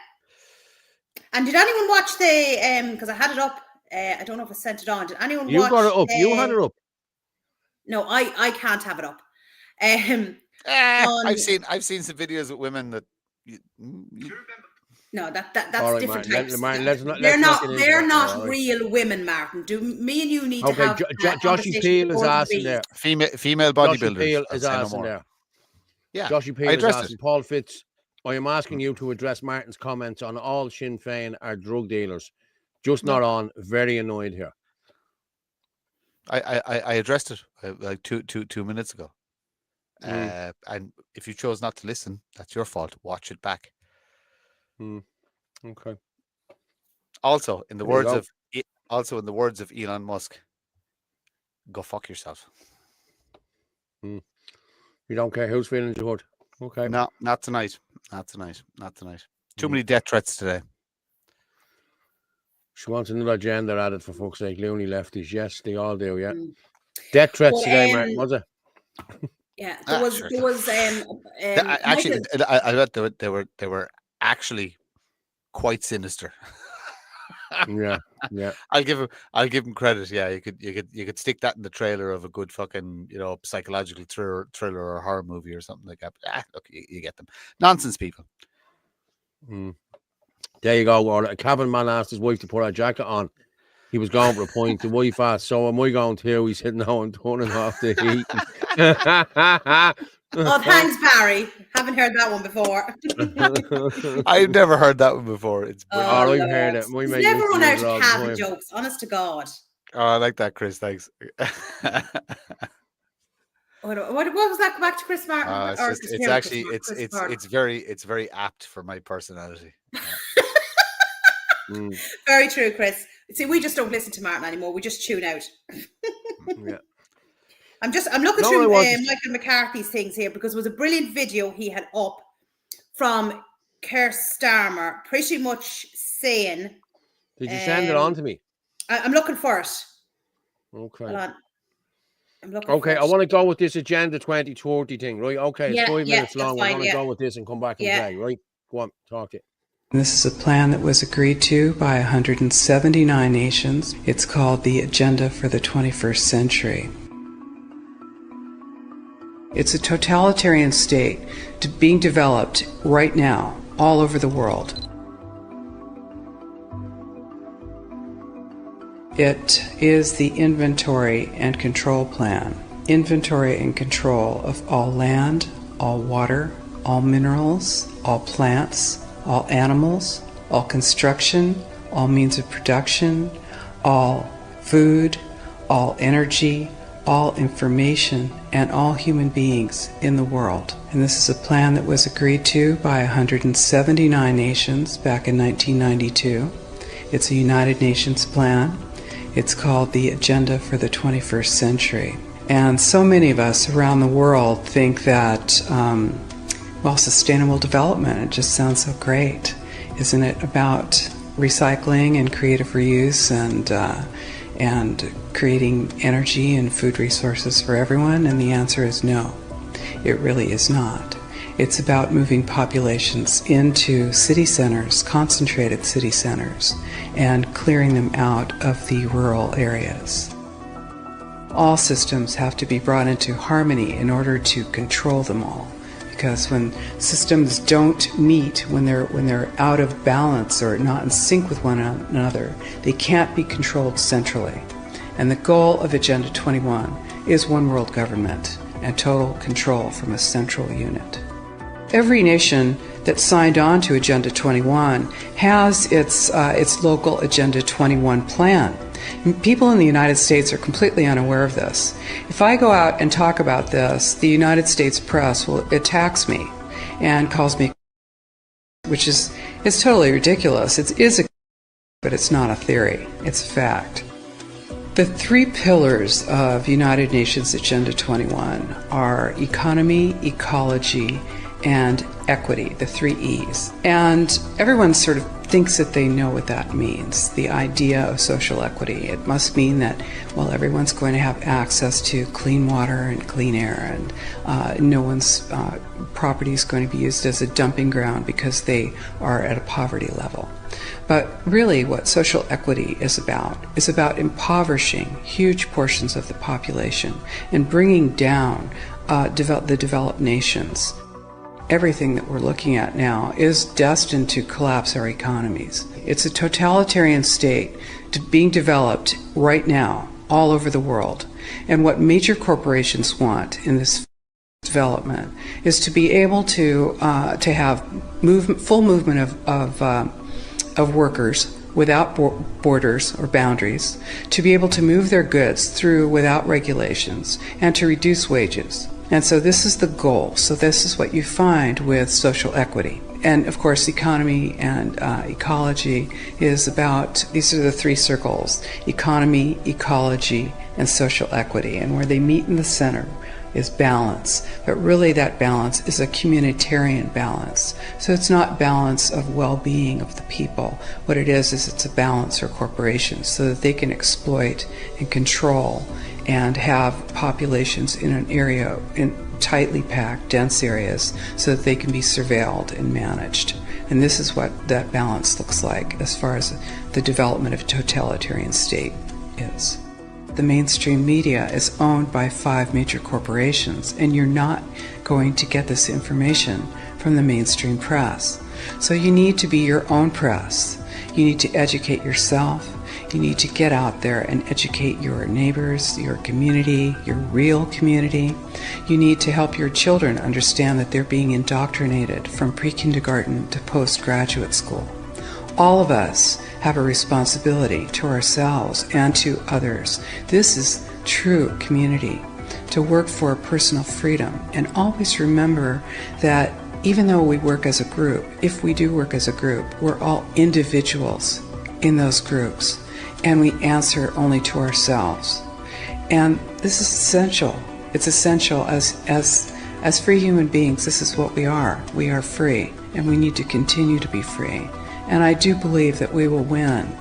And did anyone watch the? Because I had it up. I don't know if I sent it on. Did anyone? You watch got it up. You had it up. No, I can't have it up. I've seen some videos of women that. No, that's right, different Martin, types. They're not real women, Martin. Do me and you need to have? Joshy Peel is asking there. Female bodybuilders. Joshy Peel is asking there. Yeah, Joshy Peel is asking. Paul Fitz, I am asking you to address Martin's comments on all Sinn Féin are drug dealers. Just not on. Very annoyed here. I addressed it like two minutes ago. And if you chose not to listen, that's your fault. Watch it back. Okay. Also, in the words of Elon Musk, go fuck yourself. You don't care whose feelings you hurt. Okay. No, not tonight. Not tonight. Too many death threats today. She wants another gender added, for fuck's sake. Loony lefties. Yes, they all do, yeah. Death threats today, Martin, was it? Yeah, there was actually, I bet they were actually quite sinister. Yeah. I'll give him credit. Yeah, you could stick that in the trailer of a good fucking psychological thriller or horror movie or something like that. But, look, you get them. Nonsense people. There you go. Or a cabin man asked his wife to put her jacket on. He was going for a point. The wife asked, "So am I going to?" He said, "No, I'm turning off the heat." Oh, thanks, Barry. Haven't heard that one before. I've never heard that one before. It's brilliant. I've heard it. He's never run out of cabin jokes, honest to God. Oh, I like that, Chris. Thanks. What was that? Go back to Chris Martin. It's very apt for my personality. Very true, Chris. See, we just don't listen to Martin anymore. We just tune out. Yeah. I'm looking through Michael McCarthy's things here because it was a brilliant video he had up from Keir Starmer, pretty much saying. Did you send it on to me? I'm looking for it. Okay. Hold on. I'm looking. Okay, I want to go with this Agenda 2030 thing, right? Okay, it's 5 minutes long. We're going to go with this and come back and play, right? Go on, talk to you. This is a plan that was agreed to by 179 nations. It's called the Agenda for the 21st Century. It's a totalitarian state being developed right now all over the world. It is the inventory and control plan. Inventory and control of all land, all water, all minerals, all plants, all animals, all construction, all means of production, all food, all energy, all information, and all human beings in the world. And this is a plan that was agreed to by 179 nations back in 1992. It's a United Nations plan. It's called the Agenda for the 21st Century. And so many of us around the world think that, sustainable development, it just sounds so great. Isn't it about recycling and creative reuse and creating energy and food resources for everyone? And the answer is no, it really is not. It's about moving populations into city centers, concentrated city centers, and clearing them out of the rural areas. All systems have to be brought into harmony in order to control them all. Because when systems don't meet, when they're out of balance or not in sync with one another, they can't be controlled centrally. And the goal of Agenda 21 is one world government and total control from a central unit. Every nation that signed on to Agenda 21 has its local Agenda 21 plan. People in the United States are completely unaware of this. If I go out and talk about this, the United States press attacks me and calls me, which is totally ridiculous. It is but it's not a theory. It's a fact. The three pillars of United Nations Agenda 21 are economy, ecology, and equity, the 3 E's. And everyone sort of thinks that they know what that means, the idea of social equity. It must mean that, everyone's going to have access to clean water and clean air, and no one's property is going to be used as a dumping ground because they are at a poverty level. But really what social equity is about impoverishing huge portions of the population and bringing down the developed nations. Everything that we're looking at now is destined to collapse our economies. It's a totalitarian state being developed right now all over the world. And what major corporations want in this development is to be able to have full movement of workers without borders or boundaries, to be able to move their goods through without regulations, and to reduce wages. And so this is the goal. So this is what you find with social equity. And of course, economy and ecology is about, these are the 3 circles: economy, ecology, and social equity. And where they meet in the center is balance. But really that balance is a communitarian balance. So it's not balance of well-being of the people. What it is it's a balance for corporations so that they can exploit and control and have populations in an area, in tightly packed, dense areas, so that they can be surveilled and managed. And this is what that balance looks like as far as the development of a totalitarian state is. The mainstream media is owned by 5 major corporations, and you're not going to get this information from the mainstream press. So you need to be your own press. You need to educate yourself. You need to get out there and educate your neighbors, your community, your real community. You need to help your children understand that they're being indoctrinated from pre-kindergarten to postgraduate school. All of us have a responsibility to ourselves and to others. This is true community, to work for personal freedom. And always remember that even though we work as a group, if we do work as a group, we're all individuals in those groups. And we answer only to ourselves. And this is essential. It's essential as free human beings. This is what we are. We are free, and we need to continue to be free. And I do believe that we will win,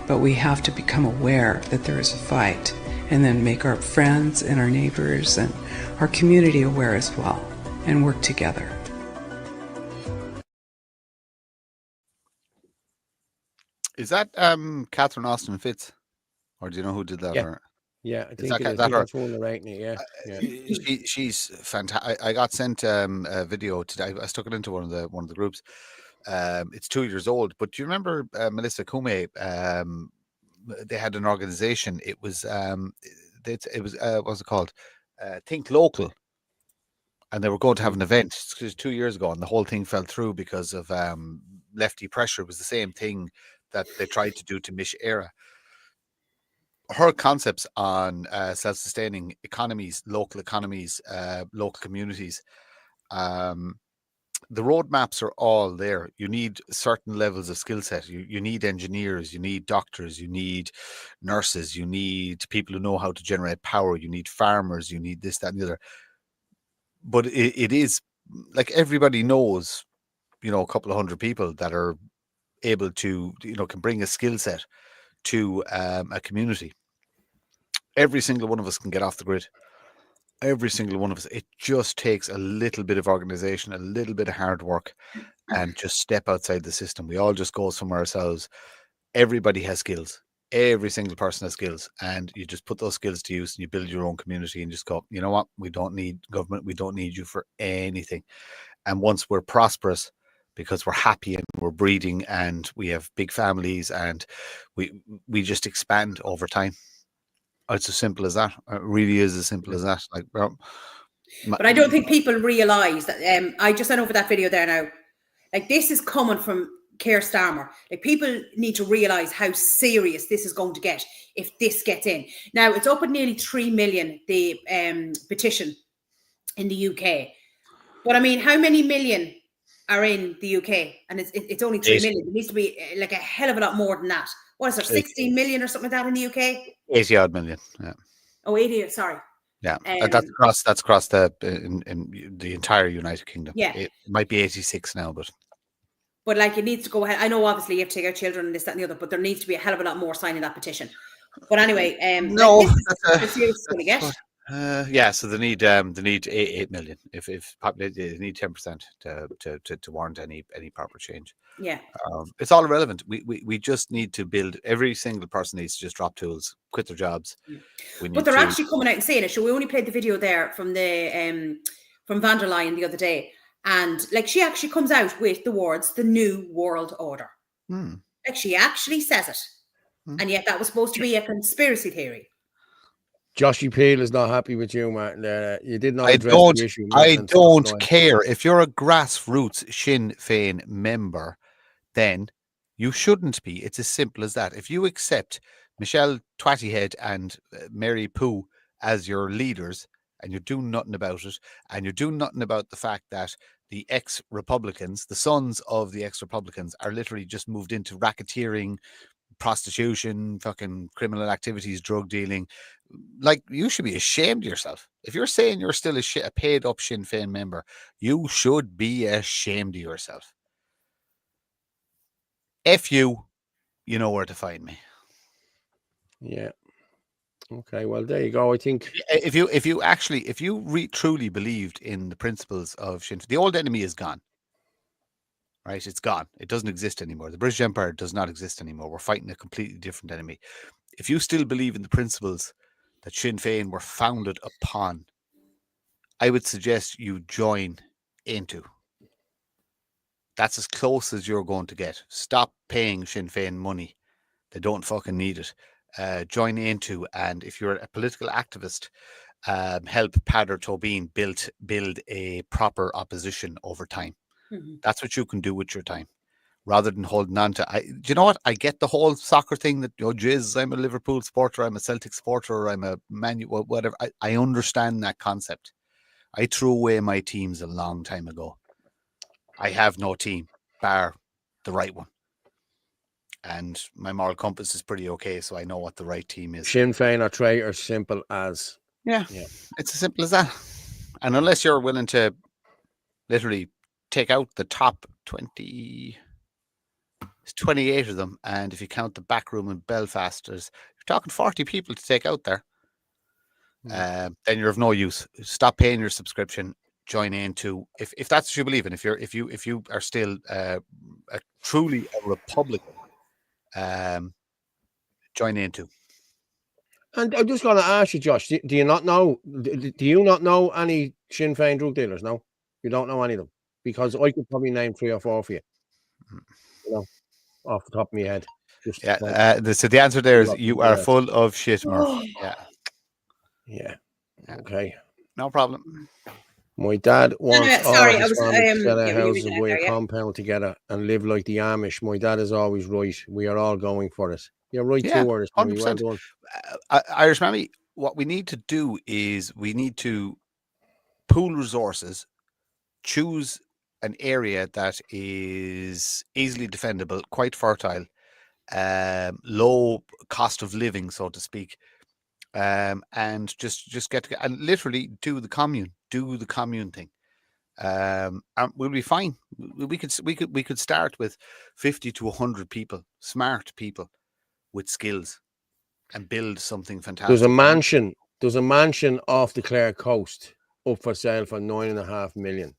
but we have to become aware that there is a fight, and then make our friends and our neighbors and our community aware as well, and work together. Is that Catherine Austin Fitz, or do you know who did that? Yeah, Or? yeah, I think that that's one of right now. Yeah, yeah. She's fantastic. I got sent a video today. I stuck it into one of the groups. It's 2 years old, but do you remember Melissa Kume they had an organization. It was what's it called? Think Local. And they were going to have an event 2 years ago, and the whole thing fell through because of lefty pressure. It was the same thing that they tried to do to Mish Era. Her concepts on self-sustaining economies, local communities, the roadmaps are all there. You need certain levels of skill set. You need engineers, you need doctors, you need nurses, you need people who know how to generate power, you need farmers, you need this, that, and the other. But it is like everybody knows, a couple of hundred people that are able to, can bring a skill set to a community. Every single one of us can get off the grid. Every single one of us. It just takes a little bit of organization, a little bit of hard work, and just step outside the system. We all just go somewhere ourselves. Everybody has skills. Every single person has skills, and you just put those skills to use and you build your own community and just go, you know what? We don't need government. We don't need you for anything. And once we're prosperous, because we're happy and we're breeding and we have big families and we just expand over time. It's as simple as that. It really is as simple as that. But I don't think people realise that. I just went over that video there now. Like, this is coming from Keir Starmer. Like, people need to realise how serious this is going to get if this gets in. Now, it's up at nearly 3 million, the petition in the UK. But I mean, how many million are in the UK? And it's only 3 million. It needs to be like a hell of a lot more than that. What is there, 16 million or something like that in the UK? 80 odd million. Yeah. Oh, 80, sorry. Yeah, that's across the in the entire United Kingdom. Yeah, it might be 86 now, but like, it needs to go ahead. I know obviously you have to take out children and this, that, and the other, but there needs to be a hell of a lot more signing that petition. But anyway, no, like, this is going to get. Yeah, so they need 8 million. If they need 10% to warrant any proper change. Yeah, it's all irrelevant. We just need to build. Every single person needs to just drop tools, quit their jobs. But they're actually coming out and saying it. So we only played the video there from the from van der Leyen the other day, and like, she actually comes out with the words "the new world order." Like, she actually says it, and yet that was supposed to be a conspiracy theory. Joshy Peel is not happy with you, Martin. You did not address the issue. I don't care. If you're a grassroots Sinn Féin member, then you shouldn't be. It's as simple as that. If you accept Michelle Twattyhead and Mary Poo as your leaders, and you do nothing about it, and you do nothing about the fact that the ex-Republicans, the sons of the ex-Republicans, are literally just moved into racketeering, prostitution, fucking criminal activities, drug dealing. Like, you should be ashamed of yourself. If you're saying you're still a paid up Sinn Féin member, you should be ashamed of yourself. If you know where to find me. Yeah. Okay, well, there you go. I think if you truly believed in the principles of Sinn Féin, the old enemy is gone. Right, it's gone. It doesn't exist anymore. The British Empire does not exist anymore. We're fighting a completely different enemy. If you still believe in the principles that Sinn Féin were founded upon, I would suggest you join into. That's as close as you're going to get. Stop paying Sinn Féin money. They don't fucking need it. Join into, and if you're a political activist, help Peadar Tóibín build a proper opposition over time. That's what you can do with your time, rather than holding on to. Do you know what? I get the whole soccer thing that, Jizz, I'm a Liverpool supporter, I'm a Celtic supporter, or I'm a Man U, whatever. I understand that concept. I threw away my teams a long time ago. I have no team, bar the right one. And my moral compass is pretty okay, so I know what the right team is. Sinn Féin are traitors, simple as. Yeah, it's as simple as that. And unless you're willing to literally take out the top 20, it's 28 of them, and if you count the back room in Belfast, you're talking 40 people to take out there. Then you're of no use. Stop paying your subscription. Join into, if that's what you believe in. If you are still truly a Republican, join into. And I'm just going to ask you, Josh, do you not know? Do you not know any Sinn Féin drug dealers? No, you don't know any of them. Because I could probably name 3 or 4 for you, off the top of my head. So the answer there is you are full of shit, Murph. Yeah. Okay. No problem. My dad wants sorry, all I his was, family to sell yeah, a we house were and buy there, a yeah. compound together and live like the Amish. My dad is always right. We are all going for it. You're right Yeah, too, Irish Mammy. Well 100%. done. Irish Mammy, what we need to do is we need to pool resources, choose an area that is easily defendable, quite fertile, low cost of living, so to speak, and just get together and literally do the commune thing. And we'll be fine. We could start with 50 to 100 people, smart people with skills, and build something fantastic. There's a mansion off the Clare coast up for sale for 9.5 million.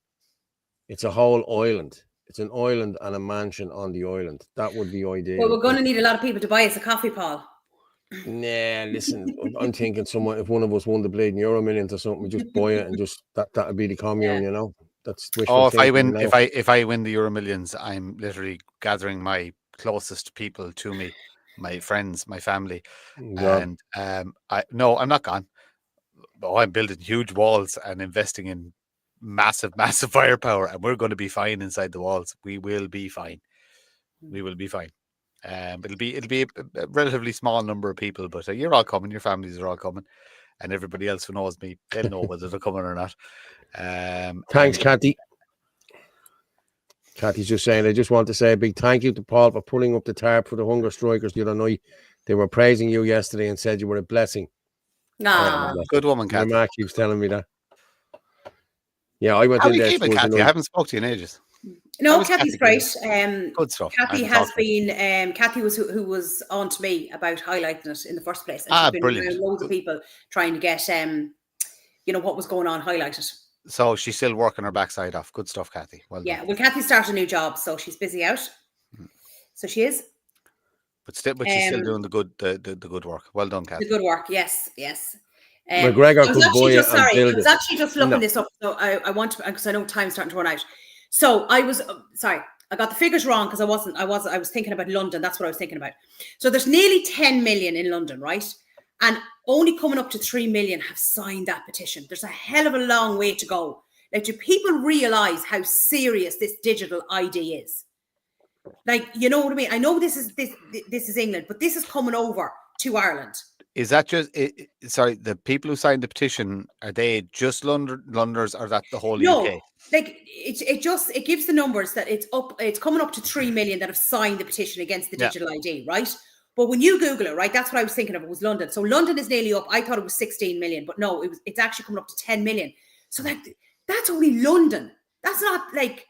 It's a whole island. It's an island and a mansion on the island. That would be ideal. Well, we're going to need a lot of people to buy us a coffee, Paul. Nah, listen, I'm thinking if one of us won the bleeding Euro Millions or something, we just buy it and just that'd be the commune, you know. That's wishful if I thinking, win, you know? if I win the Euro Millions, I'm literally gathering my closest people to me, my friends, my family, God. and I'm not gone. Oh, I'm building huge walls and investing in massive firepower, and we're going to be fine inside the walls. We will be fine. We will be fine. It'll be a relatively small number of people, but you're all coming. Your families are all coming, and everybody else who knows me, they'll know whether they're coming or not. Thanks, Kathy. Kathy's just saying, I just want to say a big thank you to Paul for pulling up the tarp for the hunger strikers the other night. They were praising you yesterday and said you were a blessing. Good woman, Kathy. Mark keeps telling me that. Yeah, I went How in are you there. keeping, Kathy? I haven't spoken to you in ages. No, How is Kathy's Kathy great. Good stuff. Kathy has been. Kathy was who was on to me about highlighting it in the first place. And she's been brilliant. around loads of people trying to get what was going on highlighted. So she's still working her backside off. Good stuff, Kathy. Well done. Yeah, well, Kathy started a new job, so she's busy out. So she is. But she's still doing the good work. Well done, Kathy. The good work, yes. McGregor I was actually just looking No. this up. So I want to, because I know time's starting to run out. So I was sorry, I got the figures wrong because I was thinking about London. That's what I was thinking about. So there's nearly 10 million in London, right? And only coming up to 3 million have signed that petition. There's a hell of a long way to go. Like, do people realize how serious this digital ID is? Like, you know what I mean? I know this is England, but this is coming over to Ireland. Is that just sorry? The people who signed the petition, are they just Londoners, or that the whole No, UK? like it gives the numbers that it's coming up to 3 million that have signed the petition against the digital ID, right? But when you Google it, right, that's what I was thinking of. It was London. So London is nearly up. I thought it was 16 million, but no, it's actually coming up to 10 million. So that's only London. That's not like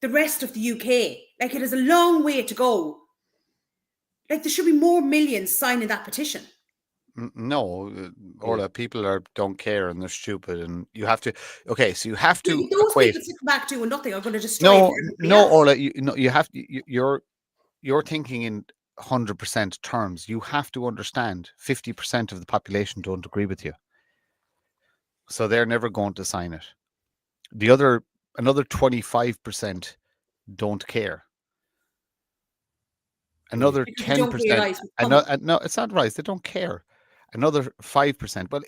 the rest of the UK. Like, it is a long way to go. Like, there should be more millions signing that petition. No, Orla, people don't care and they're stupid, and you have to. Okay, so you have to Those equate. people sit back doing nothing are going to destroy. No, Orla, you have you're thinking in 100% terms. You have to understand 50% of the population don't agree with you, so they're never going to sign it. Another 25% don't care. Another 10%. No, it's not right. They don't care. Another 5%. Well,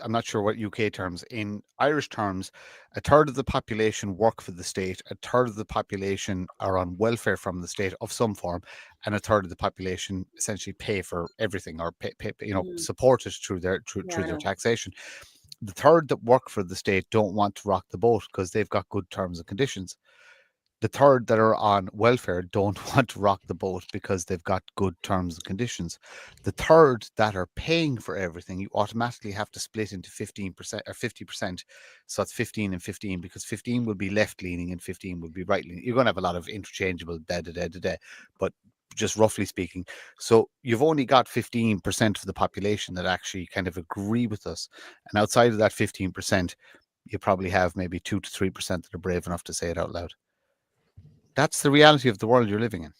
I'm not sure what UK terms. In Irish terms, a third of the population work for the state, a third of the population are on welfare from the state of some form, and a third of the population essentially pay for everything, or pay support it through their taxation. The third that work for the state don't want to rock the boat because they've got good terms and conditions. The third that are on welfare don't want to rock the boat because they've got good terms and conditions. The third that are paying for everything, you automatically have to split into 15% or 50%. So it's 15 and 15, because 15 will be left leaning and 15 will be right leaning. You're going to have a lot of interchangeable but just roughly speaking. So you've only got 15% of the population that actually kind of agree with us. And outside of that 15%, you probably have maybe 2 to 3% that are brave enough to say it out loud. That's the reality of the world you're living in.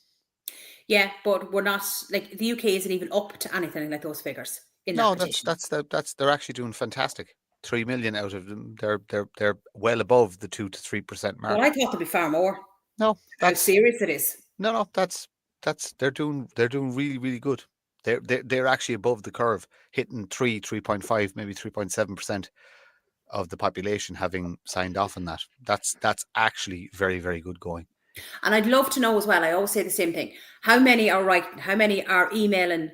Yeah, but we're not, like, the UK isn't even up to anything like those figures. They're actually doing fantastic. 3 million out of them, they're well above the 2 to 3% mark. Well, I thought there'd be far more. No, how serious it is. No, that's they're doing really, really good. They're actually above the curve, hitting 3.5, maybe 3.7% of the population having signed off on that. That's actually very, very good going. And I'd love to know as well, I always say the same thing, how many are writing, how many are emailing,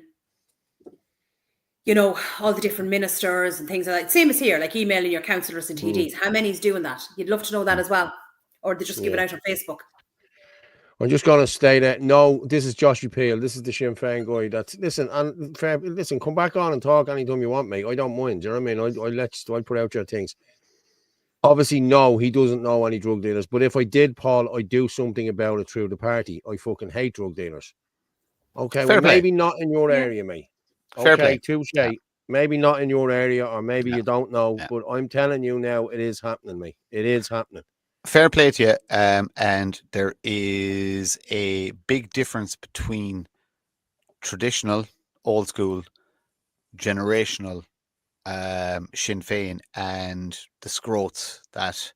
you know, all the different ministers and things like that. Same as here, like emailing your councillors and TDs. How many is doing that? You'd love to know that as well. Or they just give it out on Facebook. I'm just going to stay there. No, this is Joshua Peel. This is the Sinn Féin guy. Listen, come back on and talk anytime you want, mate. I don't mind. Do you know what I mean? I'll put out your things. Obviously, no, he doesn't know any drug dealers. But if I did, Paul, I'd do something about it through the party. I fucking hate drug dealers. Okay, well, maybe not in your area, mate. Fair play. Touche. Yeah. Maybe not in your area, or maybe you don't know. But I'm telling you now, it is happening, mate. It is happening. Fair play to you. And there is a big difference between traditional, old school, generational Sinn Féin and the scroats that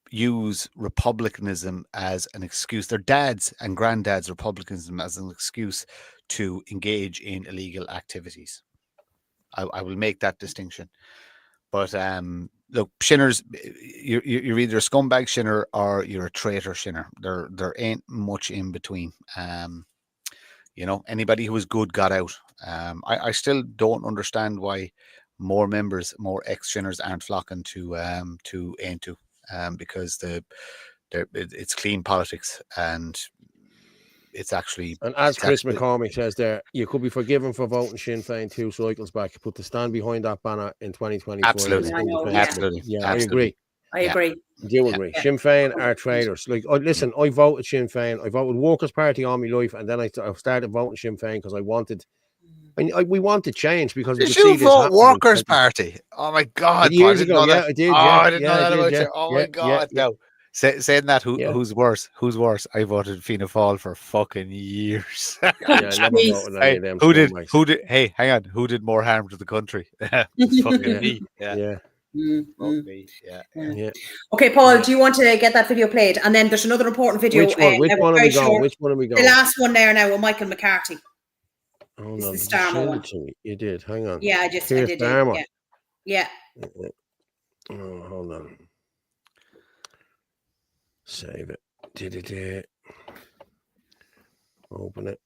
use republicanism as an excuse. Their dads and granddads republicanism as an excuse to engage in illegal activities. I will make that distinction. But look, Shinners, you're either a scumbag Shinner or you're a traitor Shinner. There ain't much in between. You know, anybody who was good got out. I still don't understand why more members, more ex-Shinners aren't flocking to Aintu, because it's clean politics and it's actually. And as Chris McCormick says there, you could be forgiven for voting Sinn Féin 2 cycles back, but to stand behind that banner in 2024. Absolutely. Absolutely. Yeah, absolutely. I agree. I Do agree. Sinn Féin are traitors. Like, listen, I voted Sinn Féin. I voted Workers' Party all my life, and then I started voting Sinn Féin because I wanted. We wanted change because we did could you see vote Workers' Party? Oh my God! Years ago, yeah, I did. Oh, I didn't know that about you. Oh my God! No. Saying that, who's worse? Who's worse? I voted Fianna Fáil for fucking years. Who did? Hey, hang on. Who did more harm to the country? Fucking me. Yeah. Okay, Paul, do you want to get that video played? And then there's another important video. Which one are we going? Which one are we going? The last one there now with Michael McCarthy. Oh no, the Starmer one. You did. Hang on. Yeah, I did. Starmer. Yeah. Oh, hold on. Save it. Did it? Open it.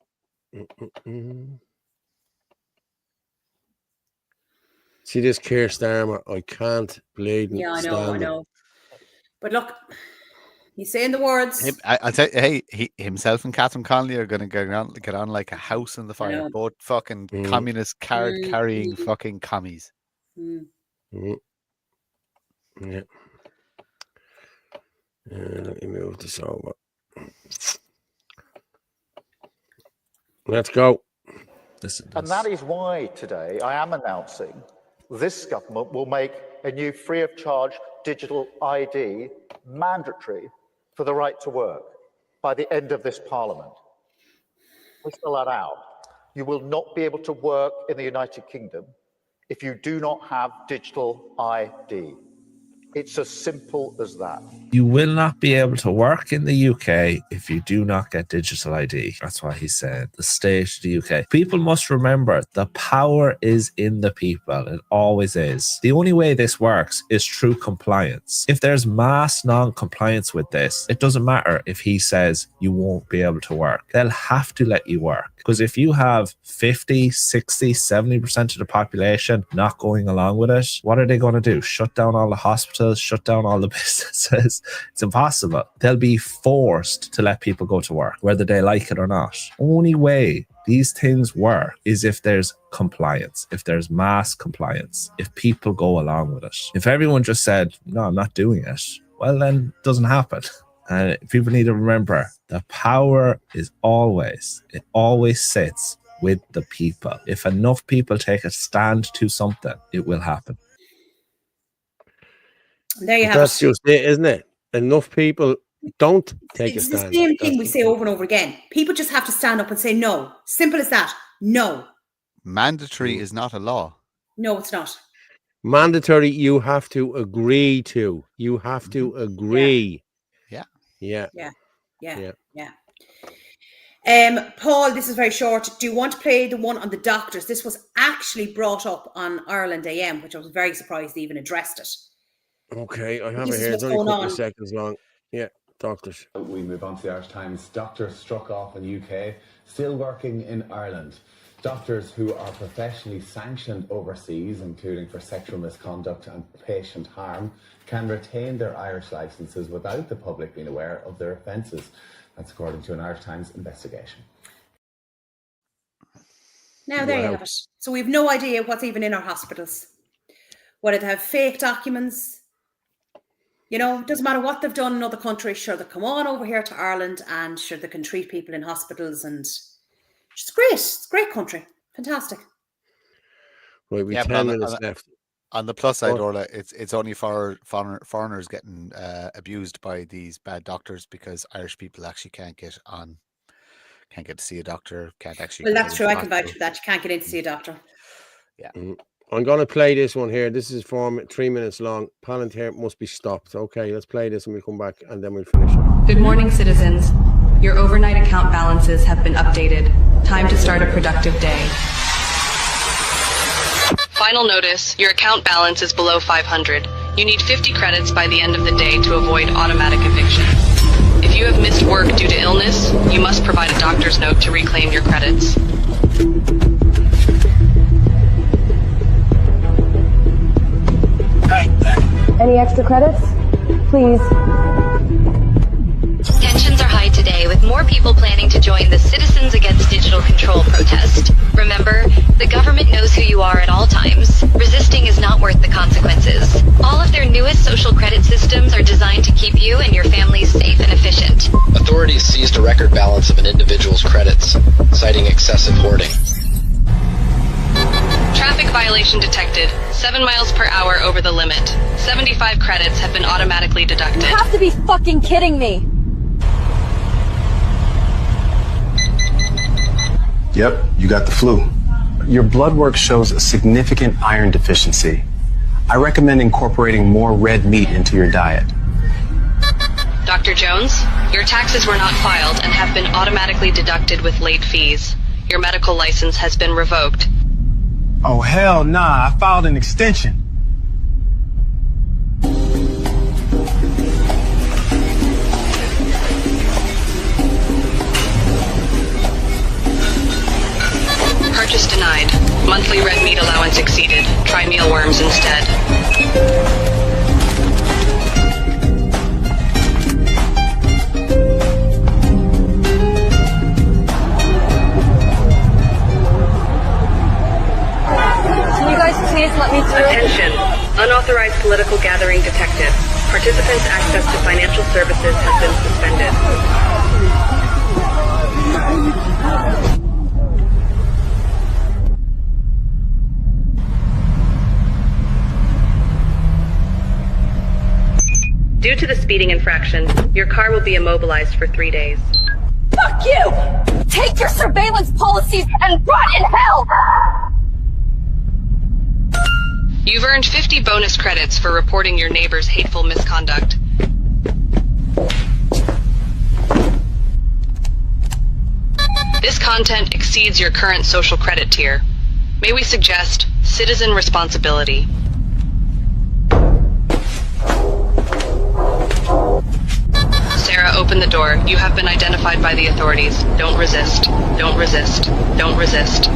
See this Keir Starmer? I can't bleed. Yeah, I know. But look, he's saying the words. I'll tell you, he himself and Catherine Connolly are going to get on like a house in the fire. Both fucking communist card carrying fucking commies. Yeah. Let me move this over. Let's go. And that is why today I am announcing this government will make a new free of charge digital ID mandatory for the right to work by the end of this parliament. We spell that out. You will not be able to work in the United Kingdom if you do not have digital ID. It's as simple as that. You will not be able to work in the UK if you do not get digital ID. That's why he said the state of the UK. People must remember the power is in the people. It always is. The only way this works is through compliance. If there's mass non-compliance with this, it doesn't matter if he says you won't be able to work. They'll have to let you work. Because if you have 50, 60, 70% of the population not going along with it, what are they going to do? Shut down all the hospitals, shut down all the businesses? It's impossible. They'll be forced to let people go to work, whether they like it or not. Only way these things work is if there's compliance, if there's mass compliance, if people go along with it. If everyone just said, no, I'm not doing it, well, then it doesn't happen. And people need to remember the power is always sits with the people. If enough people take a stand to something, it will happen. There you have That's just it, isn't it? Enough people don't take a stand. It's the same thing we say over and over again. People just have to stand up and say no. Simple as that. No. Mandatory is not a law. No, it's not. Mandatory, you have to agree to. You have to agree. Yeah. Yeah. Paul, this is very short. Do you want to play the one on the doctors? This was actually brought up on Ireland AM, which I was very surprised they even addressed it. Okay, I have This it is here. what's It's only a going couple of on. seconds long. Yeah, doctors. We move on to the Irish Times. Doctors struck off in the UK, still working in Ireland. Doctors who are professionally sanctioned overseas, including for sexual misconduct and patient harm, can retain their Irish licences without the public being aware of their offences. That's according to an Irish Times investigation. Now, there you have it. So we have no idea what's even in our hospitals. Whether they have fake documents, you know, it doesn't matter what they've done in other countries. Sure, they come on over here to Ireland and sure, they can treat people in hospitals and it's great. It's a great country. Fantastic. Right, we Yeah, but 10 minutes left. On the plus side, What? Orla, it's only for foreigners getting abused by these bad doctors because Irish people actually can't get to see a doctor, can't actually. Well, get that's into true. I can hospital. vouch for that. You can't get in to see a doctor. Yeah. I'm going to play this one here. This is 3 minutes long. Palantir must be stopped. Okay, let's play this and we'll come back and then we'll finish it. Good morning, citizens. Your overnight account balances have been updated. Time to start a productive day. Final notice, your account balance is below 500. You need 50 credits by the end of the day to avoid automatic eviction. If you have missed work due to illness, you must provide a doctor's note to reclaim your credits. Any extra credits? Please. Tensions are high today, with more people planning to join the Citizens Against Digital Control protest. Remember, the government knows who you are at all times. Resisting is not worth the consequences. All of their newest social credit systems are designed to keep you and your families safe and efficient. Authorities seized a record balance of an individual's credits, citing excessive hoarding. Traffic violation detected. 7 miles per hour over the limit. 75 credits have been automatically deducted. You have to be fucking kidding me. Yep, you got the flu. Your blood work shows a significant iron deficiency. I recommend incorporating more red meat into your diet. Dr. Jones, your taxes were not filed and have been automatically deducted with late fees. Your medical license has been revoked. Oh, hell nah, I filed an extension. Purchase denied. Monthly red meat allowance exceeded. Try mealworms instead. Can you guys please let me through? Attention. Unauthorized political gathering detected. Participants' access to financial services has been suspended. Due to the speeding infraction, your car will be immobilized for 3 days. Fuck you! Take your surveillance policies and rot in hell! You've earned 50 bonus credits for reporting your neighbor's hateful misconduct. This content exceeds your current social credit tier. May we suggest citizen responsibility. Sarah, open the door. You have been identified by the authorities. Don't resist. Don't resist. Don't resist.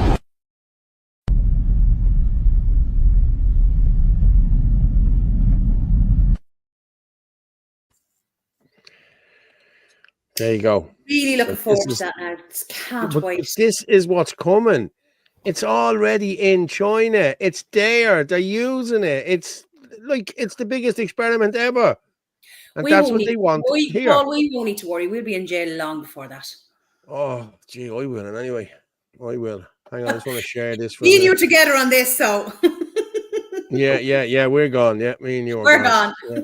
There you go. Really looking But forward this to is- that now. Just can't But wait. this is what's coming. It's already in China. It's there. They're using it. It's like it's the biggest experiment ever. And We that's won't what need- they want here. Paul, we won't need to worry. We'll be in jail long before that. Oh, gee, I will. And anyway, I will. Hang on, I just want to share this for a Me and you are minute. together on this, so Yeah, we're gone. Yeah, me and you are we're gone. Yeah.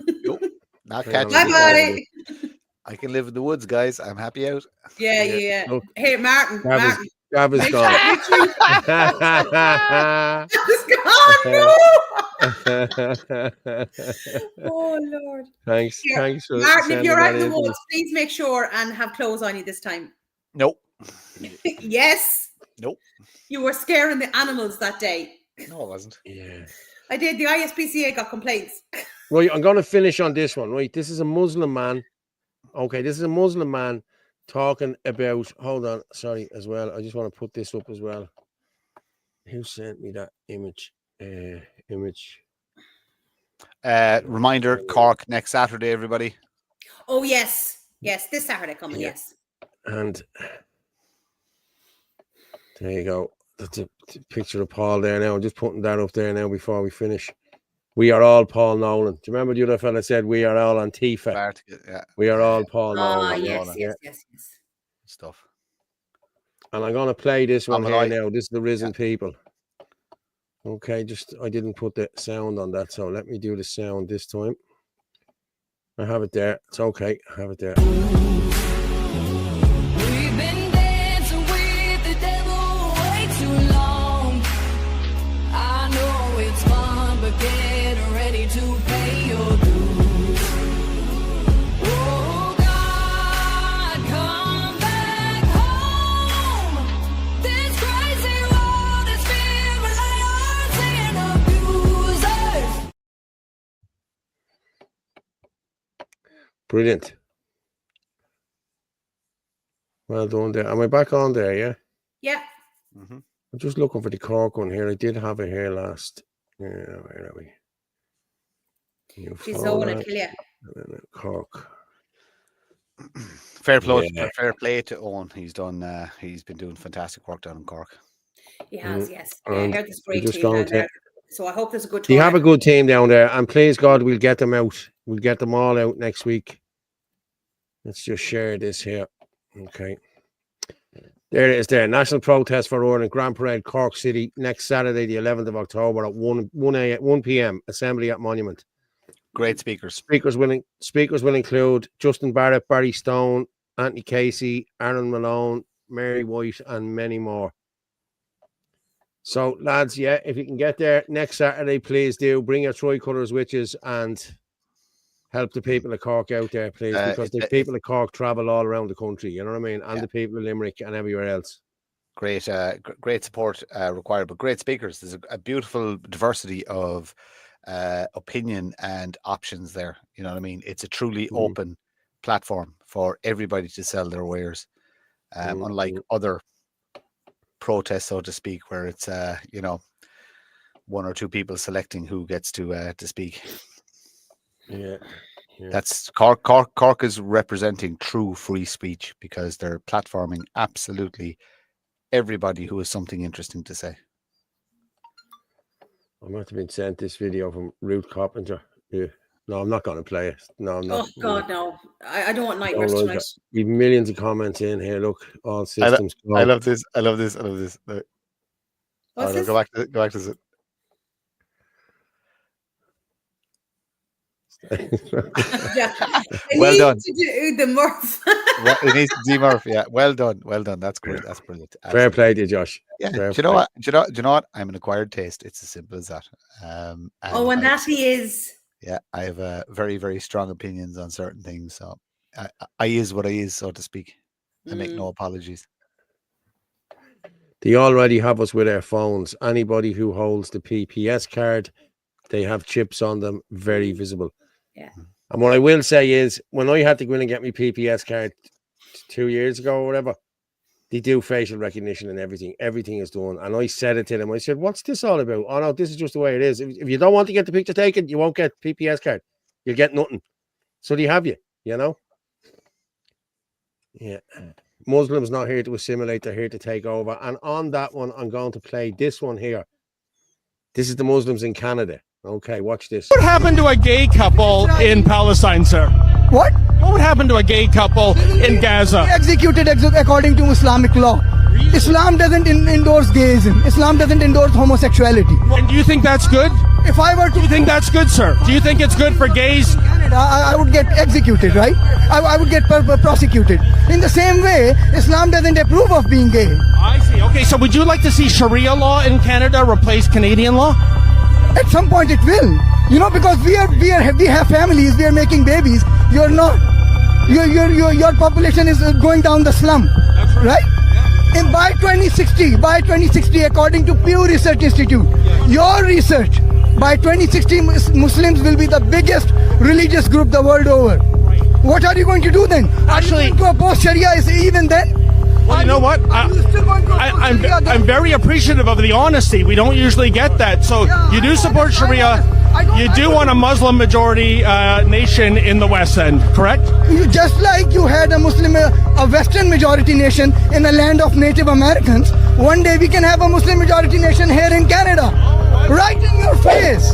Not Hang on, catching Bye, let me me. buddy. I can live in the woods, guys. I'm happy out. Yeah. Look, Hey, Martin. Gav is- Martin. Gav is Make gone. sure- make sure- It's gone. No. Oh Lord. Thanks. Here, Thanks for Martin, if sending you're that out in the in. woods, please make sure and have clothes on you this time. Nope. Yes. Nope. You were scaring the animals that day. No, I wasn't. Yeah. I did. The ISPCA got complaints. Right, I'm going to finish on this one. Right, this is a Muslim man. Okay, this is a Muslim man talking about. Hold on, sorry, as well. I just want to put this up as well. Who sent me that image? Reminder: Cork next Saturday, everybody. Oh yes, this Saturday coming. Yeah. Yes. And there you go. That's a picture of Paul there now. I'm just putting that up there now before we finish. We are all Paul Nolan. Do you remember the other fella said we are all Antifa? Yeah. We are all Paul Nolan. Yes. Stuff. And I'm going to play this one I'm here now. This is the Risen People. Okay, I didn't put the sound on that, so let me do the sound this time. I have it there. It's okay. I have it there. We've been dancing with the devil way too long. I know it's fun, but get ready to pay your dues. Oh God, come back home. This crazy world is filled with liars and abusers. Brilliant. Well done there. Am I back on there? Yeah. Yeah. I'm just looking for the Cork one here. I did have it here last. Yeah, where are we? She's so gonna kill you. Cork. Fair play to Owen. He's been doing fantastic work down in Cork. He has, yes. Yeah, I And heard this great we're just team going down there. to- So I hope there's a good You time. have a good team down there, and please God, we'll get them out. We'll get them all out next week. Let's just share this here. Okay. There it is there. National Protest for Ireland Grand Parade, Cork City, next Saturday, the 11th of October at 1 p.m. Assembly at Monument. Great speakers. Speakers will include Justin Barrett, Barry Stone, Anthony Casey, Aaron Malone, Mary White, and many more. So, lads, yeah, if you can get there next Saturday, please do bring your tricolours with you and help the people of Cork out there, please, because the people of Cork travel all around the country, you know what I mean? And the people of Limerick and everywhere else. Great, great support required, but great speakers. There's a beautiful diversity of opinion and options there. You know what I mean? It's a truly open platform for everybody to sell their wares, unlike other protests, so to speak, where it's one or two people selecting who gets to speak. Yeah. That's Cork is representing true free speech because they're platforming absolutely everybody who has something interesting to say. I might have been sent this video from Ruth Coppinger. Yeah. No, I'm not going to play it. No, I'm not. Oh God, no! I don't want nightmares Don't like tonight. it. We've millions of comments in here. Look, all systems. I love this. I love this. Look. What's this? Go back to it. Yeah. Well need done. To do the Murph. It needs to be Murphy. Yeah, well done. That's great. That's brilliant. Fair play to you, Josh. Yeah. Fair Do you know play. what? Do you know what? I'm an acquired taste. It's as simple as that. And that he is. Yeah, I have very, very strong opinions on certain things. So I is what I is, so to speak. I make no apologies. They already have us with our phones. Anybody who holds the PPS card, they have chips on them, very visible. Yeah. And what I will say is, when I had to go in and get my PPS card 2 years ago or whatever, they do facial recognition and everything. Everything is done. And I said it to them. I said, what's this all about? Oh, no, this is just the way it is. If you don't want to get the picture taken, you won't get PPS card. You'll get nothing. So they have you, you know? Yeah. Muslims not here to assimilate. They're here to take over. And on that one, I'm going to play this one here. This is the Muslims in Canada. Okay, watch this. What would happen to a gay couple in Palestine, sir? What? What would happen to a gay couple in Gaza? Executed according to Islamic law. Islam doesn't endorse gayism. Islam doesn't endorse homosexuality. And do you think that's good? If I were to... Do you think that's good, sir? Do you think it's good for gays? I would get executed, right? I would get prosecuted. In the same way, Islam doesn't approve of being gay. I see. Okay, so would you like to see Sharia law in Canada replace Canadian law? At some point it will. You know, because we have families, we are making babies. You're not. Your population is going down the slum, right? And by 2060, according to Pew Research Institute, your research, by 2060, Muslims will be the biggest religious group the world over. What are you going to do then? Actually, are you going to oppose Sharia even then? Well, you know what? I'm very appreciative of the honesty. We don't usually get that. So you do support Sharia. You do want a Muslim majority nation in the West End, correct? Just like you had a Muslim, a Western majority nation in the land of Native Americans, one day we can have a Muslim majority nation here in Canada. Right in your face.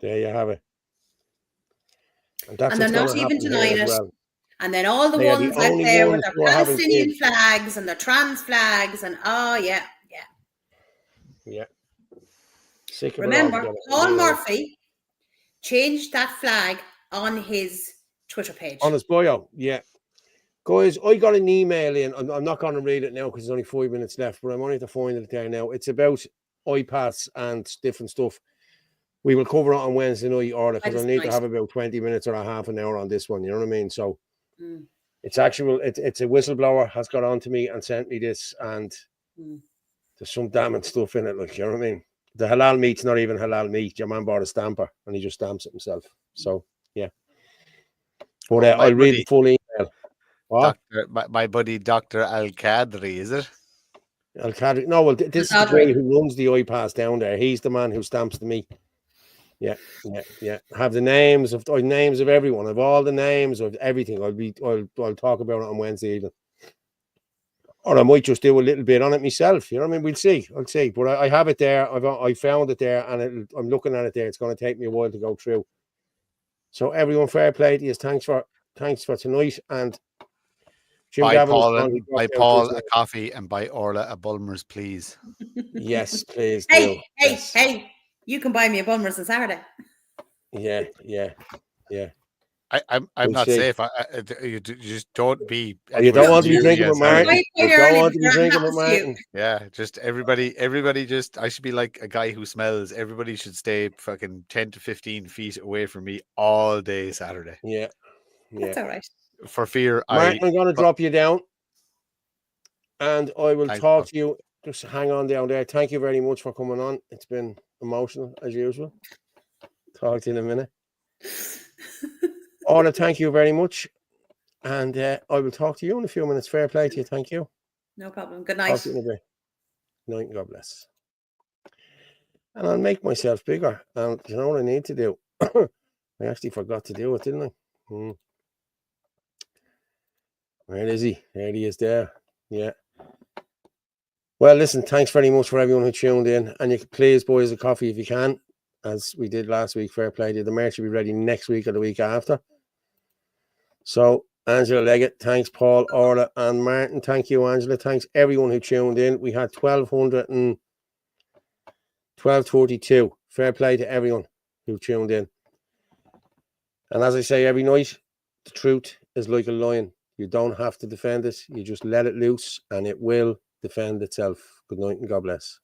There you have it. And they're not even denying it. Well. And then all the ones out there with their Palestinian flags and their trans flags and yeah. Sick of remember, Paul Murphy changed that flag on his Twitter page. On his bio, yeah. Guys, I got an email in. I'm not going to read it now because there's only 5 minutes left, but I'm only to find it there now. It's about iPads and different stuff. We will cover it on Wednesday night, Orla, because I need to have about 20 minutes or a half an hour on this one. You know what I mean? So it's actual. It's a whistleblower has got on to me and sent me this, and there's some damning stuff in it. Like, you know what I mean? The halal meat's not even halal meat. Your man bought a stamper and he just stamps it himself. So yeah. But I'll read the full email. What? My buddy Dr. Al-Qadri, is it? Al-Qadri. No, well, this is the guy who runs the iPass down there. He's the man who stamps the meat. Yeah. Have the names of everyone, of all the names of everything. I'll talk about it on Wednesday evening. Or I might just do a little bit on it myself. You know what I mean? I'll see. But I have it there. I found it there, and I'm looking at it there. It's going to take me a while to go through. So everyone, fair play to you. Thanks for tonight. And Jim buy Gavin, Paul a coffee and buy Orla a Bulmers, please. Yes, please. Hey! You can buy me a Bulmers on Saturday. Yeah. I'm not safe. You just don't be. You don't want to be drinking with Martin. You don't want to be drinking with Martin. Yeah, just everybody just. I should be like a guy who smells. Everybody should stay fucking 10 to 15 feet away from me all day Saturday. Yeah. That's all right. For fear, Martin, I'm going to drop you down, and I will talk to you. Just hang on down there. Thank you very much for coming on. It's been emotional as usual. Talk to you in a minute. Orla, thank you very much. And I will talk to you in a few minutes. Fair play to you. Thank you. No problem. Good night. Talk to you in a bit. Good night and God bless. And I'll make myself bigger. And you know what I need to do? I actually forgot to do it, didn't I? Where is he? There he is there. Yeah. Well, listen, thanks very much for everyone who tuned in. And you can please buy us a coffee if you can, as we did last week. Fair play to you. The merch will be ready next week or the week after. So, Angela Leggett, thanks, Paul, Orla, and Martin. Thank you, Angela. Thanks, everyone who tuned in. We had 1232. Fair play to everyone who tuned in. And as I say every night, the truth is like a lion. You don't have to defend it. You just let it loose, and it will defend itself. Good night and God bless.